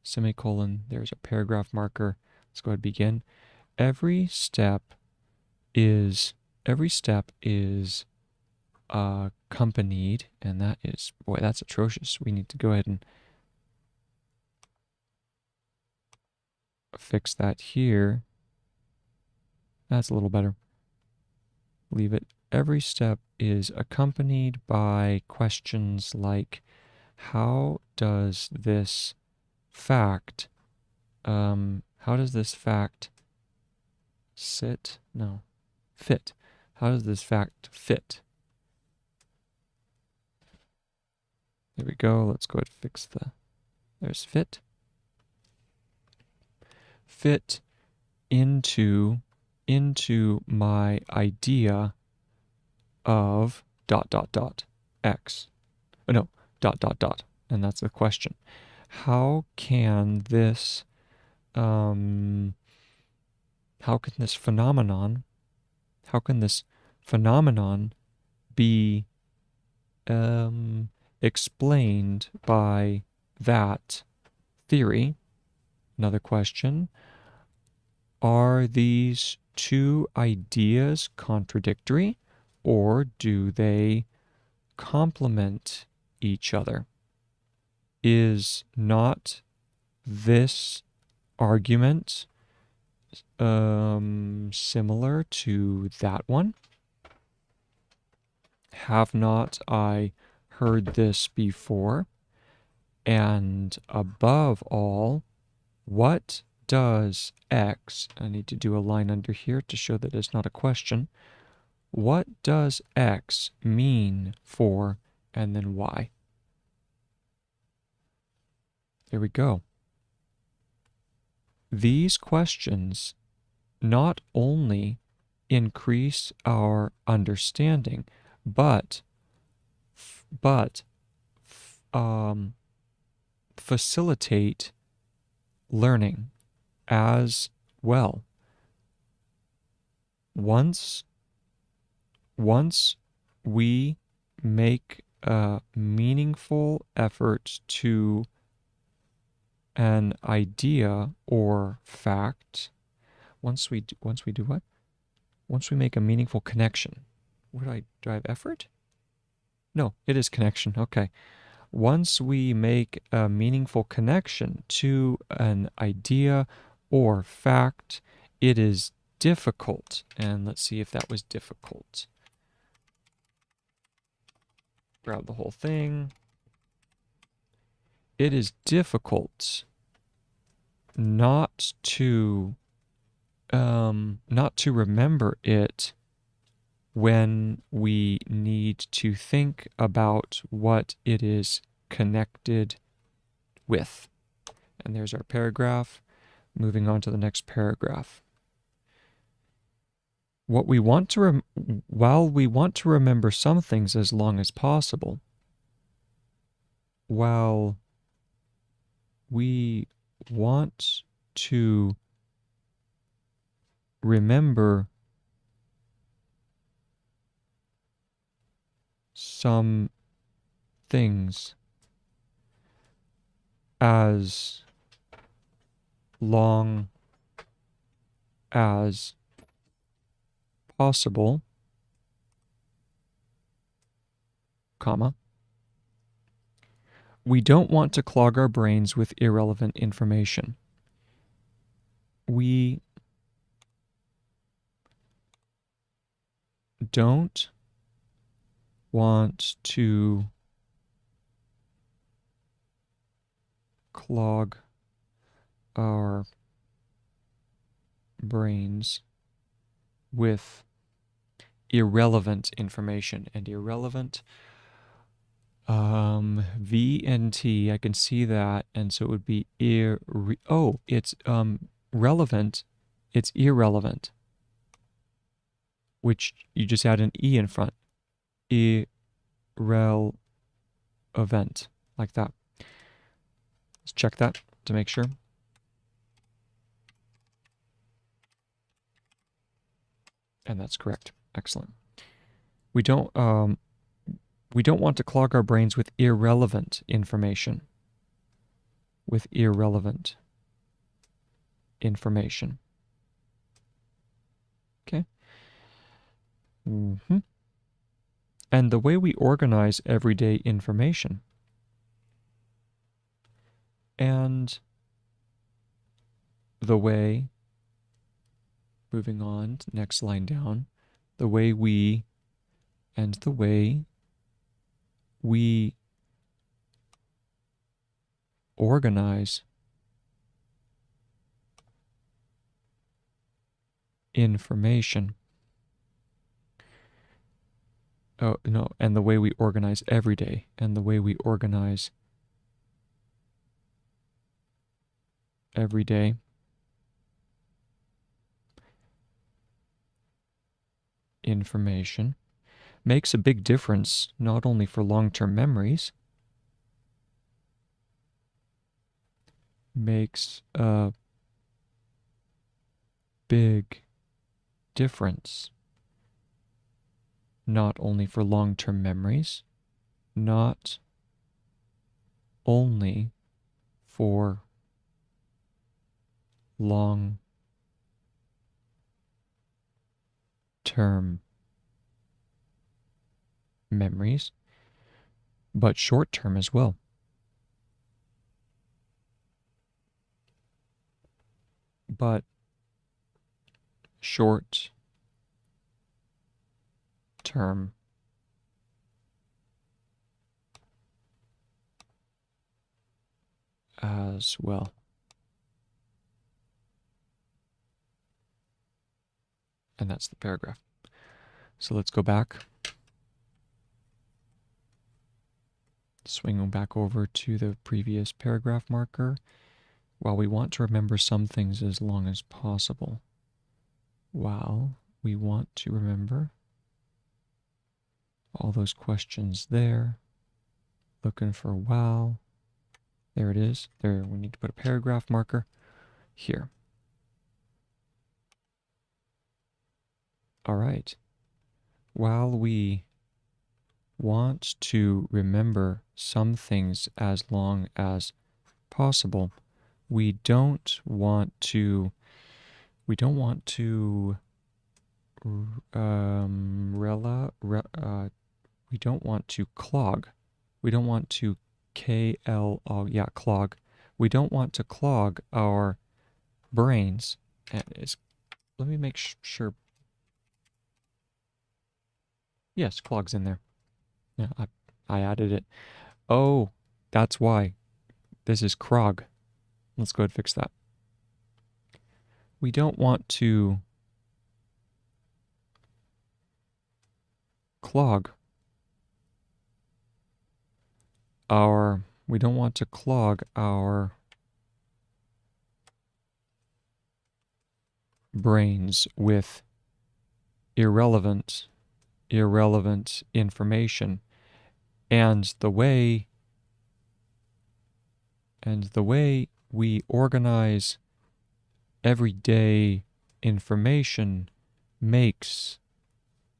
Semicolon, there's a paragraph marker. Let's go ahead and begin. Every step is accompanied, and that is, boy, that's atrocious. We need to go ahead and fix that here. That's a little better. Leave it. Every step is accompanied by questions like, how does this fact fit? How does this fact fit? There we go. Let's go ahead and fix there's fit. Fit into my idea of ... x. Oh, no, ... And that's the question. How can this phenomenon be explained by that theory? Another question. Are these two ideas contradictory, or do they complement each other? Is not this argument similar to that one? Have not I heard this before? And above all, what does X, I need to do a line under here to show that it's not a question. What does X mean for, and then Y? There we go. These questions not only increase our understanding, but facilitate learning as well. Once we make a meaningful effort to an idea or fact, once we do what? Once we make a meaningful connection. Do I have effort? No, it is connection. Okay. Once we make a meaningful connection to an idea or fact, it is difficult. And let's see if that was difficult. Grab the whole thing. It is difficult not to remember it when we need to think about what it is connected with. And there's our paragraph. Moving on to the next paragraph. While we want to remember some things as long as possible, while we want to remember some things as long as possible, comma, we don't want to clog our brains with irrelevant information. We don't want to clog our brains with irrelevant information. And irrelevant, V and T, I can see that, and so it would be it's relevant, it's irrelevant, which you just add an E in front. Irrelevant, like that. Let's check that to make sure. And that's correct. Excellent. We don't want to clog our brains with irrelevant information. With irrelevant information. Okay. And the way we organize everyday information. And the way, moving on, next line down, the way we organize information. Oh, no, and the way we organize every day, and the way we organize every day information makes a big difference, not only for long-term memories, makes a big difference, not only for long-term memories, not only for long-term memories, but short-term as well. But short-term as well. And that's the paragraph. So let's go back. Swing back over to the previous paragraph marker. While we want to remember some things as long as possible. While we want to remember all those questions there. Looking for while. There it is. There, we need to put a paragraph marker here. All right. While we want to remember some things as long as possible, we don't want to clog. We don't want to clog. We don't want to clog our brains. Let me make sure. Yes, clog's in there. Yeah, I added it. Oh, that's why. This is crog. Let's go ahead and fix that. We don't want to clog our brains with irrelevant information. And the way we organize everyday information makes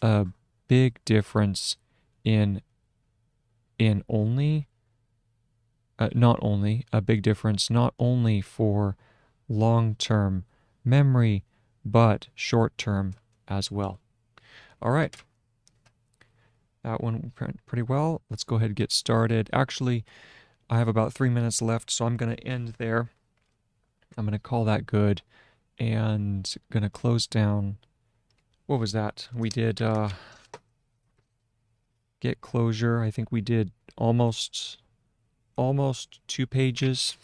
a big difference not only for long-term memory, but short-term as well. All right. That one went pretty well. Let's go ahead and get started. Actually, I have about 3 minutes left, so I'm going to end there. I'm going to call that good and going to close down. What was that? We did get closure. I think we did almost 2 pages,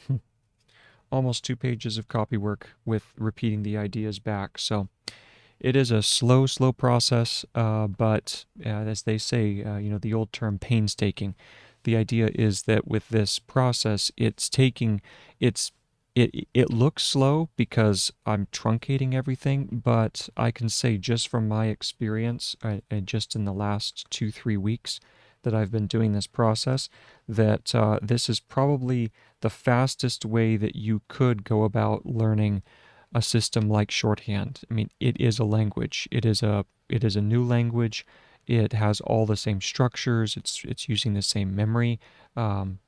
almost 2 pages of copywork with repeating the ideas back. So it is a slow process, but as they say, the old term painstaking. The idea is that with this process, it looks slow because I'm truncating everything, but I can say just from my experience, just in the last 2-3 weeks that I've been doing this process, that this is probably the fastest way that you could go about learning a system like shorthand. I mean, it is a language. It is a new language. It has all the same structures. It's using the same memory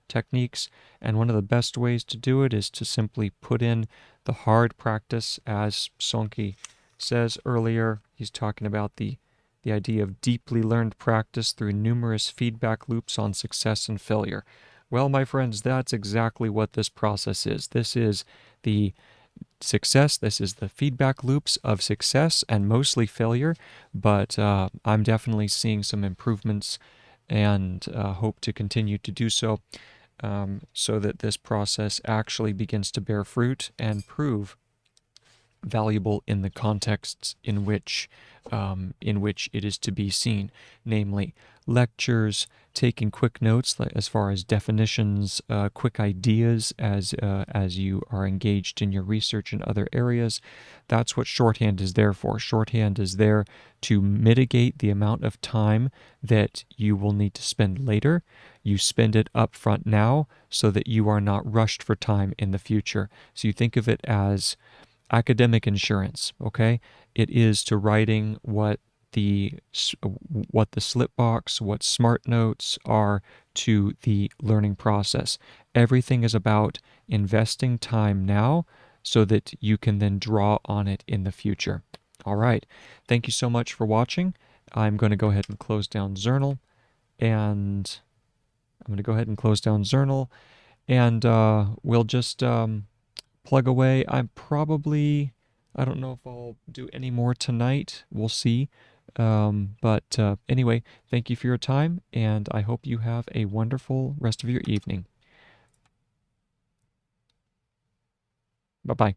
techniques. And one of the best ways to do it is to simply put in the hard practice, as Sonke says earlier. He's talking about the idea of deeply learned practice through numerous feedback loops on success and failure. Well, my friends, that's exactly what this process is. This is the success. This is the feedback loops of success and mostly failure, but I'm definitely seeing some improvements and hope to continue to do so, so that this process actually begins to bear fruit and prove valuable in the contexts in which it is to be seen, namely lectures, taking quick notes as far as definitions, quick ideas as you are engaged in your research in other areas. That's what shorthand is there for. Shorthand is there to mitigate the amount of time that you will need to spend later. You spend it up front now so that you are not rushed for time in the future. So you think of it as academic insurance, okay? It is to writing what the slipbox, what smart notes are to the learning process. Everything is about investing time now so that you can then draw on it in the future. All right. Thank you so much for watching. I'm going to go ahead and close down Zernal, and we'll just plug away. I don't know if I'll do any more tonight. We'll see. But anyway, thank you for your time, and I hope you have a wonderful rest of your evening. Bye-bye.